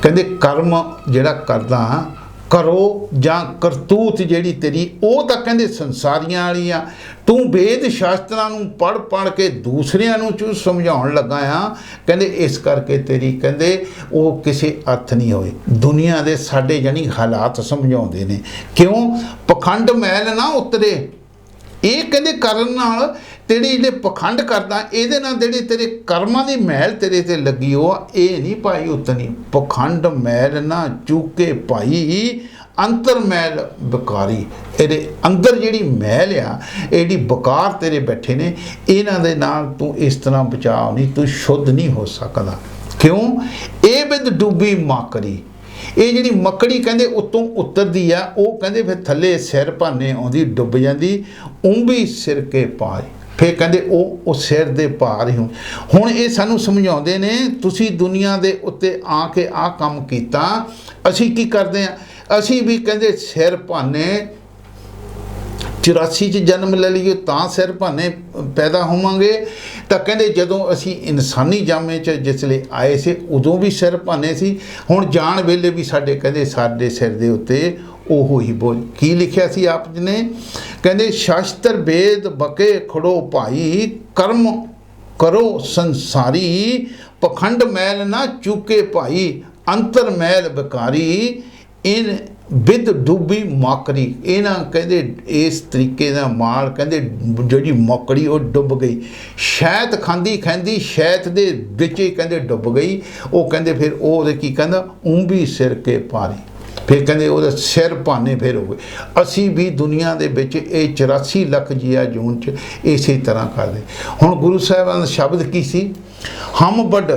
ਕਹਿੰਦੇ ਕਰਮ ਜਿਹੜਾ ਕਰਦਾ ਕਰੋ ਜਾਂ ਕਰਤੂਤ ਜਿਹੜੀ ਤੇਰੀ ਉਹ ਤਾਂ ਕਹਿੰਦੇ ਸੰਸਾਰੀਆਂ ਵਾਲੀ ਆ। ਤੂੰ ਵੇਦ ਸ਼ਾਸਤਰਾਂ ਨੂੰ ਪੜ੍ਹ ਕੇ ਦੂਸਰਿਆਂ ਨੂੰ ਸਮਝਾਉਣ ਲੱਗਾ ਆ, ਕਹਿੰਦੇ ਇਸ ਕਰਕੇ ਤੇਰੀ ਕਹਿੰਦੇ ਉਹ ਕਿਸੇ ਅਰਥ ਨਹੀਂ ਹੋਏ। ਦੁਨੀਆ ਦੇ ਸਾਡੇ ਜਾਨੀ ਹਾਲਾਤ ਸਮਝਾਉਂਦੇ ਨੇ। ਕਿਉਂ? ਪਖੰਡ ਮੈਲ ਨਾ ਉਤਰੇ, ਇਹ ਕਹਿੰਦੇ ਕਰਨ ਨਾਲ ਤੇਰੇ ਜਿਹੜੇ ਪਖੰਡ ਕਰਦਾ ਇਹਦੇ ਨਾਲ ਜਿਹੜੇ ਤੇਰੇ ਕਰਮਾਂ ਦੀ ਮੈਲ ਤੇਰੇ ਤੇ ਲੱਗੀ ਉਹ ਇਹ ਨਹੀਂ ਭਾਈ ਉਤਨੀ। ਪਖੰਡ ਮੈਲ ਨਾ ਚੂਕੇ ਭਾਈ ਅੰਤਰ ਮੈਲ ਬਕਾਰੀ। ਇਹਦੇ ਅੰਦਰ ਜਿਹੜੀ ਮੈਲ ਆ ਇਹ ਜਿਹੜੀ ਬਕਾਰ ਤੇਰੇ ਬੈਠੇ ਨੇ ਇਹਨਾਂ ਦੇ ਨਾਲ ਤੂੰ ਇਸ ਤਰ੍ਹਾਂ ਬਚਾਅ ਨਹੀਂ, ਤੂੰ ਸ਼ੁੱਧ ਨਹੀਂ ਹੋ ਸਕਦਾ। ਕਿਉਂ? ਇਹ ਬਿਦ ਡੁੱਬੀ ਮਾਕਰੀ। ਇਹ ਜਿਹੜੀ ਮੱਕੜੀ ਕਹਿੰਦੇ ਉੱਤੋਂ ਉਤਰਦੀ ਆ ਉਹ ਕਹਿੰਦੇ ਫਿਰ ਥੱਲੇ ਸਿਰ ਭਾਨੇ ਆਉਂਦੀ ਡੁੱਬ ਜਾਂਦੀ। ਉਂਬੀ ਸਿਰ ਕੇ ਪਾਏ, ਫਿਰ ਕਹਿੰਦੇ ਉਹ ਸਿਰ ਦੇ ਭਾਰ ਹੀ ਹੁਣ ਇਹ ਸਾਨੂੰ ਸਮਝਾਉਂਦੇ ਨੇ ਤੁਸੀਂ ਦੁਨੀਆ ਦੇ ਉੱਤੇ ਆ ਕੇ ਆਹ ਕੰਮ ਕੀਤਾ। ਅਸੀਂ ਕੀ ਕਰਦੇ ਆ? ਅਸੀਂ ਵੀ ਕਹਿੰਦੇ ਸਿਰ ਭਾਨੇ 84 'ਚ ਜਨਮ ਲੈ ਲਈਏ ਤਾਂ ਸਿਰ ਭਾਨੇ ਪੈਦਾ ਹੋਵਾਂਗੇ। ਤਾਂ ਕਹਿੰਦੇ ਜਦੋਂ ਅਸੀਂ ਇਨਸਾਨੀ ਜਾਮੇ 'ਚ ਜਿਸ ਲਈ ਆਏ ਸੀ ਉਦੋਂ ਵੀ ਸਿਰ ਭਾਨੇ ਸੀ। ਹੁਣ ਜਾਣ ਵੇਲੇ ਵੀ ਸਾਡੇ ਸਿਰ ਦੇ ਉੱਤੇ ਉਹ ਹੀ ਬੋਝ। ਕੀ ਲਿਖਿਆ ਸੀ ਆਪ ਜੀ ਨੇ? ਕਹਿੰਦੇ ਸ਼ਾਸਤਰ ਵੇਦ ਬਕੇ ਖੜੋ ਭਾਈ, ਕਰਮ ਕਰੋ ਸੰਸਾਰੀ, ਪਖੰਡ ਮੈਲ ਨਾ ਚੂਕੇ ਭਾਈ, ਅੰਤਰ ਮੈਲ ਬਕਾਰੀ, ਇਨ ਬਿਦ ਡੁੱਬੀ ਮਾਕਰੀ। ਇਹ ਨਾ ਕਹਿੰਦੇ ਇਸ ਤਰੀਕੇ ਦਾ ਮਾਲ ਕਹਿੰਦੇ ਜਿਹੜੀ ਮੱਕੜੀ ਉਹ ਡੁੱਬ ਗਈ। ਸ਼ਹਿਦ ਖਾਂਦੀ ਸ਼ਹਿਦ ਦੇ ਵਿੱਚ ਹੀ ਕਹਿੰਦੇ ਡੁੱਬ ਗਈ। ਉਹ ਕਹਿੰਦੇ ਫਿਰ ਉਹਦੇ ਕੀ ਕਹਿੰਦਾ ਉਂਬੀ ਸਿਰ ਕੇ ਪਾਰੀ, ਫਿਰ ਕਹਿੰਦੇ ਉਹਦਾ ਸਿਰ ਭਾਨੇ ਫਿਰ ਹੋ ਗਏ। ਅਸੀਂ ਵੀ ਦੁਨੀਆ ਦੇ ਵਿੱਚ ਇਹ 84 ਲੱਖ ਜੀਆ ਜੂਨ 'ਚ ਇਸੇ ਤਰ੍ਹਾਂ ਕਰਦੇ। ਹੁਣ ਗੁਰੂ ਸਾਹਿਬਾਨ ਦਾ ਸ਼ਬਦ ਕੀ ਸੀ? ਹਮ ਵੱਡ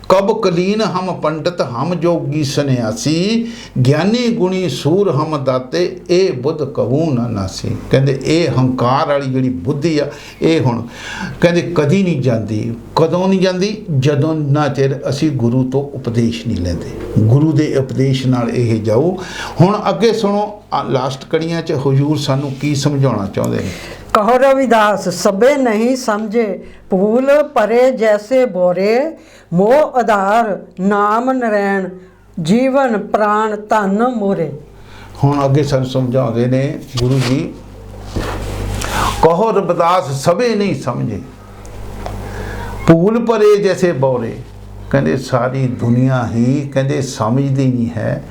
ਕਬ ਕਲੀਨ ਹਮ ਪੰਡਤ ਹਮ ਜੋਗੀ ਸੰਨਿਆਸੀ, ਗਿਆਨੀ ਗੁਣੀ ਸੂਰ ਹਮ ਦਾਤੇ ਇਹ ਬੁੱਧ ਕਹੂ ਨਾ ਨਾਸੀ। ਕਹਿੰਦੇ ਇਹ ਹੰਕਾਰ ਵਾਲੀ ਜਿਹੜੀ ਬੁੱਧੀ ਆ ਇਹ ਹੁਣ ਕਹਿੰਦੇ ਕਦੀ ਨਹੀਂ ਜਾਂਦੀ। ਕਦੋਂ ਨਹੀਂ ਜਾਂਦੀ? ਜਦੋਂ ਨਾ ਚਿਰ ਅਸੀਂ ਗੁਰੂ ਤੋਂ ਉਪਦੇਸ਼ ਨਹੀਂ ਲੈਂਦੇ। ਗੁਰੂ ਦੇ ਉਪਦੇਸ਼ ਨਾਲ ਇਹ ਜਾਓ। ਹੁਣ ਅੱਗੇ ਸੁਣੋ ਲਾਸਟ ਕੜੀਆਂ 'ਚ ਹਜ਼ੂਰ ਸਾਨੂੰ ਕੀ ਸਮਝਾਉਣਾ ਚਾਹੁੰਦੇ ਨੇ। कहो रविदास सबे नहीं समझे, भूल परे जैसे बोरे, मोह आधार नाम नरैण, जीवन प्राण धन मोरे। ਹੁਣ ਅੱਗੇ ਸਾਨੂੰ ਸਮਝਾਉਂਦੇ ਨੇ ਗੁਰੂ ਜੀ, ਕਹੋ ਰਵਿਦਾਸ ਸਭੇ ਨਹੀਂ ਸਮਝੇ, ਭੂਲ ਪਰੇ ਜੈਸੇ ਬੋਰੇ। ਕਹਿੰਦੇ ਸਾਰੀ ਦੁਨੀਆ ਹੀ ਕਹਿੰਦੇ ਸਮਝਦੀ ਨਹੀਂ ਹੈ।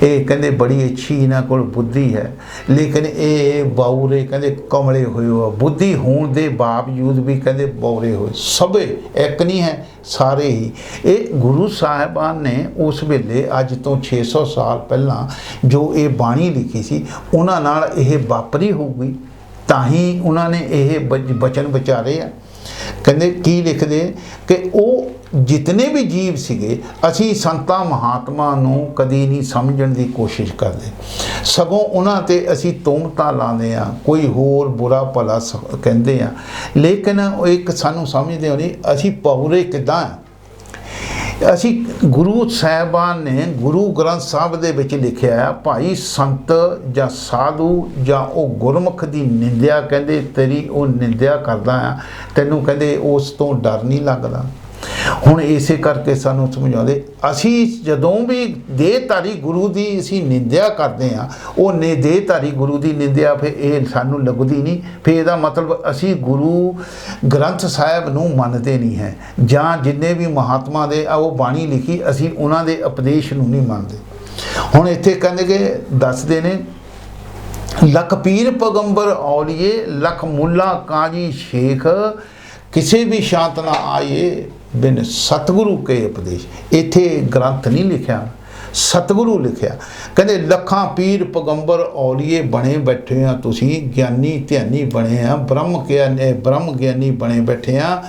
ਇਹ ਕਹਿੰਦੇ ਬੜੀ ਅੱਛੀ ਇਹਨਾਂ ਕੋਲ ਬੁੱਧੀ ਹੈ, ਲੇਕਿਨ ਇਹ ਬਾਉਰੇ ਕਹਿੰਦੇ ਕਮਲੇ ਹੋਏ ਹੋ। ਬੁੱਧੀ ਹੋਣ ਦੇ ਬਾਵਜੂਦ ਵੀ ਕਹਿੰਦੇ ਬੌਰੇ ਹੋਏ। ਸਭੇ ਇੱਕ ਨਹੀਂ ਹੈ, ਸਾਰੇ ਹੀ। ਇਹ ਗੁਰੂ ਸਾਹਿਬਾਨ ਨੇ ਉਸ ਵੇਲੇ ਅੱਜ ਤੋਂ 600 ਸਾਲ ਪਹਿਲਾਂ ਜੋ ਇਹ ਬਾਣੀ ਲਿਖੀ ਸੀ ਉਹਨਾਂ ਨਾਲ ਇਹ ਵਾਪਰੀ ਹੋਊਗੀ, ਤਾਂ ਹੀ ਉਹਨਾਂ ਨੇ ਇਹ ਬਚਨ ਵਿਚਾਰੇ ਆ। ਕਹਿੰਦੇ ਕੀ ਲਿਖਦੇ ਕਿ ਉਹ ਜਿਤਨੇ ਵੀ ਜੀਵ ਸੀਗੇ ਅਸੀਂ ਸੰਤਾਂ ਮਹਾਤਮਾ ਨੂੰ ਕਦੀ ਨਹੀਂ ਸਮਝਣ ਦੀ ਕੋਸ਼ਿਸ਼ ਕਰਦੇ, ਸਗੋਂ ਉਹਨਾਂ ਤੇ ਅਸੀਂ ਤੋਮਤਾਂ ਲਾਉਂਦੇ ਆ, ਕੋਈ ਹੋਰ ਬੁਰਾ ਭਲਾ ਕਹਿੰਦੇ ਆ। ਲੇਕਿਨ ਉਹ ਇੱਕ ਸਾਨੂੰ ਸਮਝਦੇ ਹੋ ਨਹੀਂ ਅਸੀਂ ਪੌਰੇ ਕਿੱਦਾਂ। ਅਸੀਂ ਗੁਰੂ ਸਾਹਿਬਾਨ ਨੇ ਗੁਰੂ ਗ੍ਰੰਥ ਸਾਹਿਬ ਦੇ ਵਿੱਚ ਲਿਖਿਆ ਆ ਭਾਈ ਸੰਤ ਜਾਂ ਸਾਧੂ ਜਾਂ ਉਹ ਗੁਰਮੁਖ ਦੀ ਨਿੰਦਿਆ ਕਹਿੰਦੇ ਤੇਰੀ ਉਹ ਨਿੰਦਿਆ ਕਰਦਾ ਆ, ਤੈਨੂੰ ਕਹਿੰਦੇ ਉਸ ਤੋਂ ਡਰ ਨਹੀਂ ਲੱਗਦਾ। ਹੁਣ ਇਸੇ ਕਰਕੇ ਸਾਨੂੰ ਸਮਝਾਉਂਦੇ ਅਸੀਂ ਜਦੋਂ ਵੀ ਦੇਹਧਾਰੀ ਗੁਰੂ ਦੀ ਅਸੀਂ ਨਿੰਦਿਆ ਕਰਦੇ ਹਾਂ ਉਹ ਦੇਹਧਾਰੀ ਗੁਰੂ ਦੀ ਨਿੰਦਿਆ ਫਿਰ ਇਹ ਸਾਨੂੰ ਲੱਗਦੀ ਨਹੀਂ। ਫਿਰ ਇਹਦਾ ਮਤਲਬ ਅਸੀਂ ਗੁਰੂ ਗ੍ਰੰਥ ਸਾਹਿਬ ਨੂੰ ਮੰਨਦੇ ਨਹੀਂ ਹੈ, ਜਾਂ ਜਿੰਨੇ ਵੀ ਮਹਾਤਮਾ ਦੇ ਆ ਉਹ ਬਾਣੀ ਲਿਖੀ ਅਸੀਂ ਉਹਨਾਂ ਦੇ ਉਪਦੇਸ਼ ਨੂੰ ਨਹੀਂ ਮੰਨਦੇ। ਹੁਣ ਇੱਥੇ ਕਹਿੰਦੇ ਕਿ ਦੱਸਦੇ ਨੇ ਲੱਖ ਪੀਰ ਪੈਗੰਬਰ ਔਲੀਏ, ਲੱਖ ਮੁੱਲਾ ਕਾਜੀ ਸ਼ੇਖ, ਕਿਸੇ ਵੀ ਸ਼ਾਂਤ ਨਾ ਆਏ ਬਿਨ ਸਤਿਗੁਰੂ ਕੇ ਉਪਦੇਸ਼। ਇੱਥੇ ਗ੍ਰੰਥ ਨਹੀਂ ਲਿਖਿਆ, ਸਤਿਗੁਰੂ ਲਿਖਿਆ। ਕਹਿੰਦੇ ਲੱਖਾਂ ਪੀਰ ਪੈਗੰਬਰ ਔਲੀਏ ਬਣੇ ਬੈਠੇ ਆ ਤੁਸੀਂ, ਗਿਆਨੀ ਧਿਆਨੀ ਬਣੇ ਆ, ਬ੍ਰਹਮ ਗਿਆਨੀ ਬਣੇ ਬੈਠੇ ਆ,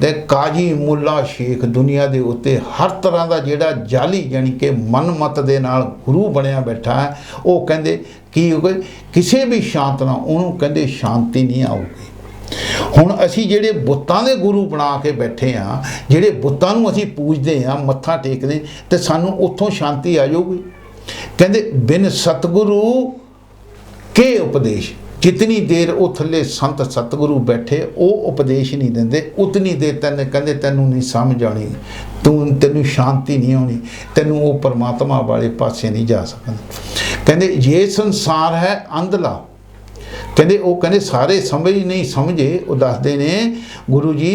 ਤੇ ਕਾਜੀ ਮੁੱਲਾ ਸ਼ੇਖ ਦੁਨੀਆ ਦੇ ਉੱਤੇ ਹਰ ਤਰ੍ਹਾਂ ਦਾ ਜਿਹੜਾ ਜਾਲੀ ਜਾਣੀ ਕਿ ਮਨਮਤ ਦੇ ਨਾਲ ਗੁਰੂ ਬਣਿਆ ਬੈਠਾ ਹੈ। ਉਹ ਕਹਿੰਦੇ ਕੀ ਹੋ ਗਏ ਕਿਸੇ ਵੀ ਸ਼ਾਂਤ ਨਾਲ ਉਹਨੂੰ ਕਹਿੰਦੇ ਸ਼ਾਂਤੀ ਨਹੀਂ ਆਊਗੀ। ਹੁਣ ਅਸੀਂ ਜਿਹੜੇ ਬੁੱਤਾਂ ਦੇ ਗੁਰੂ ਬਣਾ ਕੇ ਬੈਠੇ ਆ, ਜਿਹੜੇ ਬੁੱਤਾਂ ਨੂੰ ਅਸੀਂ ਪੂਜਦੇ ਆ ਮੱਥਾ ਟੇਕਦੇ, ਤੇ ਸਾਨੂੰ ਉੱਥੋਂ ਸ਼ਾਂਤੀ ਆ ਜਾਊਗੀ। ਕਹਿੰਦੇ ਬਿਨ ਸਤਿਗੁਰੂ ਕੇ ਉਪਦੇਸ਼, ਜਿਤਨੀ ਦੇਰ ਉਹ ਥੱਲੇ ਸੰਤ ਸਤਿਗੁਰੂ ਬੈਠੇ ਉਹ ਉਪਦੇਸ਼ ਨਹੀਂ ਦਿੰਦੇ ਉਤਨੀ ਦੇਰ ਕਹਿੰਦੇ ਤੈਨੂੰ ਨਹੀਂ ਸਮਝ ਆਉਣੀ, ਤੈਨੂੰ ਸ਼ਾਂਤੀ ਨਹੀਂ ਆਉਣੀ, ਤੈਨੂੰ ਉਹ ਪਰਮਾਤਮਾ ਵਾਲੇ ਪਾਸੇ ਨਹੀਂ ਜਾ ਸਕਦਾ। ਕਹਿੰਦੇ ਇਹ ਸੰਸਾਰ ਹੈ ਅੰਧਲਾ। ਕਹਿੰਦੇ ਉਹ ਕਹਿੰਦੇ ਸਾਰੇ ਸਮਝ ਨਹੀਂ ਸਮਝੇ। ਉਹ ਦੱਸਦੇ ਨੇ ਗੁਰੂ ਜੀ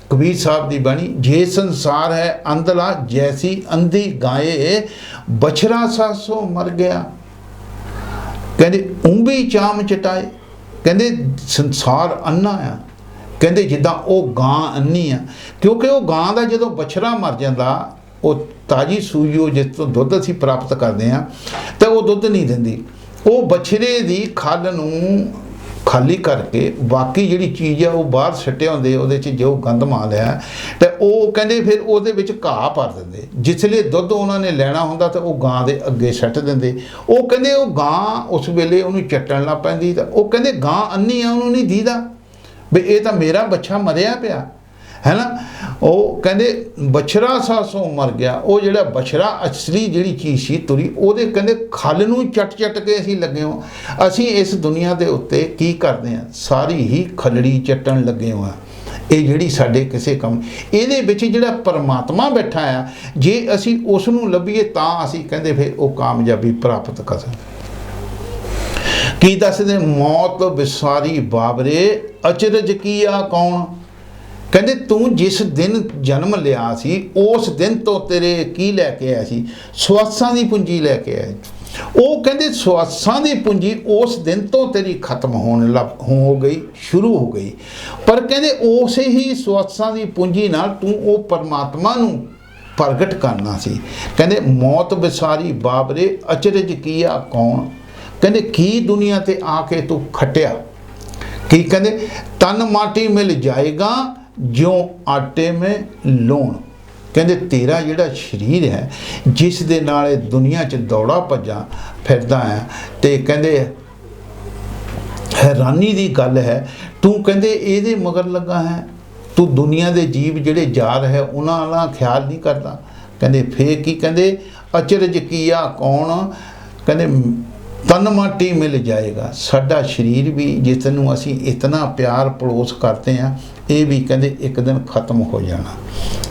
ਕਬੀਰ ਸਾਹਿਬ ਦੀ ਬਾਣੀ, ਜੇ ਸੰਸਾਰ ਹੈ ਅੰਧਲਾ ਜੈਸੀ ਅੰਧੀ ਗਾਏ, ਬਛੜਾ ਸਾਸੋ ਮਰ ਗਿਆ। ਕਹਿੰਦੇ ਉਂਬੀ ਚਾਮ ਚਟਾਏ। ਕਹਿੰਦੇ ਸੰਸਾਰ ਅੰਨਾ ਆ, ਕਹਿੰਦੇ ਜਿੱਦਾਂ ਉਹ ਗਾਂ ਅੰਨੀ ਆ, ਕਿਉਂਕਿ ਉਹ ਗਾਂ ਦਾ ਜਦੋਂ ਬਛੜਾ ਮਰ ਜਾਂਦਾ, ਉਹ ਤਾਜੀ ਸੂਈ ਉਹ ਜਿਸ ਤੋਂ ਦੁੱਧ ਅਸੀਂ ਪ੍ਰਾਪਤ ਕਰਦੇ ਹਾਂ, ਤਾਂ ਉਹ ਦੁੱਧ ਨਹੀਂ ਦਿੰਦੀ। ਉਹ ਬਛੜੇ ਦੀ ਖੱਲ ਨੂੰ ਖਾਲੀ ਕਰਕੇ ਬਾਕੀ ਜਿਹੜੀ ਚੀਜ਼ ਆ ਉਹ ਬਾਹਰ ਸੱਟੇ ਹੁੰਦੇ, ਉਹਦੇ 'ਚ ਜੋ ਗੰਦ ਮਾਲ ਆ, ਤੇ ਉਹ ਕਹਿੰਦੇ ਫਿਰ ਉਹਦੇ ਵਿੱਚ ਘਾਹ ਭਰ ਦਿੰਦੇ। ਜਿਸ ਲਈ ਦੁੱਧ ਉਹਨਾਂ ਨੇ ਲੈਣਾ ਹੁੰਦਾ ਤਾਂ ਉਹ ਗਾਂ ਦੇ ਅੱਗੇ ਸੱਟ ਦਿੰਦੇ। ਉਹ ਕਹਿੰਦੇ ਉਹ ਗਾਂ ਉਸ ਵੇਲੇ ਉਹਨੂੰ ਚੱਟਣ ਲੱਗ ਪੈਂਦੀ, ਤਾਂ ਉਹ ਕਹਿੰਦੇ ਗਾਂ ਅੰਨੀ ਆ, ਉਹਨੂੰ ਨਹੀਂ ਦੀਦਾ ਵੀ ਇਹ ਤਾਂ ਮੇਰਾ ਬੱਚਾ ਮਰਿਆ ਪਿਆ ਹੈ ਨਾ। ਉਹ ਕਹਿੰਦੇ ਬਛੜਾ ਸਾਸੋਂ ਮਰ ਗਿਆ। ਉਹ ਜਿਹੜਾ ਬਛੜਾ ਅਸਲੀ ਜਿਹੜੀ ਚੀਜ਼ ਸੀ ਤੁਰੀ, ਉਹਦੇ ਕਹਿੰਦੇ ਖੱਲ ਨੂੰ ਚੱਟ ਕੇ ਅਸੀਂ ਲੱਗੇ ਹਾਂ। ਅਸੀਂ ਇਸ ਦੁਨੀਆ ਦੇ ਉੱਤੇ ਕੀ ਕਰਦੇ ਹਾਂ, ਸਾਰੀ ਹੀ ਖੱਲੜੀ ਚੱਟਣ ਲੱਗੇ ਹਾਂ। ਇਹ ਜਿਹੜੀ ਸਾਡੇ ਕਿਸੇ ਕੰਮ, ਇਹਦੇ ਵਿੱਚ ਜਿਹੜਾ ਪਰਮਾਤਮਾ ਬੈਠਾ ਆ, ਜੇ ਅਸੀਂ ਉਸ ਨੂੰ ਲੱਭੀਏ ਤਾਂ ਅਸੀਂ ਕਹਿੰਦੇ ਫਿਰ ਉਹ ਕਾਮਯਾਬੀ ਪ੍ਰਾਪਤ ਕਰ ਸਕਦੇ। ਕੀ ਦੱਸਦੇ, ਮੌਤ ਵਿਸਾਰੀ ਬਾਬਰੇ ਅਚਰਜ ਕੀਆ ਕੌਣ। ਕਹਿੰਦੇ ਤੂੰ ਜਿਸ ਦਿਨ ਜਨਮ ਲਿਆ ਸੀ ਉਸ ਦਿਨ ਤੋਂ ਤੇਰੇ ਕੀ ਲੈ ਕੇ ਆਇਆ ਸੀ, ਸਵਾਸਾਂ ਦੀ ਪੂੰਜੀ ਲੈ ਕੇ ਆਇਆ। ਉਹ ਕਹਿੰਦੇ ਸਵਾਸਾਂ ਦੀ ਪੂੰਜੀ ਉਸ ਦਿਨ ਤੋਂ ਤੇਰੀ ਖਤਮ ਹੋ ਗਈ, ਸ਼ੁਰੂ ਹੋ ਗਈ। ਪਰ ਕਹਿੰਦੇ ਉਸੇ ਹੀ ਸਵਾਸਾਂ ਦੀ ਪੂੰਜੀ ਨਾਲ ਤੂੰ ਉਹ ਪਰਮਾਤਮਾ ਨੂੰ ਪ੍ਰਗਟ ਕਰਨਾ ਸੀ। ਕਹਿੰਦੇ ਮੌਤ ਵਿਸਾਰੀ ਬਾਬਰੇ ਅਚਰਜ ਕੀਆ ਕੌਣ। ਕਹਿੰਦੇ ਕੀ ਦੁਨੀਆ ਤੇ ਆ ਕੇ ਤੂੰ ਖਟਿਆ। ਕੀ ਕਹਿੰਦੇ, ਤਨ ਮਾਟੀ ਮਿਲ ਜਾਏਗਾ ਜਿਉਂ ਆਟੇ ਮੇ ਲੂਣ। ਕਹਿੰਦੇ ਤੇਰਾ ਜਿਹੜਾ ਸਰੀਰ ਹੈ, ਜਿਸ ਦੇ ਨਾਲ ਇਹ ਦੁਨੀਆ 'ਚ ਦੌੜਾ ਭੱਜਾ ਫਿਰਦਾ ਹੈ, ਤੇ ਕਹਿੰਦੇ ਹੈਰਾਨੀ ਦੀ ਗੱਲ ਹੈ, ਤੂੰ ਕਹਿੰਦੇ ਇਹਦੇ ਮਗਰ ਲੱਗਾ ਹੈ। ਤੂੰ ਦੁਨੀਆ ਦੇ ਜੀਵ ਜਿਹੜੇ ਜਾ ਰਹੇ ਉਹਨਾਂ ਵਾਲਾ ਖਿਆਲ ਨਹੀਂ ਕਰਦਾ। ਕਹਿੰਦੇ ਫੇਰ ਕੀ ਕਹਿੰਦੇ, ਅਚਰਜ ਕੀਆ ਕੌਣ। ਕਹਿੰਦੇ ਤਨ ਮਾਟੀ ਮਿਲ ਜਾਏਗਾ। ਸਾਡਾ ਸਰੀਰ ਵੀ ਜਿਸ ਨੂੰ ਅਸੀਂ ਇਤਨਾ ਪਿਆਰ ਪੜੋਸ ਕਰਦੇ ਹਾਂ, ਇਹ ਵੀ ਕਹਿੰਦੇ ਇੱਕ ਦਿਨ ਖਤਮ ਹੋ ਜਾਣਾ।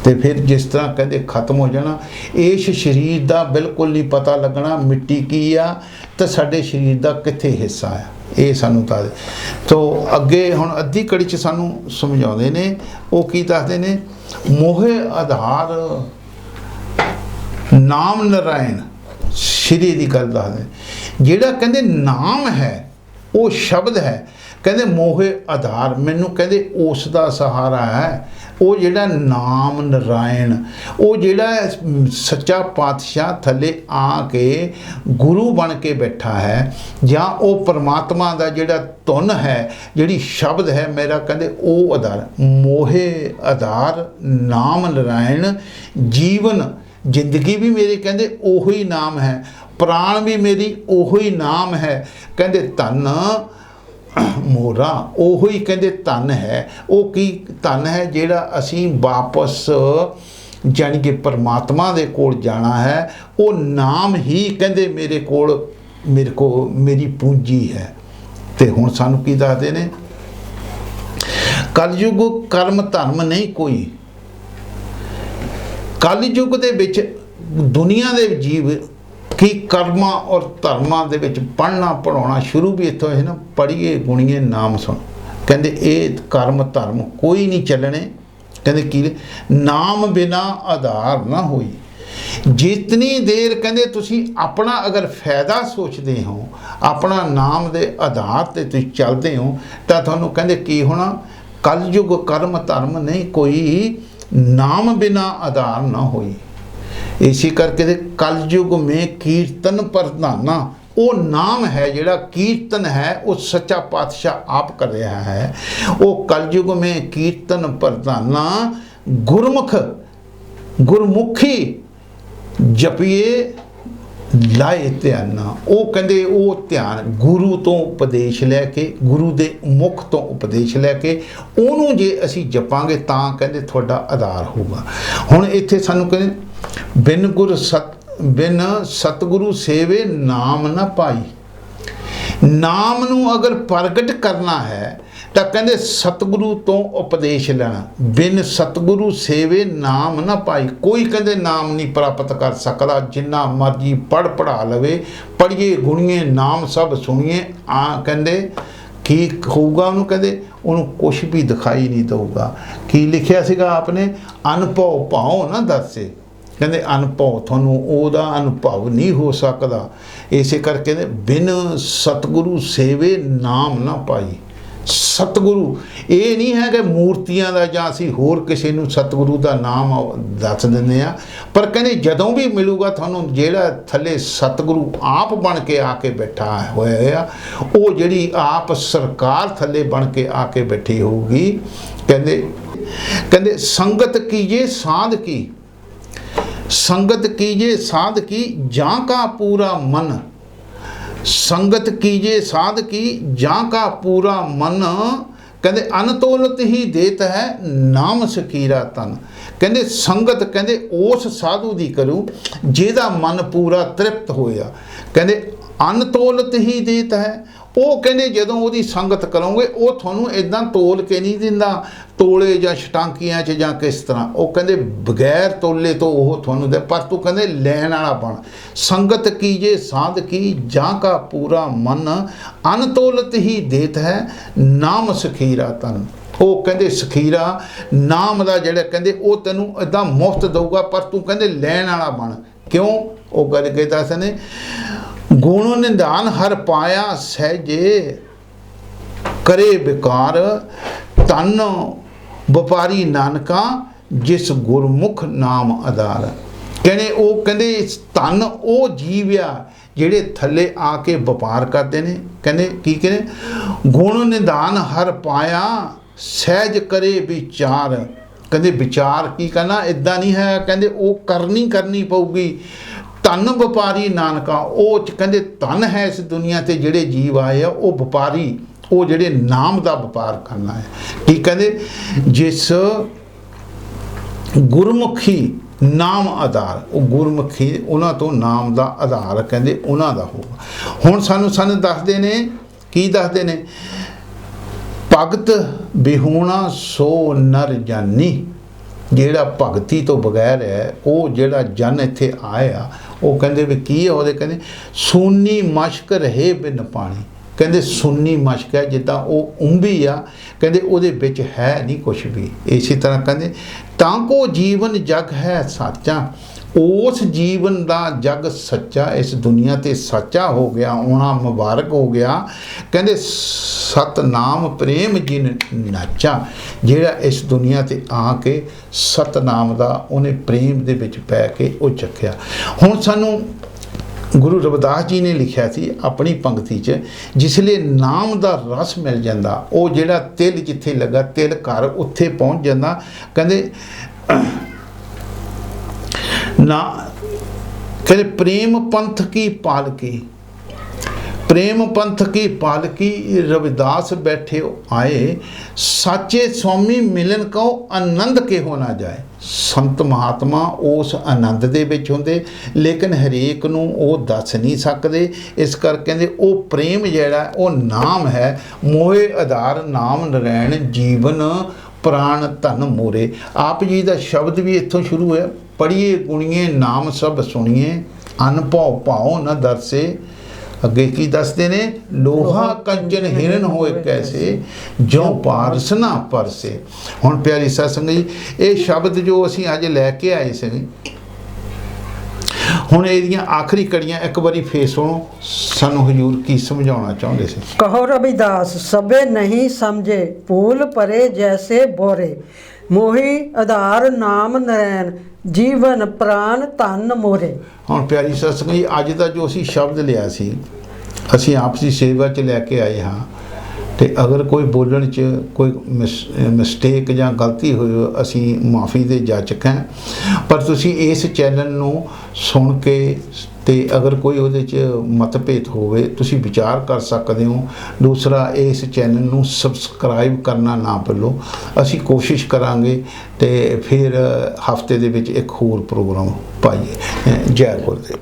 ਤੇ ਫਿਰ ਜਿਸ ਤਰ੍ਹਾਂ ਕਹਿੰਦੇ ਖਤਮ ਹੋ ਜਾਣਾ, ਇਸ ਸਰੀਰ ਦਾ ਬਿਲਕੁਲ ਨਹੀਂ ਪਤਾ ਲੱਗਣਾ ਮਿੱਟੀ ਕੀ ਆ ਤੇ ਸਾਡੇ ਸਰੀਰ ਦਾ ਕਿੱਥੇ ਹਿੱਸਾ ਆ। ਇਹ ਸਾਨੂੰ ਤਾਂ ਅੱਗੇ ਹੁਣ ਅੱਧੀ ਕੜੀ 'ਚ ਸਾਨੂੰ ਸਮਝਾਉਂਦੇ ਨੇ। ਉਹ ਕੀ ਦੱਸਦੇ ਨੇ, ਮੋਹੇ ਆਧਾਰ ਨਾਮ ਨਰਾਇਣ ਸ਼੍ਰੀ ਦੀ ਗੱਲ ਦੱਸਦੇ। ਜਿਹੜਾ ਕਹਿੰਦੇ ਨਾਮ ਹੈ, ਉਹ ਸ਼ਬਦ ਹੈ, ਕਹਿੰਦੇ ਮੋਹੇ ਆਧਾਰ, ਮੈਨੂੰ ਕਹਿੰਦੇ ਉਸ ਦਾ ਸਹਾਰਾ ਹੈ। ਉਹ ਜਿਹੜਾ ਨਾਮ ਨਰਾਇਣ, ਉਹ ਜਿਹੜਾ ਸੱਚਾ ਪਾਤਸ਼ਾਹ ਥੱਲੇ ਆ ਕੇ ਗੁਰੂ ਬਣ ਕੇ ਬੈਠਾ ਹੈ, ਜਾਂ ਉਹ ਪਰਮਾਤਮਾ ਦਾ ਜਿਹੜਾ ਧੁਨ ਹੈ, ਜਿਹੜੀ ਸ਼ਬਦ ਹੈ ਮੇਰਾ, ਕਹਿੰਦੇ ਉਹ ਆਧਾਰ। ਮੋਹੇ ਆਧਾਰ ਨਾਮ ਨਰਾਇਣ, ਜੀਵਨ ਜ਼ਿੰਦਗੀ ਵੀ ਮੇਰੇ ਕਹਿੰਦੇ ਉਹੀ ਨਾਮ ਹੈ, ਪ੍ਰਾਣ ਵੀ ਮੇਰੀ ਉਹੀ ਨਾਮ ਹੈ। ਕਹਿੰਦੇ ਧਨ ਮੋਰਾ ਉਹੀ ਕਹਿੰਦੇ ਧਨ ਹੈ। ਉਹ ਕੀ ਧਨ ਹੈ, ਜਿਹੜਾ ਅਸੀਂ ਵਾਪਸ ਜਾਣੀ ਕਿ ਪਰਮਾਤਮਾ ਦੇ ਕੋਲ ਜਾਣਾ ਹੈ। ਉਹ ਨਾਮ ਹੀ ਕਹਿੰਦੇ ਮੇਰੇ ਕੋਲ ਮੇਰੀ ਪੂੰਜੀ ਹੈ। ਤੇ ਹੁਣ ਸਾਨੂੰ ਕੀ ਦੱਸਦੇ ਨੇ, ਕਲਯੁਗ ਕਰਮ ਧਰਮ ਨਹੀਂ ਕੋਈ। ਕਲਯੁਗ ਦੇ ਵਿੱਚ ਦੁਨੀਆ ਦੇ ਜੀਵ ਕੀ ਕਰਮਾਂ ਔਰ ਧਰਮਾਂ ਦੇ ਵਿੱਚ ਪੜ੍ਹਨਾ ਪੜ੍ਹਾਉਣਾ ਸ਼ੁਰੂ ਵੀ ਇੱਥੋਂ ਹੈ ਨਾ, ਪੜ੍ਹੀਏ ਗੁਣੀਏ ਨਾਮ ਸੁਣ। ਕਹਿੰਦੇ ਇਹ ਕਰਮ ਧਰਮ ਕੋਈ ਨਹੀਂ ਚੱਲਣੇ। ਕਹਿੰਦੇ ਕੀ, ਨਾਮ ਬਿਨਾ ਆਧਾਰ ਨਾ ਹੋਈ। ਜਿਤਨੀ ਦੇਰ ਕਹਿੰਦੇ ਤੁਸੀਂ ਆਪਣਾ ਅਗਰ ਫਾਇਦਾ ਸੋਚਦੇ ਹੋ, ਆਪਣਾ ਨਾਮ ਦੇ ਆਧਾਰ ਤੇ ਤੁਸੀਂ ਚੱਲਦੇ ਹੋ, ਤਾਂ ਤੁਹਾਨੂੰ ਕਹਿੰਦੇ ਕੀ ਹੋਣਾ, ਕਲਯੁਗ ਕਰਮ ਧਰਮ ਨਹੀਂ ਕੋਈ, ਨਾਮ ਬਿਨਾ ਆਧਾਰ ਨਾ ਹੋਈ। ਇਸੇ ਕਰਕੇ ਦੇ ਕਲਯੁਗ ਮੇ ਕੀਰਤਨ ਪ੍ਰਧਾਨਾ, ਉਹ ਨਾਮ ਹੈ ਜਿਹੜਾ ਕੀਰਤਨ ਹੈ, ਉਹ ਸੱਚਾ ਪਾਤਸ਼ਾਹ ਆਪ ਕਰ ਰਿਹਾ ਹੈ। ਉਹ ਕਲਯੁਗ ਮੇ ਕੀਰਤਨ ਪ੍ਰਧਾਨਾ, ਗੁਰਮੁਖੀ ਜਪੀਏ ਲਾਏ ਧਿਆਨਾ। ਉਹ ਕਹਿੰਦੇ ਉਹ ਧਿਆਨ ਗੁਰੂ ਤੋਂ ਉਪਦੇਸ਼ ਲੈ ਕੇ, ਗੁਰੂ ਦੇ ਮੁਖ ਤੋਂ ਉਪਦੇਸ਼ ਲੈ ਕੇ ਉਹਨੂੰ ਜੇ ਅਸੀਂ ਜਪਾਂਗੇ ਤਾਂ ਕਹਿੰਦੇ ਤੁਹਾਡਾ ਆਧਾਰ ਹੋਊਗਾ। ਹੁਣ ਇੱਥੇ ਸਾਨੂੰ ਕਹਿੰਦੇ ਬਿਨ ਸਤਿਗੁਰੂ ਸੇਵੇ ਨਾਮ ਨਾ ਪਾਈ। ਨਾਮ ਨੂੰ ਅਗਰ ਪ੍ਰਗਟ ਕਰਨਾ ਹੈ ਤਾਂ ਕਹਿੰਦੇ ਸਤਿਗੁਰੂ ਤੋਂ ਉਪਦੇਸ਼ ਲੈਣਾ। ਬਿਨ ਸਤਿਗੁਰੂ ਸੇਵੇ ਨਾਮ ਨਾ ਪਾਈ। ਕੋਈ ਕਹਿੰਦੇ ਨਾਮ ਨਹੀਂ ਪ੍ਰਾਪਤ ਕਰ ਸਕਦਾ, ਜਿੰਨਾ ਮਰਜੀ ਪੜ੍ਹਾ ਲਵੇ। ਪੜ੍ਹੀਏ ਗੁਣੀਏ ਨਾਮ ਸਭ ਸੁਣੀਏ, ਕਹਿੰਦੇ ਕੀ ਹੋਊਗਾ ਉਹਨੂੰ, ਕਹਿੰਦੇ ਉਹਨੂੰ ਕੁਛ ਵੀ ਦਿਖਾਈ ਨਹੀਂ ਦਊਗਾ। ਕੀ ਲਿਖਿਆ ਸੀਗਾ ਆਪਨੇ, ਅਨਭਉ ਭਾਉ ਨਾ ਦੱਸੇ। ਕਹਿੰਦੇ ਅਨੁਭਵ ਤੁਹਾਨੂੰ ਉਹਦਾ ਅਨੁਭਵ ਨਹੀਂ ਹੋ ਸਕਦਾ। ਇਸੇ ਕਰਕੇ ਕਹਿੰਦੇ ਬਿਨ ਸਤਿਗੁਰੂ ਸੇਵੇ ਨਾਮ ਨਾ ਪਾਈ। ਸਤਿਗੁਰੂ ਇਹ ਨਹੀਂ ਹੈ ਕਿ ਮੂਰਤੀਆਂ ਦਾ ਜਾਂ ਅਸੀਂ ਹੋਰ ਕਿਸੇ ਨੂੰ ਸਤਿਗੁਰੂ ਦਾ ਨਾਮ ਦੱਸ ਦਿੰਦੇ ਆ, ਪਰ ਕਹਿੰਦੇ ਜਦੋਂ ਵੀ ਮਿਲੂਗਾ ਤੁਹਾਨੂੰ ਜਿਹੜਾ ਥੱਲੇ ਸਤਿਗੁਰੂ ਆਪ ਬਣ ਕੇ ਆ ਕੇ ਬੈਠਾ ਹੋਇਆ ਆ, ਉਹ ਜਿਹੜੀ ਆਪ ਸਰਕਾਰ ਥੱਲੇ ਬਣ ਕੇ ਆ ਕੇ ਬੈਠੀ ਹੋਊਗੀ। ਕਹਿੰਦੇ ਸੰਗਤ ਕੀਜੇ ਸਾਧ ਕੀ, संगत कीजे साध की जां का पूरा मन, संगत कीजे साध की जां का पूरा मन। कहते अनतोलत ही देत है नाम सकीरा तन। कहते संगत कहते उस साधु दी करूँ जिहदा मन पूरा तृप्त होया। कहते अनतोलत ही देत है, ਉਹ ਕਹਿੰਦੇ ਜਦੋਂ ਉਹਦੀ ਸੰਗਤ ਕਰੋਗੇ ਉਹ ਤੁਹਾਨੂੰ ਇਦਾਂ ਤੋਲ ਕੇ ਨਹੀਂ ਦਿੰਦਾ ਤੋਲੇ ਜਾਂ ਛਟਾਂਕੀਆਂ 'ਚ ਜਾਂ ਕਿਸ ਤਰ੍ਹਾਂ, ਉਹ ਕਹਿੰਦੇ ਬਗੈਰ ਤੋਲੇ ਤੋਂ ਉਹ ਤੁਹਾਨੂੰ ਦੇ, ਪਰ ਤੂੰ ਕਹਿੰਦੇ ਲੈਣ ਵਾਲਾ ਬਣ। ਸੰਗਤ ਕੀਜੇ ਸਾਧ ਕੀ ਜਾਂ ਕਾ ਪੂਰਾ ਮਨ, ਅਨਤੋਲਤ ਹੀ ਦੇਤ ਹੈ ਨਾਮ ਸਖੀਰਾ ਤਨ। ਉਹ ਕਹਿੰਦੇ ਸਖੀਰਾ ਨਾਮ ਦਾ ਜਿਹੜਾ ਕਹਿੰਦੇ ਉਹ ਤੈਨੂੰ ਇਦਾਂ ਮੁਫਤ ਦਊਗਾ, ਪਰ ਤੂੰ ਕਹਿੰਦੇ ਲੈਣ ਵਾਲਾ ਬਣ। ਕਿਉਂ? ਉਹ ਗੱਲ ਕੇ ਦੱਸ ਨੇ गुण निधान हर पाया सहजे करे विकार, तन व्यापारी नानका जिस गुरमुख नाम आधार। कहने वो कहते धन वो जीव आ ਜਿਹੜੇ ਥੱਲੇ ਆ ਕੇ ਵਪਾਰ ਕਰਦੇ ਨੇ। ਕਹਿੰਦੇ ਕੀ ਕਹਿੰਦੇ ਗੁਣ ਨਿਧਾਨ ਹਰ ਪਾਇਆ ਸਹਿਜ ਕਰੇ ਵਿਚਾਰ। ਕਹਿੰਦੇ ਵਿਚਾਰ ਕੀ ਕਰਨਾ ਇਦਾਂ ਨਹੀਂ ਹੈ, ਕਹਿੰਦੇ ਉਹ ਕਰਨੀ ਪਊਗੀ। ਧਨ ਵਪਾਰੀ ਨਾਨਕਾ, ਉਹ ਕਹਿੰਦੇ ਧਨ ਹੈ ਇਸ ਦੁਨੀਆ ਤੇ ਜਿਹੜੇ ਜੀਵ ਆਏ ਆ ਉਹ ਵਪਾਰੀ, ਉਹ ਜਿਹੜੇ ਨਾਮ ਦਾ ਵਪਾਰ ਕਰਨਾ ਹੈ। ਕੀ ਕਹਿੰਦੇ ਜਿਸ ਗੁਰਮੁਖੀ ਨਾਮ ਆਧਾਰ, ਉਹ ਗੁਰਮੁਖੀ ਉਹਨਾਂ ਤੋਂ ਨਾਮ ਦਾ ਆਧਾਰ ਕਹਿੰਦੇ ਉਹਨਾਂ ਦਾ ਹੋਊਗਾ। ਹੁਣ ਸਾਨੂੰ ਦੱਸਦੇ ਨੇ ਕੀ ਦੱਸਦੇ ਨੇ, ਭਗਤ ਬਿਹੂਣਾ ਸੋ ਨਰ ਜਾਨੀ। ਜਿਹੜਾ ਭਗਤੀ ਤੋਂ ਬਗੈਰ ਹੈ ਉਹ ਜਿਹੜਾ ਜਨ ਇੱਥੇ ਆਇਆ, ਉਹ ਕਹਿੰਦੇ ਵੀ ਕੀ ਹੈ ਉਹਦੇ, ਕਹਿੰਦੇ ਸੁੰਨੀ ਮਸ਼ਕ ਰਹੇ ਬਿਨ ਪਾਣੀ। ਕਹਿੰਦੇ ਸੁੰਨੀ ਮਸ਼ਕ ਹੈ ਜਿੱਦਾਂ ਉਹ ਉੰਬੀ ਆ, ਕਹਿੰਦੇ ਉਹਦੇ ਵਿੱਚ ਹੈ ਨਹੀਂ ਕੁਛ ਵੀ। ਇਸੇ ਤਰ੍ਹਾਂ ਕਹਿੰਦੇ ਤਾਂ ਕੋ ਜੀਵਨ ਜਗ ਹੈ ਸਾਚਾ, ਉਸ ਜੀਵਨ ਦਾ ਜਗ ਸੱਚਾ ਇਸ ਦੁਨੀਆ ਤੇ ਸੱਚਾ ਹੋ ਗਿਆ, ਆਉਣਾ ਮੁਬਾਰਕ ਹੋ ਗਿਆ। ਕਹਿੰਦੇ ਸਤਨਾਮ ਪ੍ਰੇਮ ਜਿਨ ਨਾਚਾ, ਜਿਹੜਾ ਇਸ ਦੁਨੀਆ ਤੇ ਆ ਕੇ ਸਤਨਾਮ ਦਾ ਉਹਨੇ ਪ੍ਰੇਮ ਦੇ ਵਿੱਚ ਪੈ ਕੇ ਉਹ ਚੱਖਿਆ। ਹੁਣ ਸਾਨੂੰ ਗੁਰੂ ਰਵਿਦਾਸ ਜੀ ਨੇ ਲਿਖਿਆ ਸੀ ਆਪਣੀ ਪੰਕਤੀ 'ਚ, ਜਿਸਲੇ ਨਾਮ ਦਾ ਰਸ ਮਿਲ ਜਾਂਦਾ, ਉਹ ਜਿਹੜਾ ਤਿਲ ਜਿੱਥੇ ਲੱਗਾ ਤਿਲ ਘਰ ਉੱਥੇ ਪਹੁੰਚ ਜਾਂਦਾ। ਕਹਿੰਦੇ ਨਾ ਕਹਿੰਦੇ ਪ੍ਰੇਮ ਪੰਥ ਕੀ ਪਾਲਕੀ, प्रेम पंथ की पालकी रविदास बैठे आए, साचे स्वामी मिलन को आनंद के हो ना जाए। संत महात्मा उस आनंद दे विच हुंदे, लेकिन हरेक नूं वो दस नहीं सकते। इस करके कहंदे वो प्रेम जिहड़ा वो नाम है, मोहे आधार नाम नरैण जीवन प्राण धन मोरे। आप जी का शब्द भी इत्थों शुरू है, पढ़िए गुणिए नाम सब सुनिए, अनभव भाव न दरसे। अगे की दसते ने लोहा कंचन हिरन होए कैसे, जो पारस ना परसे। हुण प्यारी सत्संग जी ये शब्द जो असीं अज लैके आए सी, हुण इहदियां आखिरी कड़ियां एक बारी फेर सुणो, सानू हजूर की समझाउणा चाहुंदे सी। कहो रविदास सबे नहीं समझे, भूल परे जैसे बोरे, मोही आधार नाम नरैन जीवन प्राण धन मोरे। ਹੁਣ ਪਿਆਰੀ ਸਤਿਸੰਗ ਜੀ ਅੱਜ ਦਾ ਜੋ ਅਸੀਂ ਸ਼ਬਦ ਲਿਆ ਸੀ, ਅਸੀਂ ਆਪਸੀ ਸੇਵਾ 'ਚ ਲੈ ਕੇ ਆਏ ਹਾਂ, ਤੇ ਅਗਰ ਕੋਈ ਬੋਲਣ 'ਚ ਕੋਈ ਮਿਸਟੇਕ ਜਾਂ ਗਲਤੀ ਹੋਈ ਅਸੀਂ ਮਾਫੀ ਦੇ ਜਾਚਕ ਹਾਂ। ਪਰ ਤੁਸੀਂ ਇਸ ਚੈਨਲ ਨੂੰ ਸੁਣ ਕੇ ਤੇ ਅਗਰ ਕੋਈ ਉਹਦੇ 'ਚ ਮਤਭੇਦ ਹੋਵੇ ਤੁਸੀਂ ਵਿਚਾਰ ਕਰ ਸਕਦੇ ਹੋ। ਦੂਸਰਾ ਇਸ ਚੈਨਲ ਨੂੰ ਸਬਸਕ੍ਰਾਈਬ ਕਰਨਾ ਨਾ ਭੁੱਲੋ। ਅਸੀਂ ਕੋਸ਼ਿਸ਼ ਕਰਾਂਗੇ ਤੇ ਫਿਰ ਹਫਤੇ ਦੇ ਵਿੱਚ ਇੱਕ ਹੋਰ ਪ੍ਰੋਗਰਾਮ ਪਾਈਏ। ਜੈ ਗੁਰਦੇਵ।